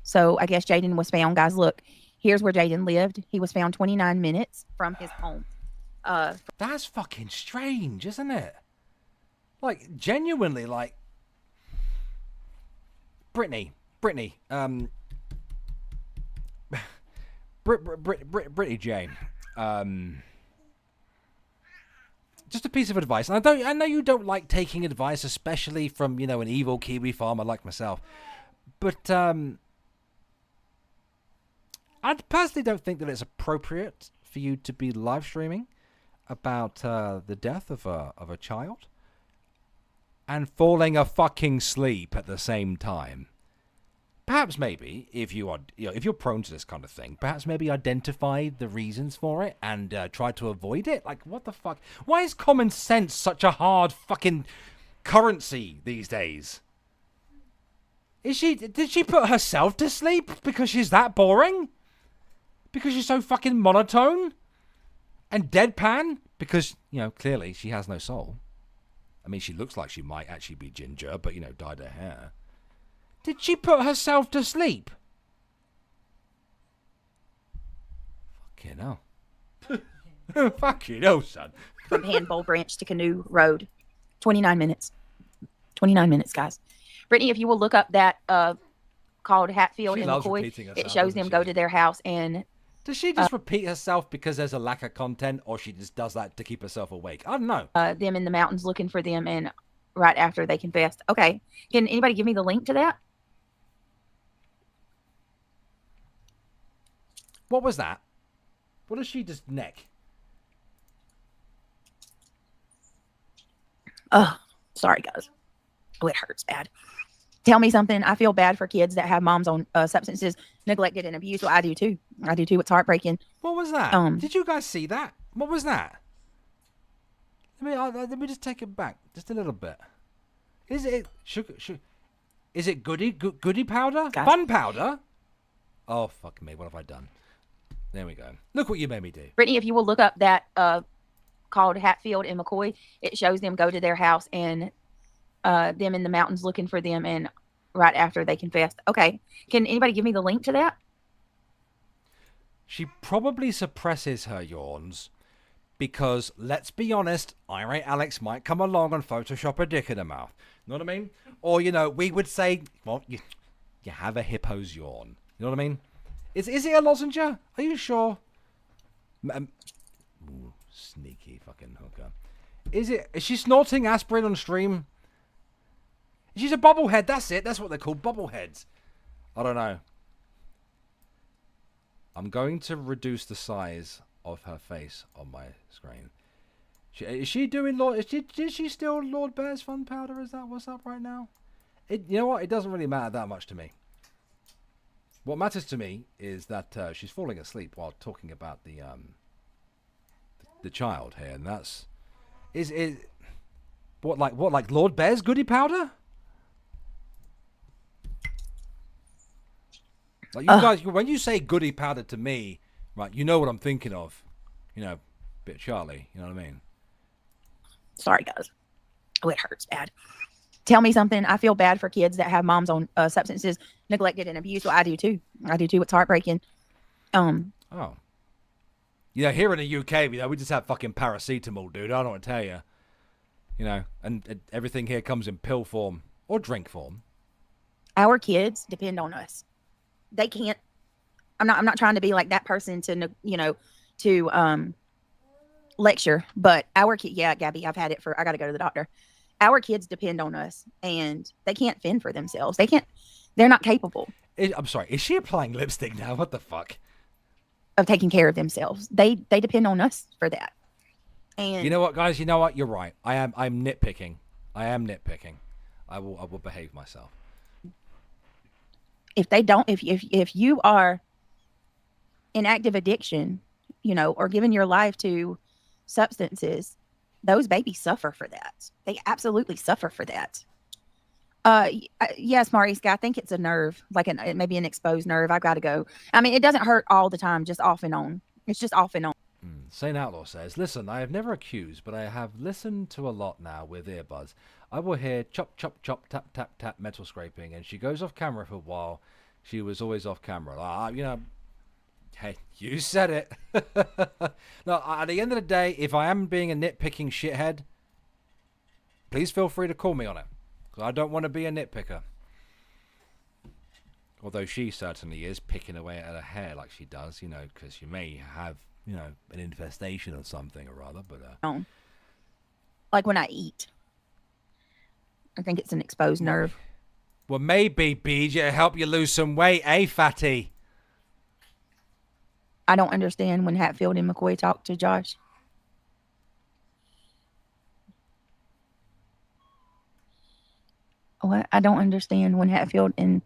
So I guess Jaden was found. Guys, look, here's where Jaden lived. He was found 29 minutes from his home.
That's fucking strange, isn't it? Like, genuinely, like... Brittney, Brittney J, just a piece of advice. And I know you don't like taking advice, especially from, an evil Kiwi farmer like myself. But, I personally don't think that it's appropriate for you to be live streaming about the death of a child and falling a fucking sleep at the same time. Perhaps maybe if you are, if you're prone to this kind of thing, perhaps maybe identify the reasons for it and try to avoid it. Like, what the fuck? Why is common sense such a hard fucking currency these days? Did she put herself to sleep because she's that boring? Because she's so fucking monotone and deadpan? Because, you know, clearly she has no soul. I mean, she looks like she might actually be ginger, but, you know, dyed her hair. Did she put herself to sleep? Fucking hell. Fucking hell, son.
From Handball Branch to Canoe Road. 29 minutes. 29 minutes, guys. Brittany, if you will look up that called Hatfield
She
and
loves
McCoy,
repeating herself,
it shows
doesn't
them
she?
go to their house and
Does she just repeat herself because there's a lack of content, or she just does that to keep herself awake? I don't know.
them in the mountains looking for them, and right after they confessed. Okay. Can anybody give me the link to that?
What was that? What does she just neck?
Oh, sorry, guys. Oh, it hurts bad. Tell me something. I feel bad for kids that have moms on substances, neglected, and abused. Well, I do too. I do too. It's heartbreaking.
What was that? Did you guys see that? What was that? Let me just take it back just a little bit. Is it sugar? Is it goody powder?
Guys.
Fun powder? Oh fuck me! What have I done? There we go. Look what you made me do.
Brittany, if you will look up that called Hatfield and McCoy, it shows them go to their house and them in the mountains looking for them, and right after they confessed. Okay. Can anybody give me the link to that?
She probably suppresses her yawns because, let's be honest, Irate Alex might come along and Photoshop a dick in her mouth. You know what I mean? Or, you know, we would say, well, you have a hippo's yawn. You know what I mean? Is it a lozenge? Are you sure? Ooh, sneaky fucking hooker. Is she snorting aspirin on stream? She's a bobblehead, that's it. That's what they're called, bobbleheads. I don't know. I'm going to reduce the size of her face on my screen. Is she doing Lord? Is she still Lord Bear's Fun Powder? Is that what's up right now? You know what? It doesn't really matter that much to me. What matters to me is that she's falling asleep while talking about the child here, and that's what like Lord Bear's Goody Powder? Like you guys, when you say Goody Powder to me, right? You know what I'm thinking of. You know, bit Charlie. You know what I mean?
Sorry, guys. Oh, it hurts bad. Tell me something. I feel bad for kids that have moms on substances, neglected, and abused. Well, I do too. I do too. It's heartbreaking.
Oh. Yeah, here in the UK, you know, we just have fucking paracetamol, dude. I don't want to tell you. You know, and everything here comes in pill form or drink form.
Our kids depend on us. They can't. I'm not trying to be like that person to, you know, to lecture, but our kid. Yeah, Gabby, I've had it I got to go to the doctor. Our kids depend on us, and they can't fend for themselves. They're not capable.
I'm sorry. Is she applying lipstick now? What the fuck?
Of taking care of themselves. They depend on us for that. And
you know what, guys? You know what? You're right. I'm nitpicking. I will behave myself.
If they don't, if you are in active addiction, you know, or giving your life to substances, those babies suffer for that. They absolutely suffer for that. Yes, Maurice, I think it's a nerve, like maybe an exposed nerve. I've got to go. I mean, it doesn't hurt all the time, just off and on. It's just off and on.
Saint Outlaw says, listen, I have never accused, but I have listened to a lot now with earbuds. I will hear chop, chop, chop, tap, tap, tap, metal scraping, and she goes off camera for a while. She was always off camera. You know, hey, you said it. No, at the end of the day, if I am being a nitpicking shithead, please feel free to call me on it. Because I don't want to be a nitpicker. Although she certainly is picking away at her hair like she does, you know, because she may have, you know, an infestation or something or other. But
like when I eat, I think it's an exposed nerve.
Well, maybe, BJ, help you lose some weight, eh, fatty?
I don't understand when Hatfield and McCoy talk to Josh. What? I don't understand when Hatfield and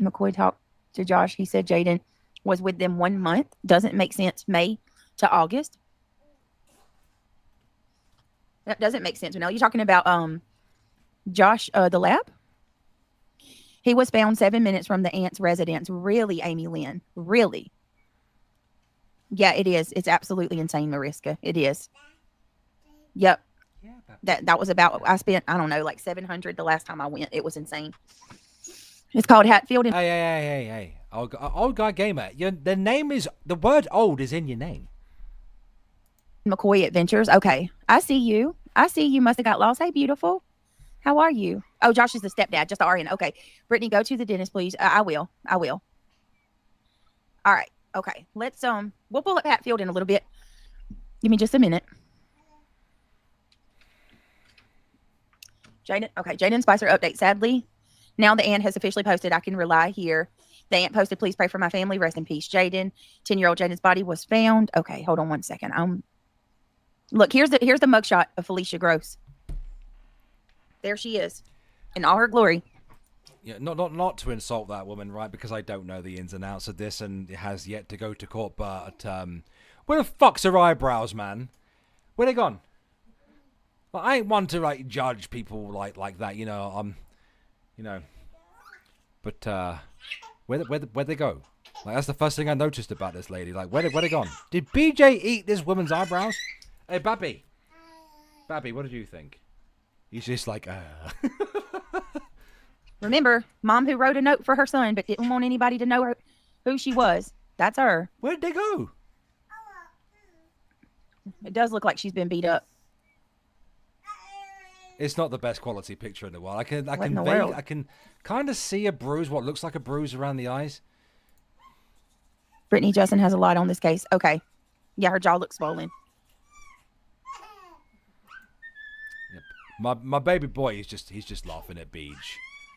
McCoy talked to Josh. He said Jaden was with them 1 month. Doesn't make sense. May to August. That doesn't make sense. Now you're talking about Josh, the lab. He was found 7 minutes from the aunt's residence. Really, Amy Lynn? Really? Yeah, it is. It's absolutely insane, Mariska. It is. Yep. That was about. I spent, I don't know, like $700 the last time I went. It was insane. It's called Hatfield and
Hey. Old guy gamer. The name is, the word old is in your name.
McCoy Adventures. Okay. I see you. Must have got lost. Hey, beautiful. How are you? Oh, Josh is the stepdad, just the RN. Okay. Brittany, go to the dentist, please. I will. All right. Okay. Let's, we'll pull up Hatfield in a little bit. Give me just a minute. Jaden. Okay. Jaden Spicer update. Sadly, now the aunt has officially posted. I can rely here. The aunt posted, please pray for my family. Rest in peace, Jaden. 10-year-old Jaden's body was found. Okay. Hold on one second. Look, here's the mugshot of Felicia Gross. There she is, in all her glory.
Yeah, not to insult that woman, right? Because I don't know the ins and outs of this, and it has yet to go to court. But where the fuck's her eyebrows, man? Where they gone? Well, I ain't one to like judge people like that, you know. But where they go? Like, that's the first thing I noticed about this lady. Like, where they gone? Did BJ eat this woman's eyebrows? Hey, Babby, what did you think? He's just like,
Remember, mom who wrote a note for her son, but didn't want anybody to know who she was. That's her.
Where'd they go?
It does look like she's been beat up.
It's not the best quality picture in the world. I can kind of see a bruise, what looks like a bruise around the eyes.
Brittany Justin has a lot on this case. Okay. Yeah, her jaw looks swollen.
Yep. My baby boy he's just laughing at Beej,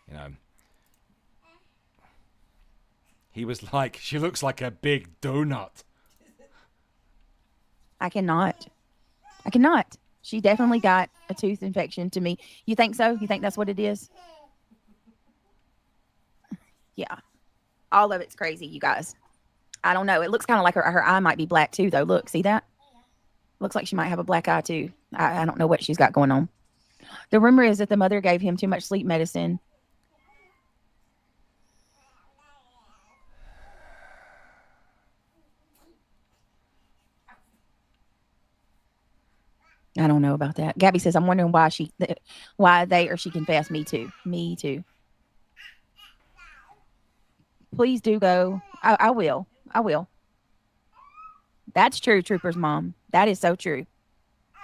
you know. He was like, she looks like a big donut.
I cannot. She definitely got a tooth infection to me. You think so? You think that's what it is? Yeah. All of it's crazy, you guys. I don't know. It looks kind of like her eye might be black too, though. Look, see that? Looks like she might have a black eye too. I don't know what she's got going on. The rumor is that the mother gave him too much sleep medicine. I don't know about that. Gabby says, I'm wondering why she confessed. Me too. Please do go. I will. That's true, Trooper's mom. That is so true.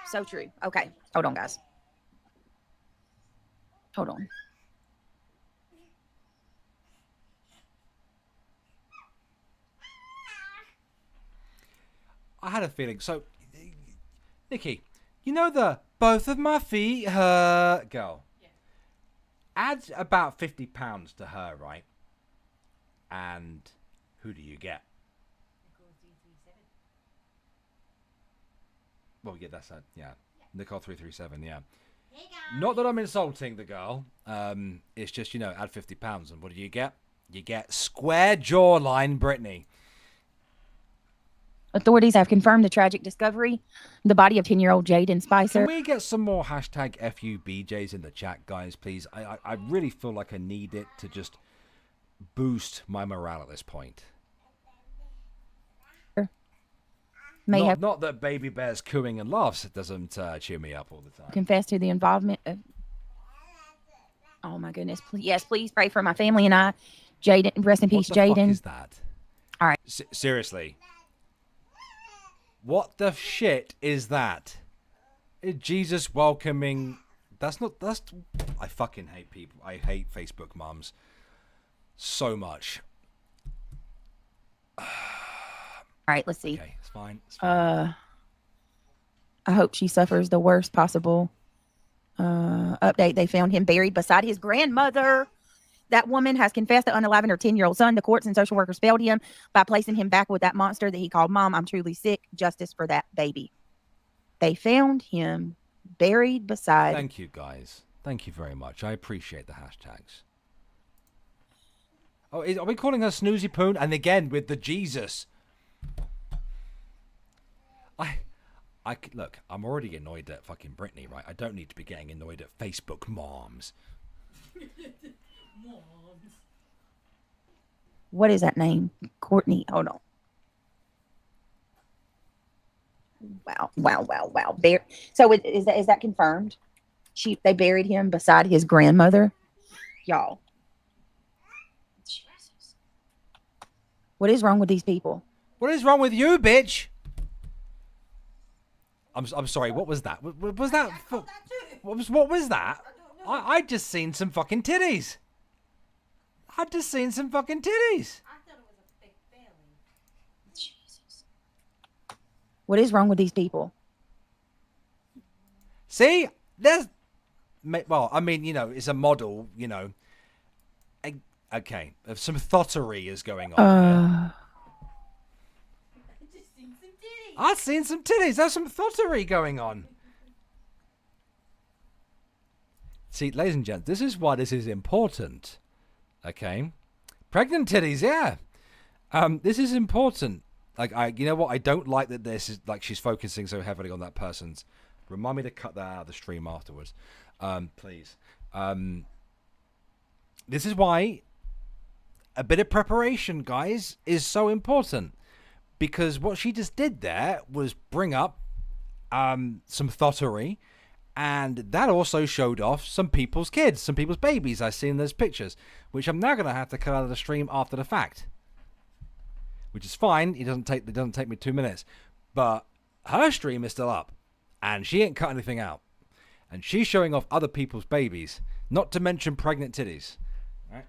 So true. Okay. Hold on, guys. Hold on.
I had a feeling. So, Nikki, you know the both of my feet hurt girl? Yeah. Add about £50 to her, right? And who do you get? Well, yeah, that's that. Yeah. Nicole 337, yeah. Not that I'm insulting the girl. It's just, you know, add £50 and what do you get? You get square jawline Brittany.
Authorities have confirmed the tragic discovery. The body of 10-year-old Jaden Spicer.
Can we get some more hashtag FUBJs in the chat, guys, please? I really feel like I need it to just boost my morale at this point. Not that Baby Bear's cooing and laughs. It doesn't cheer me up all the time.
Confess to the involvement of... Oh, my goodness. Yes, please pray for my family and I. Jaden, rest in peace, Jaden.
What the fuck is that?
All right.
Seriously. What the shit is that? Jesus welcoming... That's... I fucking hate people. I hate Facebook moms so much.
All right, let's see.
Okay, it's fine.
I hope she suffers the worst possible update. They found him buried beside his grandmother. That woman has confessed to unaliving her 10-year-old son. The courts and social workers failed him by placing him back with that monster that he called Mom. I'm truly sick. Justice for that baby. They found him buried beside...
Thank you, guys. Thank you very much. I appreciate the hashtags. Oh, are we calling her Snoozy Poon? And again, with the Jesus... Look, I'm already annoyed at fucking Brittany, right? I don't need to be getting annoyed at Facebook moms.
What is that name? Courtney. Hold on. Wow. So is that confirmed? They buried him beside his grandmother, y'all. Jesus. What is wrong with these people?
What is wrong with you, bitch? I'm sorry. What was that? What was that? What was that? I just seen some fucking titties. I just seen some fucking titties.
I thought it was a big belly.
Jesus. What is wrong with these people?
See, well, I mean, it's a model, Okay, some thottery is going on. I've seen some titties. There's some thottery going on. See, ladies and gents, this is why this is important. Okay, pregnant titties, yeah. This is important. You know what? I don't like that. This is like she's focusing so heavily on that person's. Remind me to cut that out of the stream afterwards, please. This is why a bit of preparation, guys, is so important. Because what she just did there was bring up some thottery, and that also showed off some people's kids, some people's babies I see in those pictures, which I'm now going to have to cut out of the stream after the fact. Which is fine. It doesn't take me 2 minutes. But her stream is still up, and she ain't cut anything out. And she's showing off other people's babies, not to mention pregnant titties. Right?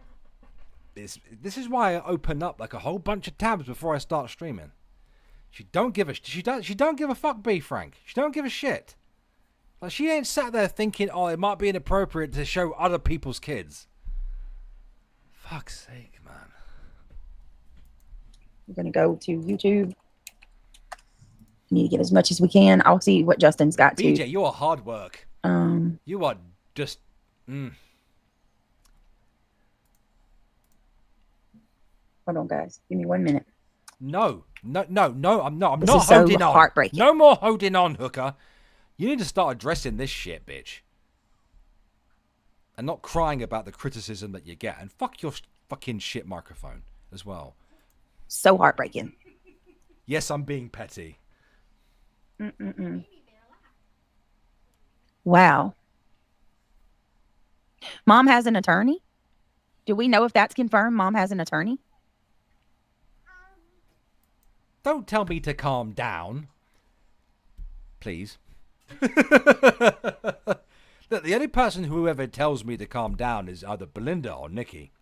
This is why I open up like a whole bunch of tabs before I start streaming. She don't give a fuck, B Frank. She don't give a shit. Like she ain't sat there thinking, oh, it might be inappropriate to show other people's kids. Fuck's sake, man.
We're gonna go to YouTube. We need to get as much as we can. I'll see what Justin's got to.
BJ, you are hard work. You are just.
Hold on, guys. Give me 1 minute.
No. I'm not
This is
holding
so
on.
heartbreaking.
No more holding on, hooker. You need to start addressing this shit, bitch. And not crying about the criticism that you get. And fuck your fucking shit microphone as well.
So heartbreaking.
Yes, I'm being petty.
Wow. Mom has an attorney? Do we know if that's confirmed? Mom has an attorney?
Don't tell me to calm down. Please. Look, the only person who ever tells me to calm down is either Belinda or Nikki.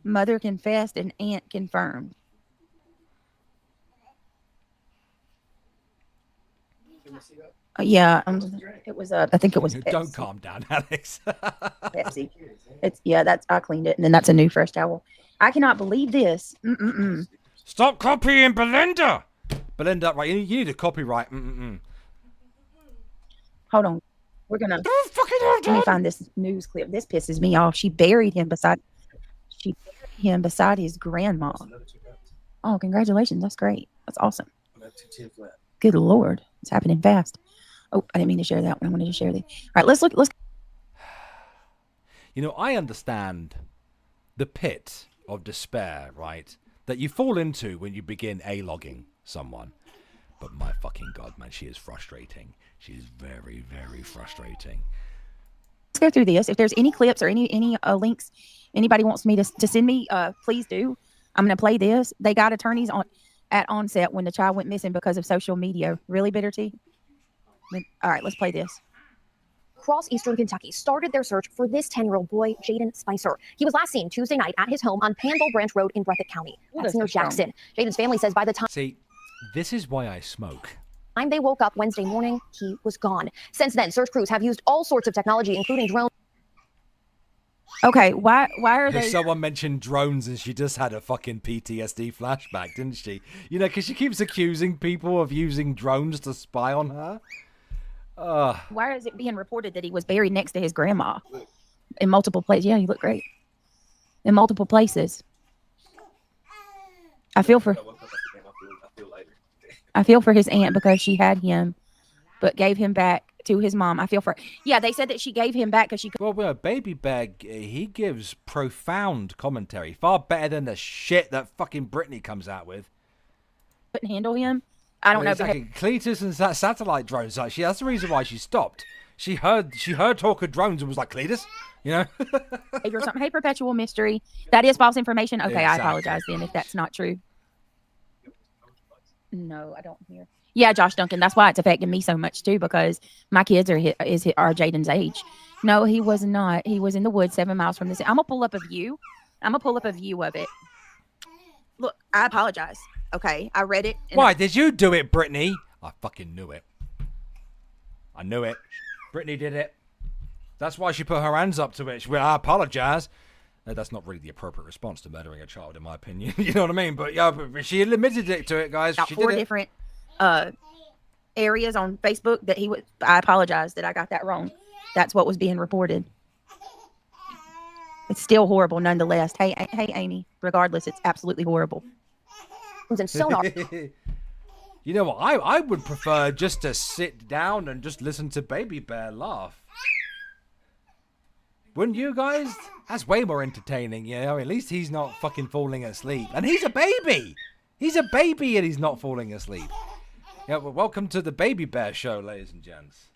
Mother confessed and aunt confirmed. Yeah, it was I think it was Pepsi.
Don't calm down, Alex.
Pepsi. I cleaned it, and then that's a new fresh towel. I cannot believe this.
Stop copying Belinda. Belinda, right? You need a copyright.
Hold on, we're gonna. Let me find this news clip. This pisses me off. She buried him beside his grandma. Oh, congratulations! That's great. That's awesome. Good Lord, it's happening fast. Oh, I didn't mean to share that one. I wanted to share the. All right, let's look.
I understand the pit of despair, right? That you fall into when you begin A-logging someone. But my fucking God, man, she is frustrating. She is very, very frustrating.
Let's go through this. If there's any clips or any links anybody wants me to send me, please do. I'm going to play this. They got attorneys at onset when the child went missing because of social media. Really, Bitter Tea? All right, let's play this.
Across eastern Kentucky started their search for this 10-year-old boy, Jaden Spicer. He was last seen Tuesday night at his home on Panville Branch Road in Breathitt County. That's near Jackson. Jaden's family says by the time...
See, this is why I smoke.
They woke up Wednesday morning, he was gone. Since then, search crews have used all sorts of technology, including drones.
Okay, why are they...
Someone mentioned drones and she just had a fucking PTSD flashback, didn't she? Because she keeps accusing people of using drones to spy on her.
Why is it being reported that he was buried next to his grandma in multiple places? Yeah, you look great. In multiple places. I feel for his aunt because she had him, but gave him back to his mom. I feel for. Yeah, they said that she gave him back because she.
Well, Baby Bag, he gives profound commentary, far better than the shit that fucking Brittney comes out with.
Couldn't handle him, I don't know.
Exactly. Cletus and satellite drones. Like that's the reason why she stopped. She heard talk of drones and was like, Cletus, you know.
Or something. Hey, Perpetual Mystery. That is false information. Okay,
Exactly.
I apologize then if that's not true. No, I don't hear. Yeah, Josh Duncan. That's why it's affecting me so much too, because my kids are Jaden's age. No, he was not. He was in the woods 7 miles from this. I'm gonna pull up a view. I'm gonna pull up a view of it. Look, I apologize. Okay, I read it.
Why did you do it, Brittney? I fucking knew it. I knew it. Brittney did it. That's why she put her hands up to it. She went, I apologize. That's not really the appropriate response to murdering a child, in my opinion. You know what I mean? But yeah, but she admitted it to it, guys.
About
She
4
did it.
different areas on Facebook that he would. I apologize that I got that wrong. That's what was being reported. It's still horrible nonetheless. Hey, Amy. Regardless, it's absolutely horrible.
And sonar.
You know what? I would prefer just to sit down and just listen to Baby Bear laugh. Wouldn't you guys? That's way more entertaining, you know? At least he's not fucking falling asleep. And he's a baby! He's a baby and he's not falling asleep. Yeah, well, welcome to the Baby Bear Show, ladies and gents.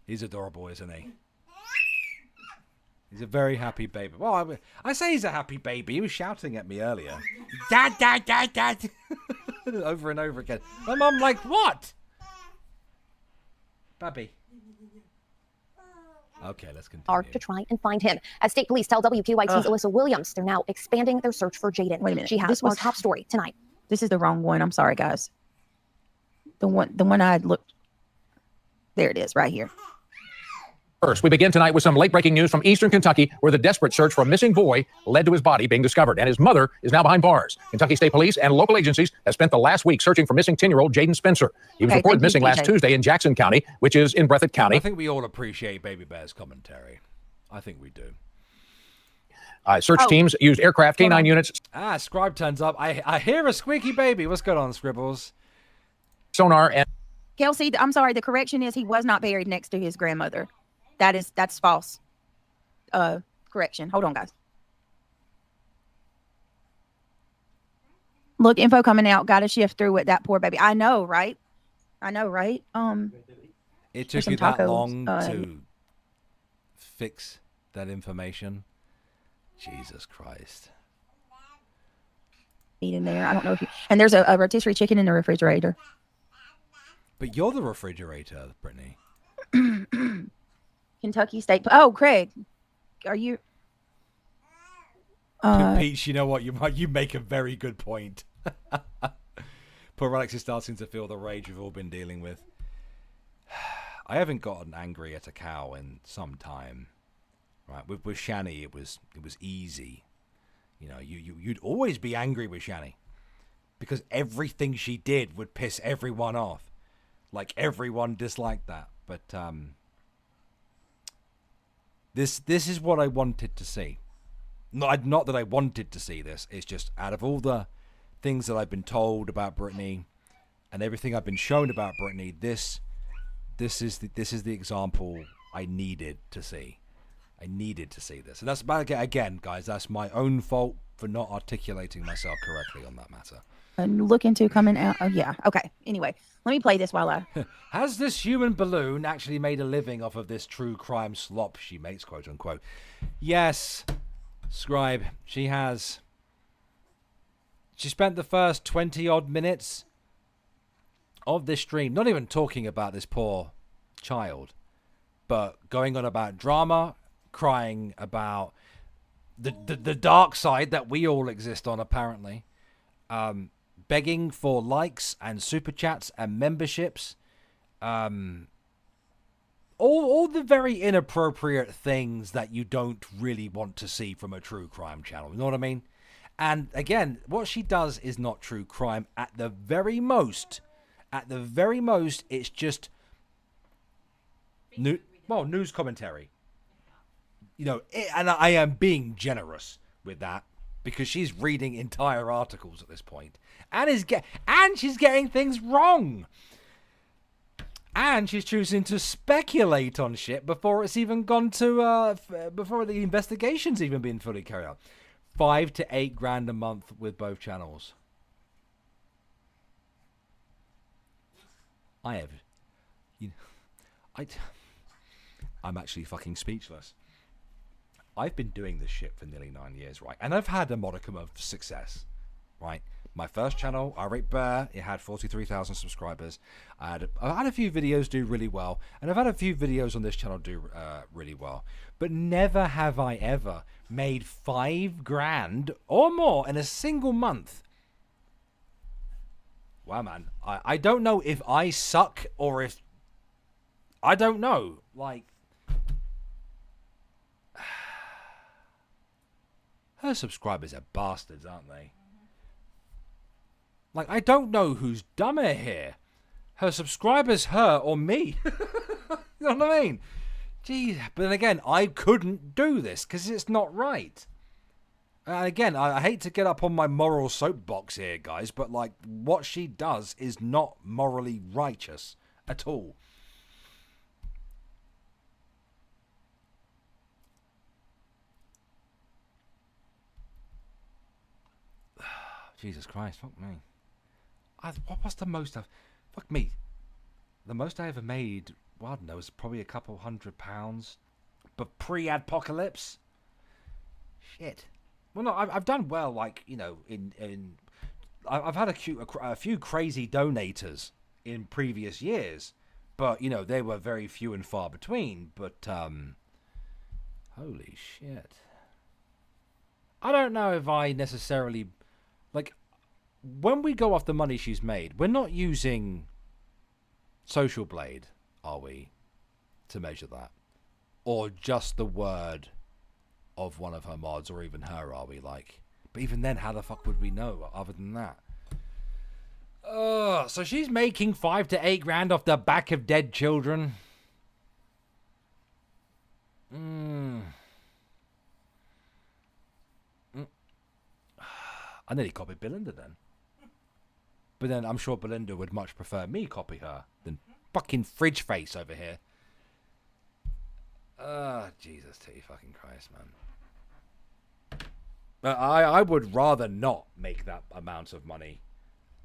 He's adorable, isn't he? He's a very happy baby. Well, I say he's a happy baby. He was shouting at me earlier. Dad, dad, dad, dad. Over and over again. My mum like, what? Babby. Okay, let's continue.
To try and find him. As state police tell WQYT's Alyssa Williams, they're now expanding their search for Jaden.
Wait a minute.
She has
This
our
was-
top story tonight.
This is the wrong one. I'm sorry, guys. The one I looked. There it is, right here.
First, we begin tonight with some late-breaking news from eastern Kentucky, where the desperate search for a missing boy led to his body being discovered, and his mother is now behind bars. Kentucky State Police and local agencies have spent the last week searching for missing 10-year-old Jaden Spencer. He was reported missing last Tuesday in Jackson County, which is in Breathitt County.
I think we all appreciate Baby Bear's commentary. I think we do.
Search teams used aircraft, K9 units.
Scribe turns up. I hear a squeaky baby. What's going on, Scribbles?
Sonar and...
Kelsey, I'm sorry. The correction is he was not buried next to his grandmother. That's false. Correction. Hold on, guys. Look, info coming out. Got to shift through with that poor baby. I know, right?
It took
some
you that
tacos,
long to fix that information? Jesus Christ.
Eat in there. I don't know if you... And there's a rotisserie chicken in the refrigerator.
But you're the refrigerator, Brittney.
Kentucky State... Oh, Craig. Are you...
Peach, you know what? You make a very good point. Poor Alex is starting to feel the rage we've all been dealing with. I haven't gotten angry at a cow in some time. Right, with Shani, it was easy. You know, you'd always be angry with Shani because everything she did would piss everyone off. Like everyone disliked that. But this is what I wanted to see. Not that I wanted to see this. It's just out of all the things that I've been told about Brittney and everything I've been shown about Brittney, this is the example I needed to see. I needed to see this. And that's about, again, guys, that's my own fault for not articulating myself correctly on that matter.
And look into coming out. Oh, yeah. Okay. Anyway, let me play this while I...
Has this human balloon actually made a living off of this true crime slop she makes, quote unquote? Yes, Scribe, she has. She spent the first 20-odd minutes of this stream not even talking about this poor child, but going on about drama, crying about the dark side that we all exist on, apparently, begging for likes and super chats and memberships, all the very inappropriate things that you don't really want to see from a true crime channel. You know what I mean? And again, what she does is not true crime. At the very most, it's just news commentary. You know, and I am being generous with that because she's reading entire articles at this point, and she's getting things wrong, and she's choosing to speculate on shit before it's even gone to before the investigation's even been fully carried out. 5 to 8 grand a month with both channels. I have, you know, I'm actually fucking speechless. I've been doing this shit for nearly 9 years, right? And I've had a modicum of success, right? My first channel, Irate Bear, it had 43,000 subscribers. I had a few videos do really well, and I've had a few videos on this channel do really well. But never have I ever made 5 grand or more in a single month. Wow, man. I don't know if I suck or if... I don't know. Like... Her subscribers are bastards, aren't they? Like, I don't know who's dumber here. Her subscribers, her, or me. You know what I mean? Gee, but then again, I couldn't do this because it's not right. And again, I hate to get up on my moral soapbox here, guys, but like, what she does is not morally righteous at all. Jesus Christ, fuck me. What was the most I've... Fuck me. The most I ever made, well, I don't know, was probably a couple £100. But pre-apocalypse? Shit. Well, no, I've done well, like, you know, I've had a few crazy donators in previous years. But, you know, they were very few and far between. But, holy shit. I don't know if I necessarily... Like, when we go off the money she's made, we're not using Social Blade, are we, to measure that? Or just the word of one of her mods, or even her, are we? Like, but even then, how the fuck would we know other than that? So she's making 5 to 8 grand off the back of dead children. I nearly copied Belinda then. But then I'm sure Belinda would much prefer me copy her than fucking Fridge Face over here. Jesus fucking Christ, man. I would rather not make that amount of money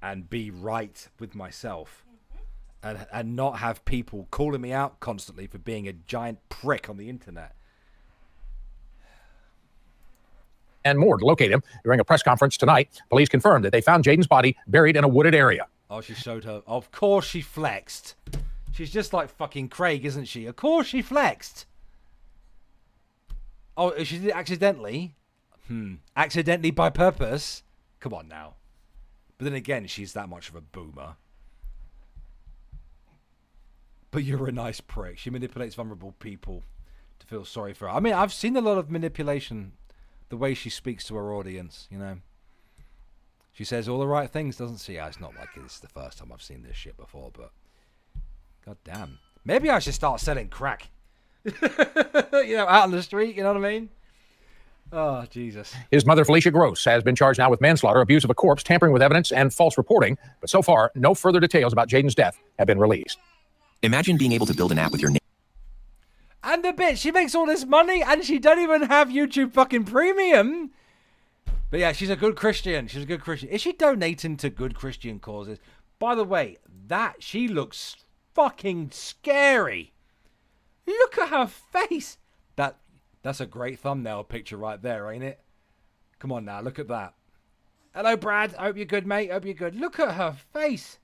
and be right with myself and not have people calling me out constantly for being a giant prick on the internet.
And more to locate him. During a press conference tonight, police confirmed that they found Jaden's body buried in a wooded area.
Oh, she showed her. Of course she flexed. She's just like fucking Craig, isn't she? Of course she flexed. Oh, she did it accidentally? Accidentally by purpose? Come on now. But then again, she's that much of a boomer. But you're a nice prick. She manipulates vulnerable people to feel sorry for her. I mean, I've seen a lot of manipulation. The way she speaks to her audience, you know. She says all the right things, doesn't she? It's not like it's the first time I've seen this shit before, but... God damn. Maybe I should start selling crack. You know, out on the street, you know what I mean? Oh, Jesus.
His mother, Felicia Gross, has been charged now with manslaughter, abuse of a corpse, tampering with evidence, and false reporting. But so far, no further details about Jaden's death have been released.
Imagine being able to build an app with your name.
And a bit, she makes all this money and she don't even have YouTube fucking premium. But yeah, she's a good Christian. She's a good Christian. Is she donating to good Christian causes? By the way, she looks fucking scary. Look at her face. That's a great thumbnail picture right there, ain't it? Come on now, look at that. Hello, Brad. I hope you're good, mate. Hope you're good. Look at her face.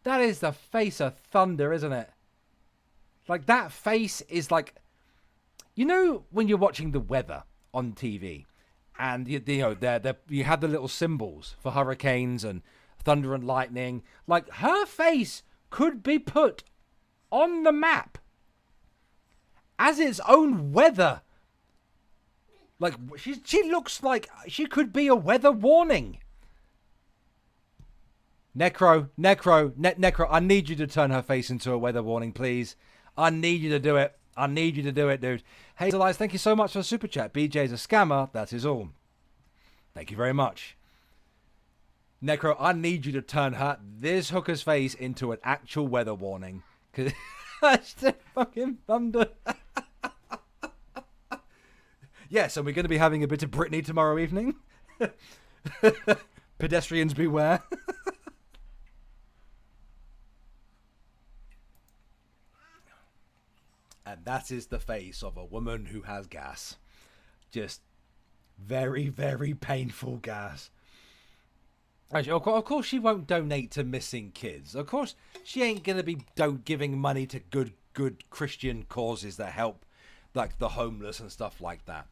That is the face of thunder, isn't it? Like, that face is like... You know when you're watching the weather on TV and, you know, you have the little symbols for hurricanes and thunder and lightning. Like, her face could be put on the map as its own weather. Like, she looks like she could be a weather warning. Necro, I need you to turn her face into a weather warning, please. I need you to do it. I need you to do it, dude. Hazel Eyes, thank you so much for the super chat. BJ's a scammer. That is all. Thank you very much. Necro, I need you to turn this hooker's face into an actual weather warning. Because that's the fucking thunder. Yes, and we're going to be having a bit of Brittney tomorrow evening. Pedestrians beware. And that is the face of a woman who has gas. Just very, very painful gas. Of course she won't donate to missing kids. Of course she ain't going to be giving money to good Christian causes that help like the homeless and stuff like that.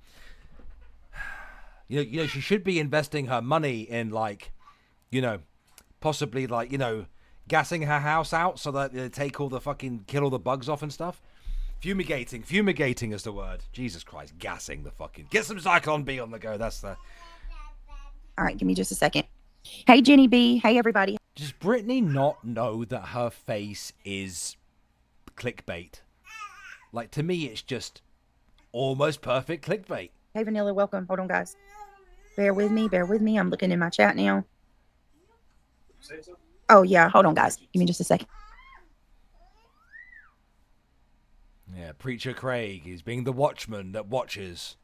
You know, she should be investing her money in like, you know, possibly like, you know, gassing her house out so that they take all the kill all the bugs off and stuff. Fumigating is the word. Jesus Christ, gassing the fucking. Get some Zyklon B on the go. That's the.
All right, give me just a second. Hey, Jenny B. Hey, everybody.
Does Brittney not know that her face is clickbait? Like, to me, it's just almost perfect clickbait.
Hey, Vanilla, welcome. Hold on, guys. Bear with me. I'm looking in my chat now. Oh, yeah. Hold on, guys. Give me just a second.
Yeah, Preacher Craig. He's being the watchman that watches.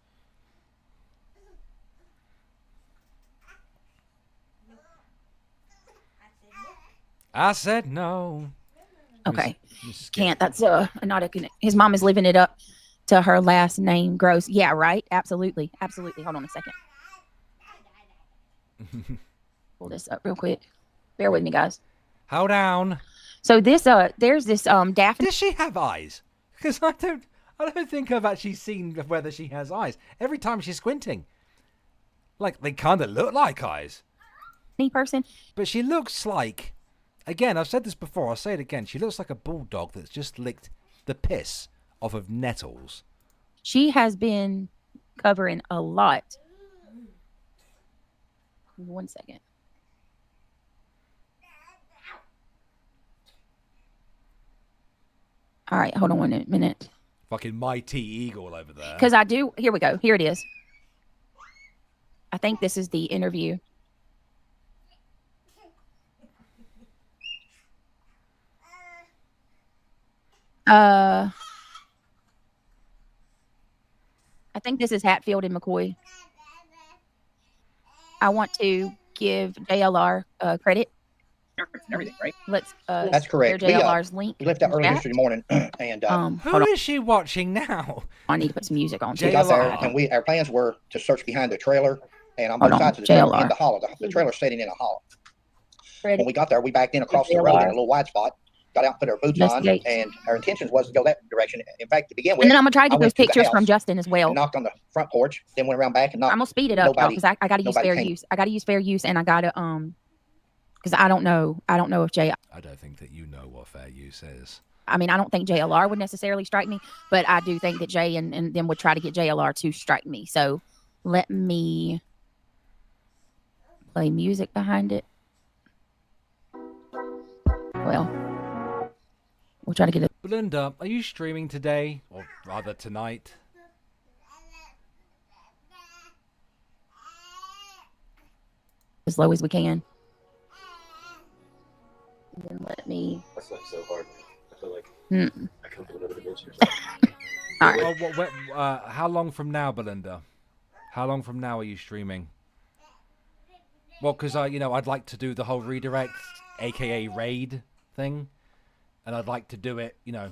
I said no.
Okay.
Mrs.
Can't. That's not a. His mom is living it up to her last name. Gross. Yeah, right. Absolutely. Hold on a second. Pull this up real quick. Bear with me, guys.
Hold down.
So this there's this Daphne.
Does she have eyes? Because I don't think I've actually seen whether she has eyes. Every time she's squinting, like they kind of look like eyes.
Person.
But she looks like. Again, I've said this before, I'll say it again. She looks like a bulldog that's just licked the piss off of nettles.
She has been covering a lot. 1 second. All right, hold on 1 minute.
Fucking mighty eagle over there.
Because I do. Here we go. Here it is. I think this is the interview. I think this is Hatfield and McCoy. I want to give JLR credit.
Everything, right?
Let's
that's correct.
share JLR's link.
We left out early yesterday morning, and
who is she watching now?
I need to put some music on.
We got there, and our plans were to search behind the trailer, and on both sides of the trailer in the hollow. The trailer's sitting in a hollow. When we got there, we backed in across the road in a little wide spot. Got out and put our boots on, and our intentions was to go that direction. In fact, to begin with,
and then I'm gonna try to get those pictures from Justin as well.
Knocked on the front porch, then went around back and knocked.
I'm gonna speed it up because I gotta use fair use. I gotta use fair use, and I gotta because I don't know if Jay.
I don't think that you know what fair use is.
I mean, I don't think JLR would necessarily strike me, but I do think that Jay and them would try to get JLR to strike me. So let me play music behind it. Well. We'll try to get it.
Belinda, are you streaming today? Or rather tonight?
As low as we can. And then let me.
That's like so hard. I feel like I come from another dimension.
All right.
How long from now, Belinda? How long from now are you streaming? Well, because I'd like to do the whole redirect, aka raid thing. And I'd like to do it,
I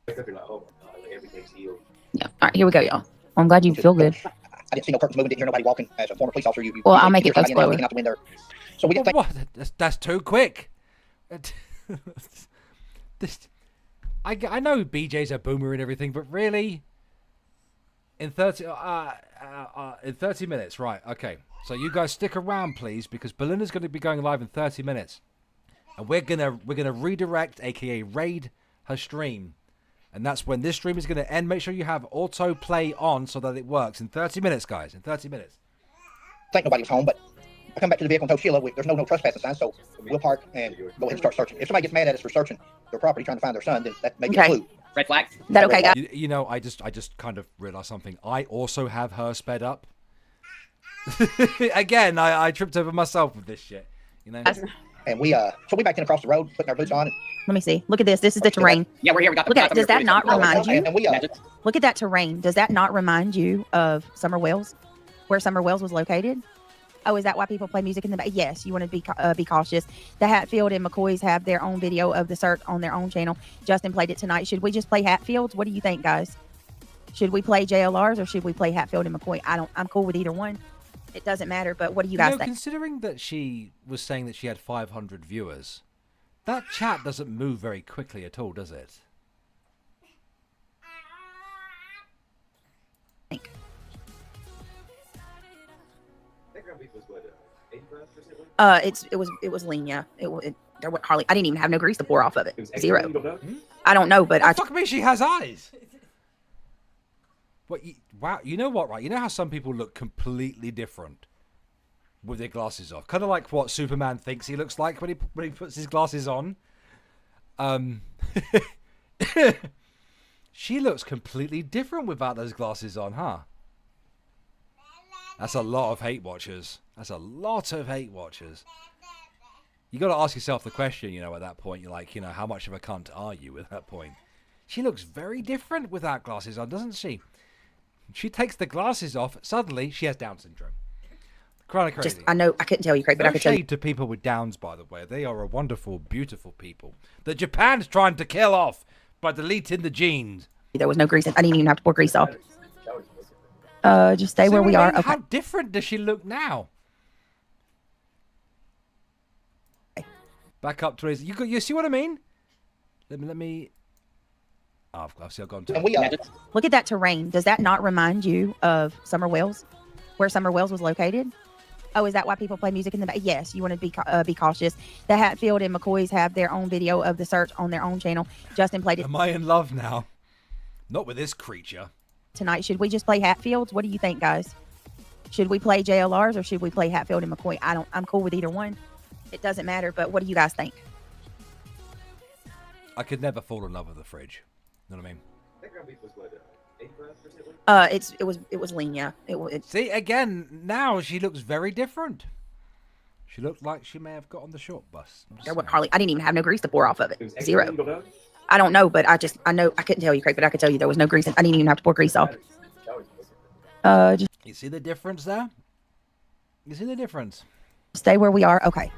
think you're not home. Like everything's healed.
Yeah. All right, here we go, y'all. I'm glad you feel good.
I didn't see no curtains moving. Didn't hear nobody walking. As a former police officer,
well, I'll make it go slower.
Looking out the window. So we didn't
what? That's too quick. I know BJ's a boomer and everything, but really, in 30 minutes, right? Okay. So you guys stick around, please, because Belinda's going to be going live in 30 minutes, and we're gonna redirect, aka raid, her stream, and that's when this stream is going to end. Make sure you have auto play on so that it works in 30 minutes, guys. In 30 minutes.
I think nobody was home, but I come back to the vehicle and told Sheila there's no trespassing sign, so we'll park and go ahead and start searching. If somebody gets mad at us for searching their property trying to find their son, then that may be a clue.
Red flag. Is that okay, guys?
I just kind of realized something. I also have her sped up. Again, I tripped over myself with this shit.
And we backed in across the road, putting our boots on.
Let me see. Look at this. This is the terrain.
Yeah, we're here. We got the.
Look at. Does that not remind you?
And we
look at that terrain. Does that not remind you of Summer Wells, where Summer Wells was located? Oh, is that why people play music in the back? Yes, you want to be cautious. The Hatfield and McCoys have their own video of the search on their own channel. Justin played it tonight. Should we just play Hatfields? What do you think, guys? Should we play JLRs or should we play Hatfield and McCoy? I'm cool with either one. It doesn't matter. But what do you guys think?
Considering that she was saying that she had 500 viewers, that chat doesn't move very quickly at all, does it?
It was lean, yeah. There was hardly. I didn't even have no grease to pour off of it. Zero. I don't know, but
Fuck me, she has eyes. What? Wow. You know what? Right? You know how some people look completely different with their glasses off, kind of like what Superman thinks he looks like when he puts his glasses on. She looks completely different without those glasses on, huh? That's a lot of hate watchers. That's a lot of hate watchers. You got to ask yourself the question, you know, at that point. You're like, you know, how much of a cunt are you at that point? She looks very different without glasses on, doesn't she? She takes the glasses off. Suddenly, she has Down syndrome. Kind of crazy.
I know, I couldn't tell you, Craig, but I could tell you.
To people with Downs, by the way. They are a wonderful, beautiful people that Japan's trying to kill off by deleting the genes.
There was no grease. I didn't even have to pour grease off. Just stay where we are. Okay.
How different does she look now? Back up to his. You see what I mean? Let me. Oh, I've gone to.
Look at that terrain. Does that not remind you of Summer Wells, where Summer Wells was located? Oh, is that why people play music in the back? Yes, you want to be cautious. The Hatfield and McCoys have their own video of the search on their own channel. Justin played it.
Am I in love now? Not with this creature.
Tonight, should we just play Hatfields? What do you think, guys? Should we play JLRs or should we play Hatfield and McCoy? I'm cool with either one. It doesn't matter. But what do you guys think?
I could never fall in love with the fridge. You know what I mean?
It was lean, yeah.
See, again, now she looks very different. She looked like she may have got on the short bus.
There was hardly. I didn't even have no grease to pour off of it. Zero. I don't know, but I know I couldn't tell you, Craig, but I could tell you there was no grease. I didn't even have to pour grease off.
You see the difference there? You see the difference?
Stay where we are. Okay.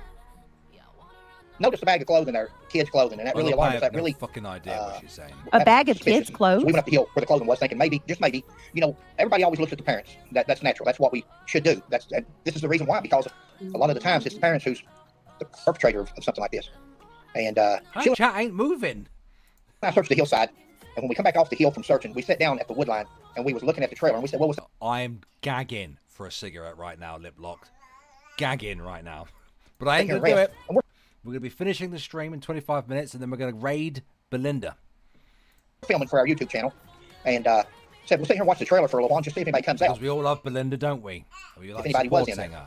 Notice a bag of clothing there, kids' clothing, and that really alarmed us. That really
fucking idea what she's saying.
A bag of kids' clothes.
So we went up the hill where the clothing was, thinking maybe, just maybe, you know, everybody always looks at the parents. That's natural. That's what we should do. This is the reason why, because a lot of the times it's the parents who's the perpetrator of something like this. And
chat ain't moving.
I searched the hillside, and when we come back off the hill from searching, we sat down at the wood line, and we was looking at the trailer, and we said, "What was?"
I'm gagging for a cigarette right now, lip locked, gagging right now, but I ain't gonna do it. We're gonna be finishing the stream in 25 minutes, and then we're gonna raid Belinda.
Filming for our YouTube channel, and said we'll sit here and watch the trailer for a little while, just see if anybody comes out.
Because we all love Belinda, don't we?
If anybody was in there.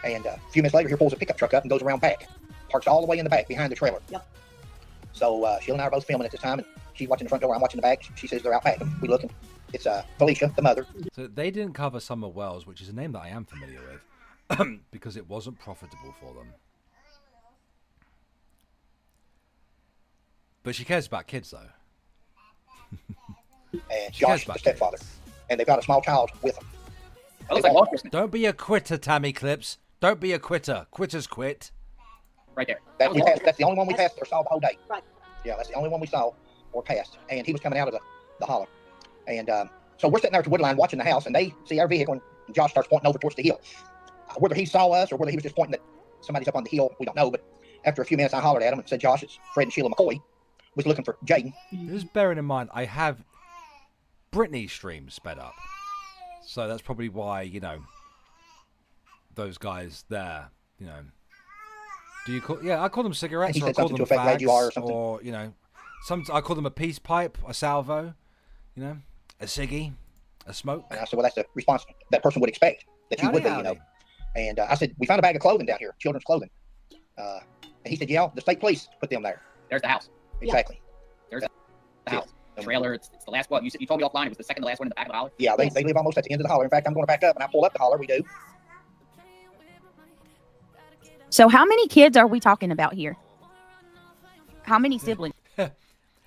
And a few minutes later, here pulls a pickup truck up and goes around back, parks all the way in the back behind the trailer. Yep. So Sheila and I are both filming at this time, and she's watching the front door, I'm watching the back. She says they're out back, and we look, and it's Felicia, the mother.
So they didn't cover Summer Wells, which is a name that I am familiar with, because it wasn't profitable for them. But she cares about kids, though.
And Josh, the stepfather. And they've got a small child with them.
Don't be a quitter, Tammy Clips. Don't be a quitter. Quitters quit.
Right there.
That's the only one we passed or saw the whole day. Right. Yeah, that's the only one we saw or passed. And he was coming out of the holler. And so we're sitting there at the wood line watching the house, and they see our vehicle, and Josh starts pointing over towards the hill. Whether he saw us or whether he was just pointing that somebody's up on the hill, we don't know. But after a few minutes, I hollered at him and said, "Josh, it's Fred and Sheila McCoy. Was looking for Jaden."
Just bearing in mind, I have Brittney's stream sped up. So that's probably why, you know, those guys there, you know. Do you call? Yeah, I call them cigarettes, or I call them fags, or you know, I call them a peace pipe, a salvo, you know, a ciggy, a smoke.
And I said, well, that's the response that person would expect that you would be, you know. And I said, we found a bag of clothing down here, children's clothing. And he said, yeah, the state police put them there.
There's the house.
Exactly.
There's the house. The trailer. It's the last one. You told me offline it was the second to last one in the back of the holler.
Yeah, they live almost at the end of the holler. In fact, I'm going to back up and I pull up the holler. We do.
So how many kids are we talking about here? How many siblings?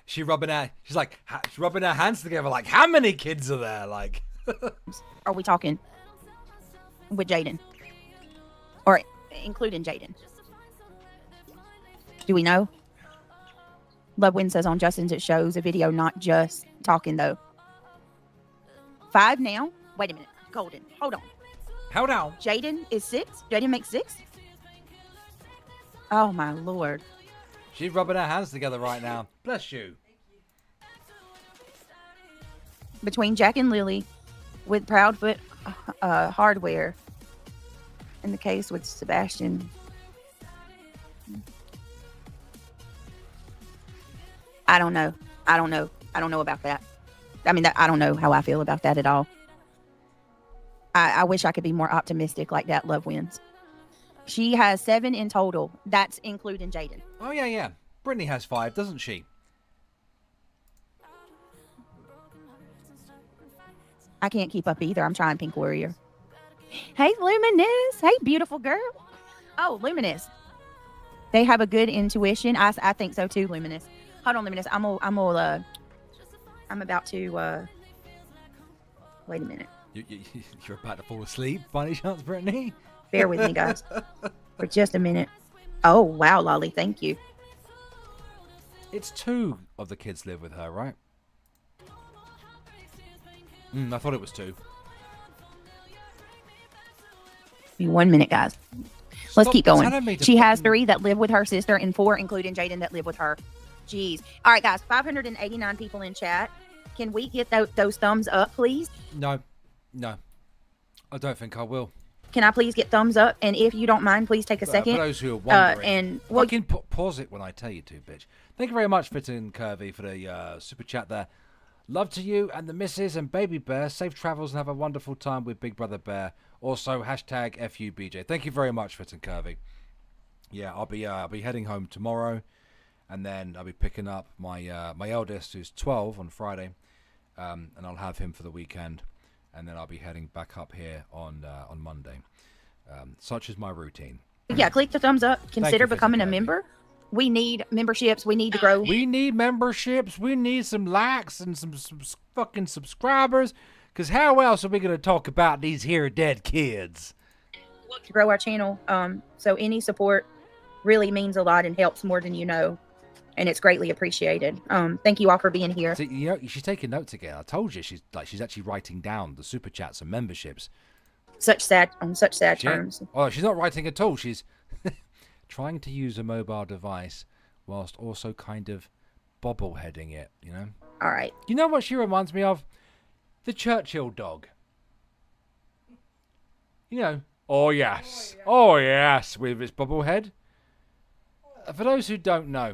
She's rubbing her hands together like, how many kids are there? Like,
are we talking with Jaden? Or including Jaden? Do we know? Lovewin says on Justin's it shows a video, not just talking though. 5 now? Wait a minute. Golden. Hold on.
Hold on.
Jaden is 6? Jaden makes 6? Oh my lord.
She's rubbing her hands together right now. Bless you.
Between Jack and Lily with Proudfoot hardware in the case with Sebastian. I don't know about that. I mean, I don't know how I feel about that at all. I wish I could be more optimistic like that. Love wins. She has 7 in total. That's including Jaden.
Oh, yeah. Brittney has 5, doesn't she?
I can't keep up either. I'm trying Pink Warrior. Hey, Luminous. Hey, beautiful girl. Oh, Luminous. They have a good intuition. I think so too, Luminous. Hold on, Luminous. I'm about to, wait a minute.
You're about to fall asleep, by any chance, Brittney?
Bear with me, guys, for just a minute. Oh, wow, Lolly. Thank you.
It's 2 of the kids live with her, right? I thought it was 2.
Give me 1 minute, guys. Let's keep going. She has 3 that live with her sister and 4, including Jaden, that live with her. Jeez. All right, guys. 589 people in chat. Can we get those thumbs up, please?
No. I don't think I will.
Can I please get thumbs up? And if you don't mind, please take a second.
For those who are wondering, I can pause it when I tell you to, bitch. Thank you very much, Fit and Curvy, for the super chat there. Love to you and the missus and baby bear. Safe travels and have a wonderful time with Big Brother Bear. Also, hashtag FUBJ. Thank you very much, Fit and Curvy. Yeah, I'll be heading home tomorrow, and then I'll be picking up my my eldest, who's 12, on Friday, and I'll have him for the weekend, and then I'll be heading back up here on Monday. Such is my routine.
Yeah, click the thumbs up. Consider becoming a member. We need memberships. We need to grow.
We need memberships. We need some likes and some fucking subscribers. Because how else are we going to talk about these here dead kids?
To grow our channel. So any support really means a lot and helps more than you know. And it's greatly appreciated. Thank you all for being here.
See, you know, she's taking notes again. I told you she's actually writing down the super chats and memberships.
On such sad terms.
Oh, she's not writing at all. She's trying to use a mobile device whilst also kind of bobbleheading it, you know?
All right.
You know what she reminds me of? The Churchill dog. You know, oh yes, with its bobblehead. For those who don't know,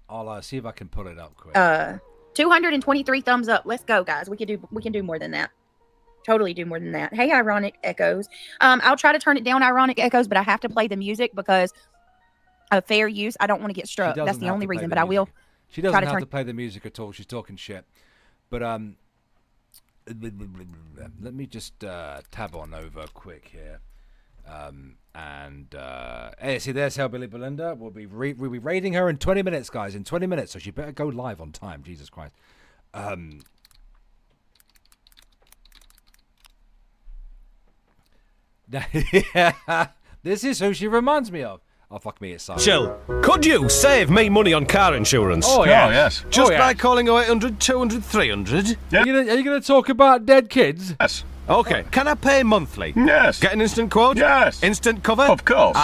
I'll see if I can pull it up quick.
223 thumbs up. Let's go, guys. We can do more than that. Totally do more than that. Hey, Ironic Echoes. I'll try to turn it down, Ironic Echoes, but I have to play the music because of fair use. I don't want to get struck. That's the only reason, but I will.
She doesn't have to play the music at all. She's talking shit. But let me just tab on over quick here. Hey, see, there's Hellbilly Belinda. We'll be raiding her in 20 minutes, guys. In 20 minutes, so she better go live on time. Jesus Christ. This is who she reminds me of. Oh, fuck me, it's silent.
Chill. Could you save me money on car insurance?
Oh, yeah. Oh, yes.
Just by calling 0800 200 300?
Yeah. Are you going to talk about dead kids?
Yes. Okay. Can I pay monthly?
Yes.
Get an instant quote?
Yes.
Instant cover?
Of course.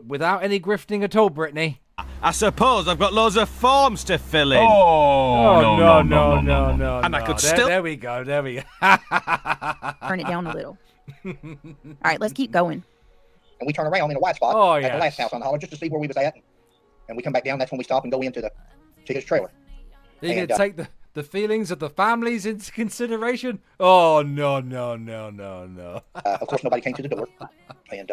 Without any grifting at all, Brittany.
I suppose I've got loads of forms to fill in.
Oh,
no.
And I could still...
There we go.
Turn it down a little. All right, let's keep going.
And we turn around in a white spot at the last house on the holler just to see where we was at. And we come back down. That's when we stop and go into his trailer.
Are you going to take the feelings of the families into consideration? Oh, no.
Of course, nobody came to the door. And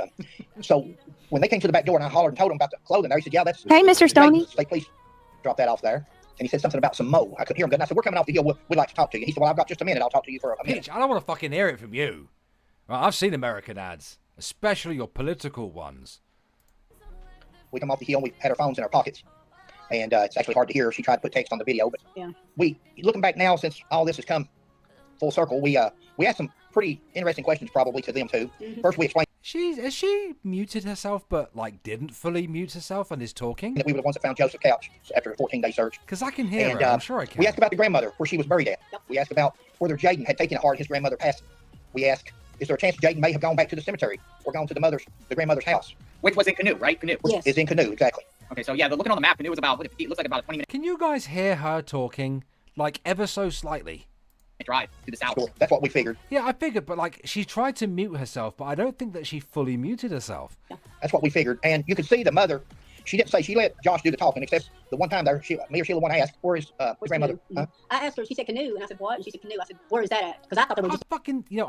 so when they came to the back door and I hollered and told them about the clothing there, he said, yeah, that's...
Hey, Mr. Stoney.
Say, please drop that off there. And he said something about some mo. I couldn't hear him good. And I said, we're coming off the hill. We'd like to talk to you. He said, well, I've got just a minute. I'll talk to you for a minute.
Bitch, I don't want to fucking hear it from you. Well, I've seen American ads. especially your political ones.
We come off the hill and we had our phones in our pockets. And it's actually hard to hear. She tried to put text on the video, but looking back now, since all this has come full circle, we asked some pretty interesting questions probably to them too. First, we explained
Has she muted herself, but like didn't fully mute herself and is talking?
that we were the ones that found Joseph's couch after a 14-day search.
Because I can hear
And
her. I'm sure I can.
we asked about the grandmother, where she was buried at. We asked about whether Jaden had taken it hard his grandmother passed. We asked, is there a chance Jaden may have gone back to the cemetery or gone to the grandmother's house?
Which was in Canoe, right? Canoe.
Yes. Is in Canoe, exactly.
Okay, so yeah, looking on the map, Canoe was about, it looks like about a 20-minute
Can you guys hear her talking, like, ever so slightly?
drive to the south.
Sure. That's what we figured.
Yeah, I figured, but, like, she tried to mute herself, but I don't think that she fully muted herself.
That's what we figured. And you could see the mother, she didn't say, she let Josh do the talking, except the one time there, me or Sheila one asked, where is his grandmother? Huh?
I asked her, she said Canoe, and I said, what? And she said Canoe. I said, where is that at? Because I thought they were just...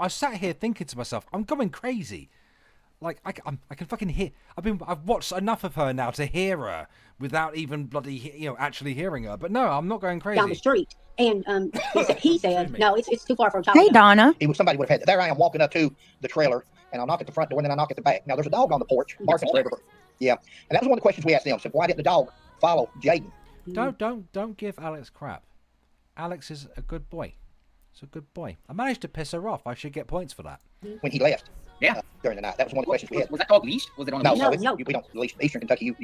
I sat here thinking to myself, I'm going crazy. Like, I can fucking hear... I've watched enough of her now to hear her without even bloody, actually hearing her. But no, I'm not going crazy.
down the street. And he said, no, it's too far for a child.
Hey, Donna.
Somebody would have had, there I am walking up to the trailer, and I'll knock at the front door, and then I knock at the back. Now, there's a dog on the porch, barking forever. Yeah. And that was one of the questions we asked them. So why didn't the dog follow Jaden?
Don't give Alex crap. Alex is a good boy. He's a good boy. I managed to piss her off. I should get points for that.
When he left.
Yeah.
During the night. That was one of the questions we had.
Was that dog leashed? Was it on a leash?
No, we don't leash. Eastern Kentucky,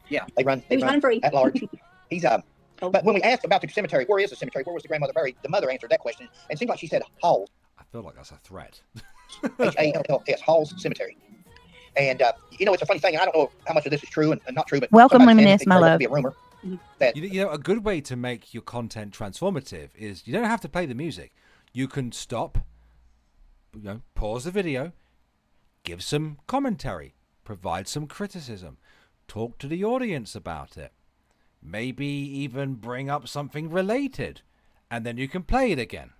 yeah.
They run
free.
at large. He's But when we asked about the cemetery, where is the cemetery? Where was the grandmother buried? The mother answered that question, and it seemed like she said Hall.
I feel like that's a threat.
H-A-L-L-S, Hall's Cemetery. And it's a funny thing. I don't know how much of this is true and not true, but
welcome, Luminous, my love.
Be a rumor. That
a good way to make your content transformative is you don't have to play the music. You can stop, pause the video, give some commentary, provide some criticism, talk to the audience about it, maybe even bring up something related, and then you can play it again.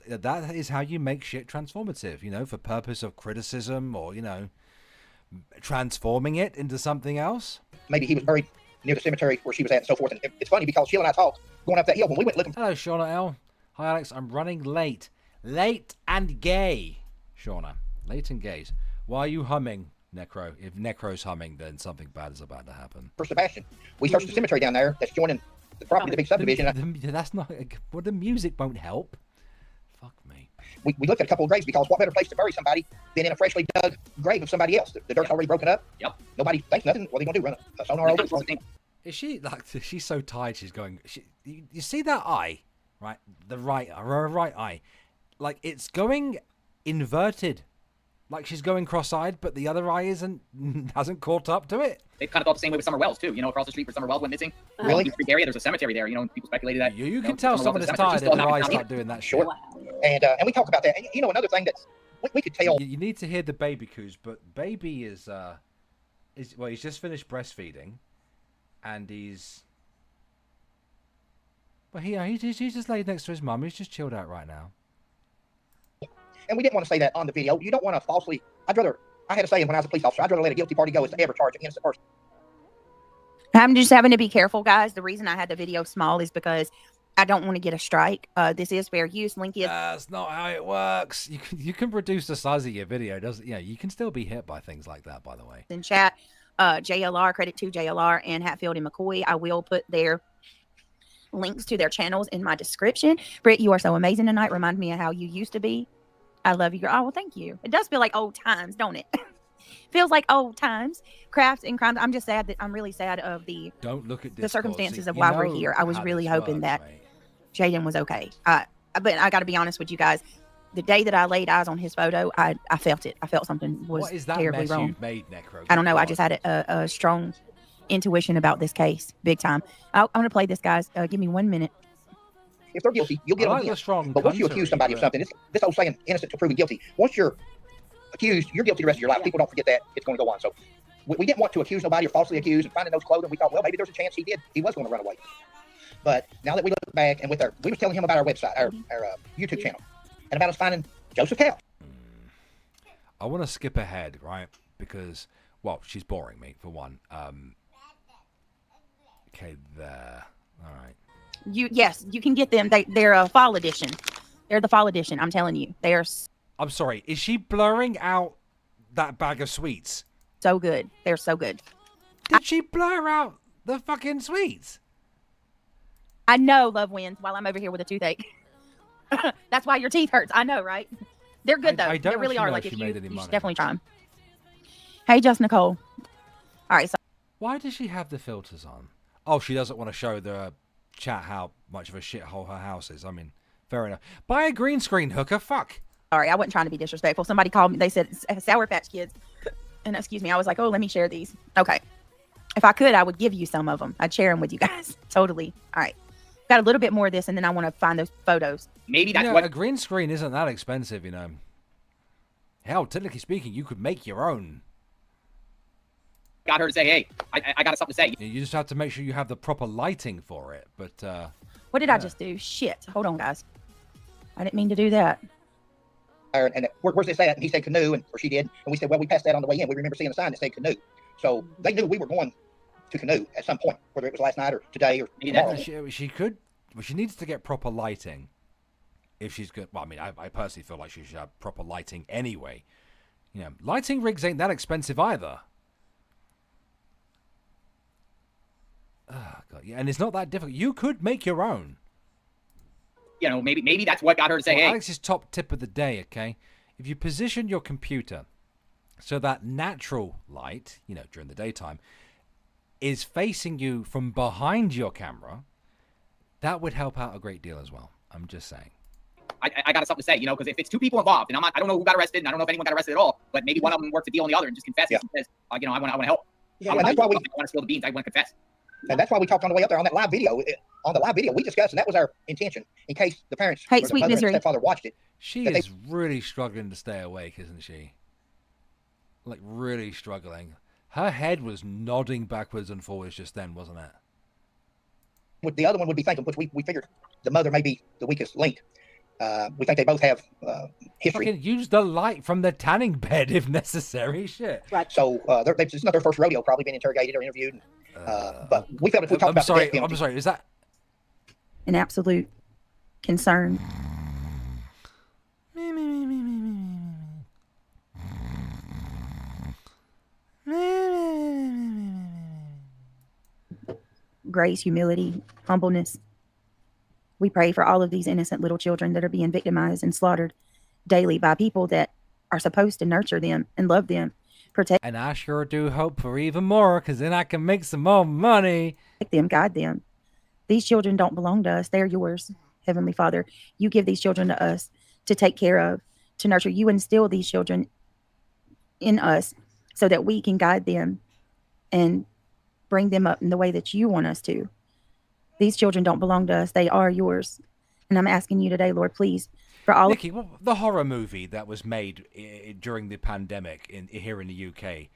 That is how you make shit transformative, for purpose of criticism or, transforming it into something else.
Maybe he was buried near the cemetery where she was at and so forth. And it's funny because Sheila and I talked going up that hill when we went looking.
Hello, Shauna L. Hi, Alex. I'm running late. Late and gay. Shauna. Late and gays. Why are you humming, Necro? If Necro's humming, then something bad is about to happen.
For Sebastian. We searched the cemetery down there that's joining the property, the big subdivision.
That's not... Well, the music won't help. Fuck me.
We looked at a couple of graves because what better place to bury somebody than in a freshly dug grave of somebody else? The dirt's already broken up.
Yep.
Nobody thinks nothing. What are they going to do? Run a sonar over it?
Is she like? She's so tired. She's going. You see that eye, right? The right eye, like it's going inverted. Like she's going cross-eyed, but the other eye hasn't caught up to it.
They kind of thought the same way with Summer Wells too. Across the street where Summer Wells went missing.
Really?
Big area. There's a cemetery there. People speculated that.
You can tell someone is tired if their eyes start doing that shit.
And we talk about that. And another thing that we could tell.
You need to hear the baby coos, but baby is he's just finished breastfeeding, and he's he's just laid next to his mum. He's just chilled out right now.
And we didn't want to say that on the video. You don't want to falsely. I had a saying when I was a police officer, I'd rather let a guilty party go as to ever charge an innocent person.
I'm just having to be careful, guys. The reason I had the video small is because I don't want to get a strike. This is fair use. Link is.
That's not how it works. You can reduce the size of your video. You can still be hit by things like that, by the way.
In chat, JLR, credit to JLR and Hatfield and McCoy. I will put their links to their channels in my description. Britt, you are so amazing tonight. Remind me of how you used to be. I love you, girl. Oh, well, thank you. It does feel like old times, don't it? Feels like old times. Crafts and crimes. I'm just sad that I'm really sad of the circumstances of why we're here. I was really hoping that Jaden was okay. But I got to be honest with you guys. The day that I laid eyes on his photo, I felt it. I felt something was terribly wrong.
You've made, Necro?
I don't know. I just had a strong intuition about this case, big time. I'm going to play this, guys. Give me 1 minute.
If they're guilty, you'll get on the But once you accuse somebody of something, it's this old saying, innocent till proven guilty. Once you're accused, you're guilty the rest of your life. People don't forget that. It's going to go on. So we didn't want to accuse nobody or falsely accuse and finding those clothing. We thought, well, maybe there's a chance he was going to run away. But now that we look back and we was telling him about our website, our YouTube channel, and about us finding Joseph's couch.
I want to skip ahead, right? Because, well, she's boring me, for one. Okay, there. All right.
Yes, you can get them. They're a fall edition. They're the fall edition. I'm telling you, they are.
I'm sorry. Is she blurring out that bag of sweets.
So good. They're so good.
Did she blur out the fucking sweets?
I know love wins while I'm over here with a toothache. That's why your teeth hurts. I know, right? They're good though.
I don't
They really
actually
are.
know
Like
if
if
she
you,
made any
you should
money.
definitely try them. Hey, Just Nicole. All right. So
Why does she have the filters on? Oh, she doesn't want to show the chat how much of a shithole her house is. I mean, fair enough. Buy a green screen, hooker. Fuck.
sorry, I wasn't trying to be disrespectful. Somebody called me. They said Sour Patch Kids, and excuse me. I was like, oh, let me share these. Okay. If I could, I would give you some of them. I'd share them with you guys. Totally. All right. Got a little bit more of this, and then I want to find those photos.
Maybe that's
what a green screen isn't that expensive, you know. Hell, technically speaking, you could make your own.
Got her to say, hey, I got something to say.
You just have to make sure you have the proper lighting for it. But
what did I just do? Shit. Hold on, guys. I didn't mean to do that.
And where's this at? And he said canoe, or she did. And we said, well, we passed that on the way in. We remember seeing a sign that said canoe. So they knew we were going to canoe at some point, whether it was last night or today or tomorrow.
She could. Well, she needs to get proper lighting. If she's good. Well, I mean, I personally feel like she should have proper lighting anyway. You know, lighting rigs ain't that expensive either. Oh, God. Yeah, and it's not that difficult. You could make your own.
You know, maybe that's what got her to say,
well,
hey.
Alex's top tip of the day, okay? If you position your computer so that natural light, you know, during the daytime, is facing you from behind your camera, that would help out a great deal as well. I'm just saying.
I got something to say, you know, because if it's two people involved, and I don't know who got arrested, and I don't know if anyone got arrested at all, but maybe one of them works a deal on the other and just confesses and says, you know, I want to help.
Yeah, and that's why we
want to spill the beans. I want to confess.
And that's why we talked on the way up there on that live video. On the live video, we discussed, and that was our intention, in case the parents
hey,
or the
sweet
mother and
misery.
stepfather watched it.
She is really struggling to stay awake, isn't she? Like, really struggling. Her head was nodding backwards and forwards just then, wasn't it?
The other one would be thinking, which we figured the mother may be the weakest link. We think they both have history.
Fucking use the light from the tanning bed if necessary. Shit.
Right. So it's not their first rodeo, probably being interrogated or interviewed. But we felt if we talked about the death penalty.
I'm sorry. Is that
an absolute concern? Grace, humility, humbleness. We pray for all of these innocent little children that are being victimized and slaughtered daily by people that are supposed to nurture them and love them, protect.
And I sure do hope for even more, because then I can make some more money.
Them, guide them. These children don't belong to us. They're yours, Heavenly Father. You give these children to us to take care of, to nurture. You instill these children in us so that we can guide them and bring them up in the way that you want us to. These children don't belong to us. They are yours. And I'm asking you today, Lord, please, for all
Nikki, the horror movie that was made during the pandemic here in the UK,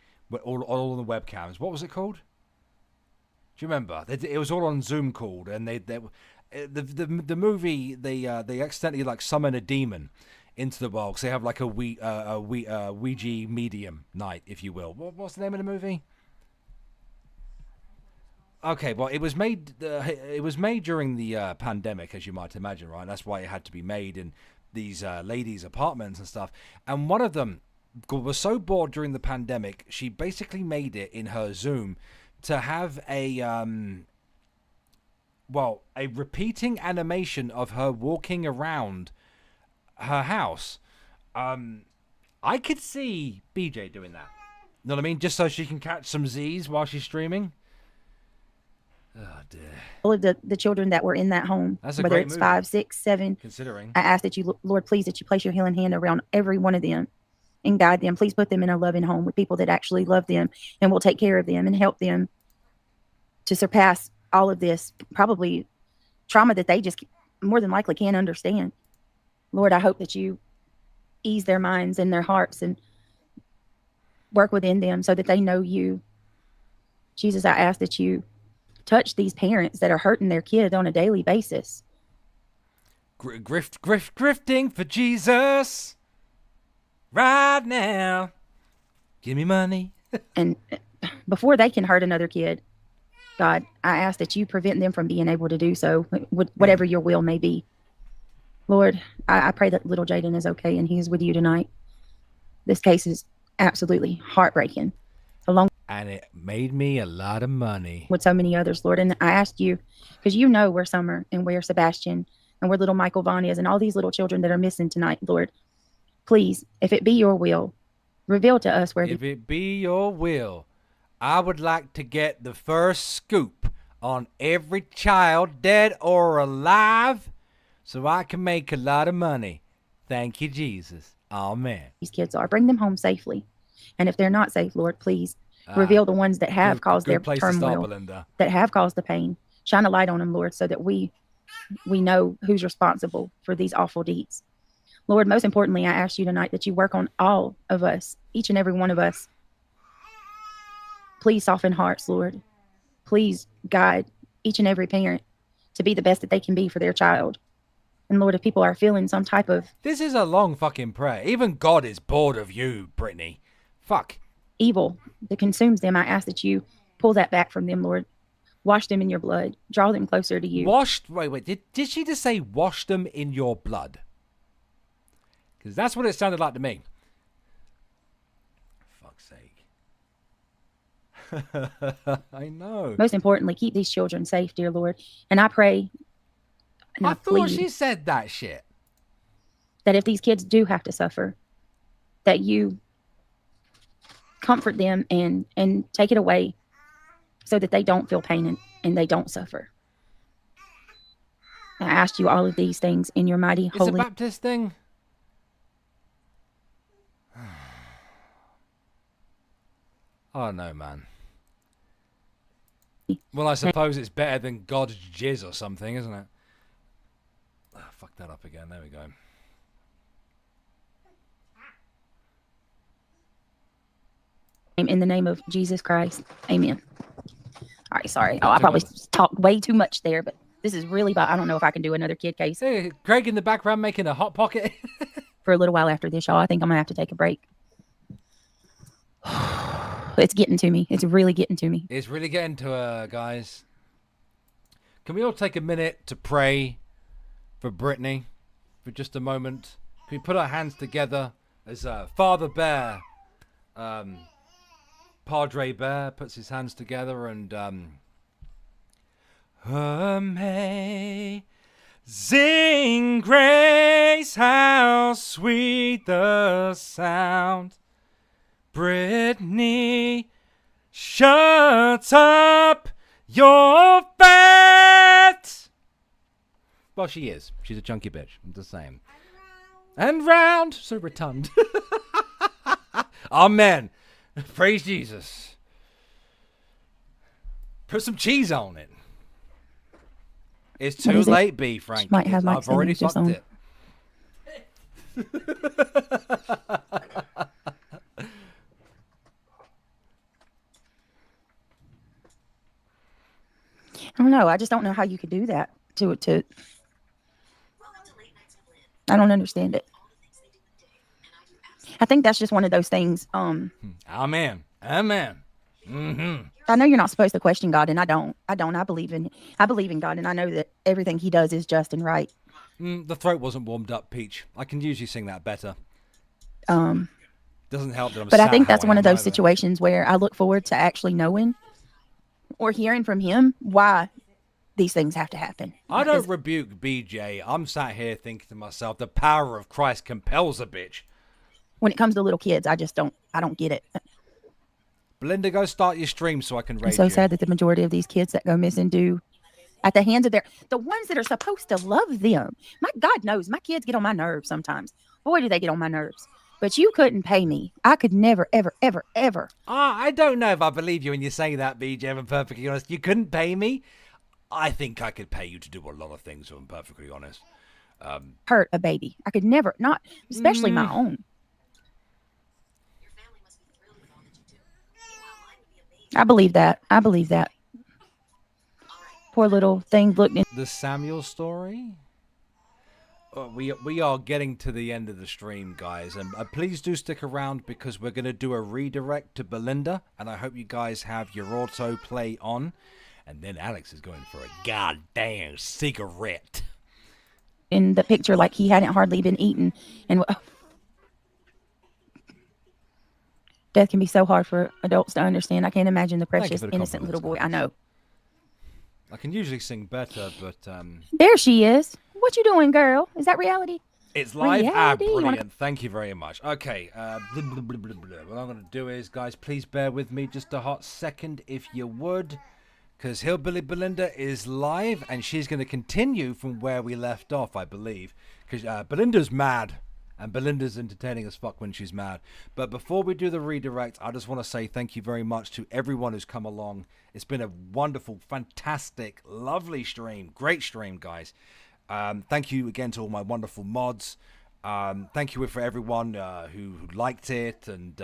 all on the webcams, what was it called? Do you remember? It was all on Zoom called, and the movie they accidentally like summon a demon into the world because they have like a Ouija medium night, if you will. What's the name of the movie? Okay, well, it was made. It was made during the pandemic, as you might imagine, right? That's why it had to be made in these ladies' apartments and stuff. And one of them was so bored during the pandemic, she basically made it in her Zoom to have a repeating animation of her walking around her house. I could see BJ doing that. You know what I mean? Just so she can catch some Z's while she's streaming. Oh dear.
All of the children that were in that home,
That's a
whether
great
it's
movie.
5, 6, 7,
Considering.
I ask that you, Lord, please, that you place your healing hand around every one of them and guide them. Please put them in a loving home with people that actually love them and will take care of them and help them to surpass all of this, probably trauma that they just more than likely can't understand. Lord, I hope that you ease their minds and their hearts and work within them so that they know you. Jesus, I ask that you touch these parents that are hurting their kids on a daily basis.
Grifting for Jesus right now. Give me money.
And before they can hurt another kid, God, I ask that you prevent them from being able to do so, whatever your will may be. Lord, I pray that little Jaden is okay and he's with you tonight. This case is absolutely heartbreaking, along
and it made me a lot of money
with so many others, Lord. And I asked you, because you know where Summer and where Sebastian and where little Michael Vaughn is and all these little children that are missing tonight, Lord. Please, if it be your will, reveal to us where.
If it be your will, I would like to get the first scoop on every child, dead or alive, so I can make a lot of money. Thank you, Jesus. Amen.
These kids are. Bring them home safely. And if they're not safe, Lord, please reveal the ones that have caused their turmoil, that have caused the pain. Shine a light on them, Lord, so that we know who's responsible for these awful deeds. Lord, most importantly, I ask you tonight that you work on all of us, each and every one of us. Please soften hearts, Lord. Please guide each and every parent to be the best that they can be for their child. And Lord, if people are feeling some type of...
This is a long fucking prayer. Even God is bored of you, Brittney. Fuck.
Evil that consumes them, I ask that you pull that back from them, Lord. Wash them in your blood. Draw them closer to you.
Wait. Did she just say wash them in your blood? Because that's what it sounded like to me. Fuck's sake. I know.
Most importantly, keep these children safe, dear Lord. And I pray...
I thought she said that shit.
That if these kids do have to suffer, that you comfort them and take it away so that they don't feel pain and they don't suffer. I asked you all of these things in your mighty holy...
It's a Baptist thing? Oh, no, man. Well, I suppose it's better than God's jizz or something, isn't it? Oh, fuck that up again. There we go.
In the name of Jesus Christ. Amen. All right, sorry. Oh, I probably talked way too much there, but this is really about... I don't know if I can do another kid case.
Hey, Greg in the background making a hot pocket.
For a little while after this, y'all. I think I'm going to have to take a break. It's getting to me. It's really getting to me.
It's really getting to her, guys. Can we all take a minute to pray for Brittney for just a moment? Can we put our hands together as Father Bear, Padre Bear puts his hands together and Amazing grace, how sweet the sound. Brittney, shut up your fat. Well, she is. She's a chunky bitch. I'm just saying. And round, so rotund. Amen. Praise Jesus. Put some cheese on it. It's too late, B, Frank.
Might have
I've already fucked it.
I don't know. I just don't know how you could do that to I don't understand it. I think that's just one of those things.
Amen. Amen. Mm-hmm.
I know you're not supposed to question God, and I don't. I believe in God, and I know that everything he does is just and right.
The throat wasn't warmed up, Peach. I can usually sing that better. Doesn't help that I'm
But I think
sad
that's
how
one
I
of
am
those
either.
situations where I look forward to actually knowing or hearing from him why these things have to happen.
I don't rebuke BJ. I'm sat here thinking to myself, the power of Christ compels a bitch.
When it comes to little kids, I don't get it.
Belinda, go start your stream so I can rate
It's so
you.
sad that the majority of these kids that go missing do at the hands of the ones that are supposed to love them. My God knows my kids get on my nerves sometimes. Boy, do they get on my nerves. But you couldn't pay me. I could never, ever, ever, ever.
I don't know if I believe you when you say that, BJ, if I'm perfectly honest. You couldn't pay me. I think I could pay you to do a lot of things, if I'm perfectly honest.
Hurt a baby. I could never, not especially my own. I believe that. Poor little thing looked in.
The Samuel story? We are getting to the end of the stream, guys, and please do stick around because we're going to do a redirect to Belinda, and I hope you guys have your autoplay on, and then Alex is going for a goddamn cigarette.
In the picture, like he hadn't hardly been eaten, and Death can be so hard for adults to understand. I can't imagine the
Thank you
precious,
for the
innocent little boy. I know.
I can usually sing better, but
There she is. What you doing, girl? Is that reality?
it's live.
Reality? You wanna-
Brilliant. Thank you very much. Okay. What I'm going to do is, guys, please bear with me just a hot second, if you would, because Hillbilly Belinda is live, and she's going to continue from where we left off, I believe, because Belinda's mad. And Belinda's entertaining as fuck when she's mad. But before we do the redirect, I just want to say thank you very much to everyone who's come along. It's been a wonderful, fantastic, lovely stream. Great stream, guys. Thank you again to all my wonderful mods. Thank you for everyone who liked it and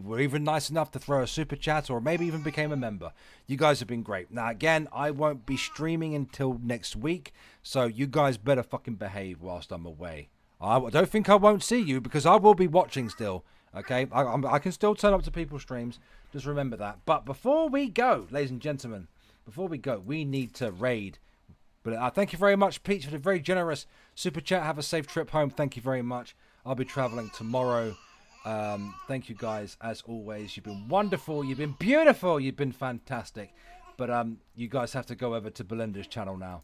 were even nice enough to throw a super chat or maybe even became a member. You guys have been great. Now, again, I won't be streaming until next week, so you guys better fucking behave whilst I'm away. I don't think I won't see you because I will be watching still, okay? I can still turn up to people's streams. Just remember that. But before we go, ladies and gentlemen, we need to raid. But thank you very much, Peach, for the very generous super chat. Have a safe trip home. Thank you very much. I'll be traveling tomorrow. Thank you guys, as always. You've been wonderful. You've been beautiful. You've been fantastic. But you guys have to go over to Belinda's channel now.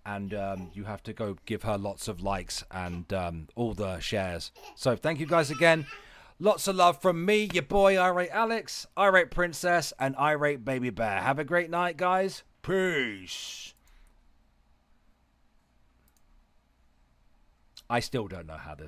And you have to go give her lots of likes and all the shares. So thank you guys again. Lots of love from me, your boy Irate Alex, Irate Princess, and Irate Baby Bear. Have a great night, guys. Peace. I still don't know how this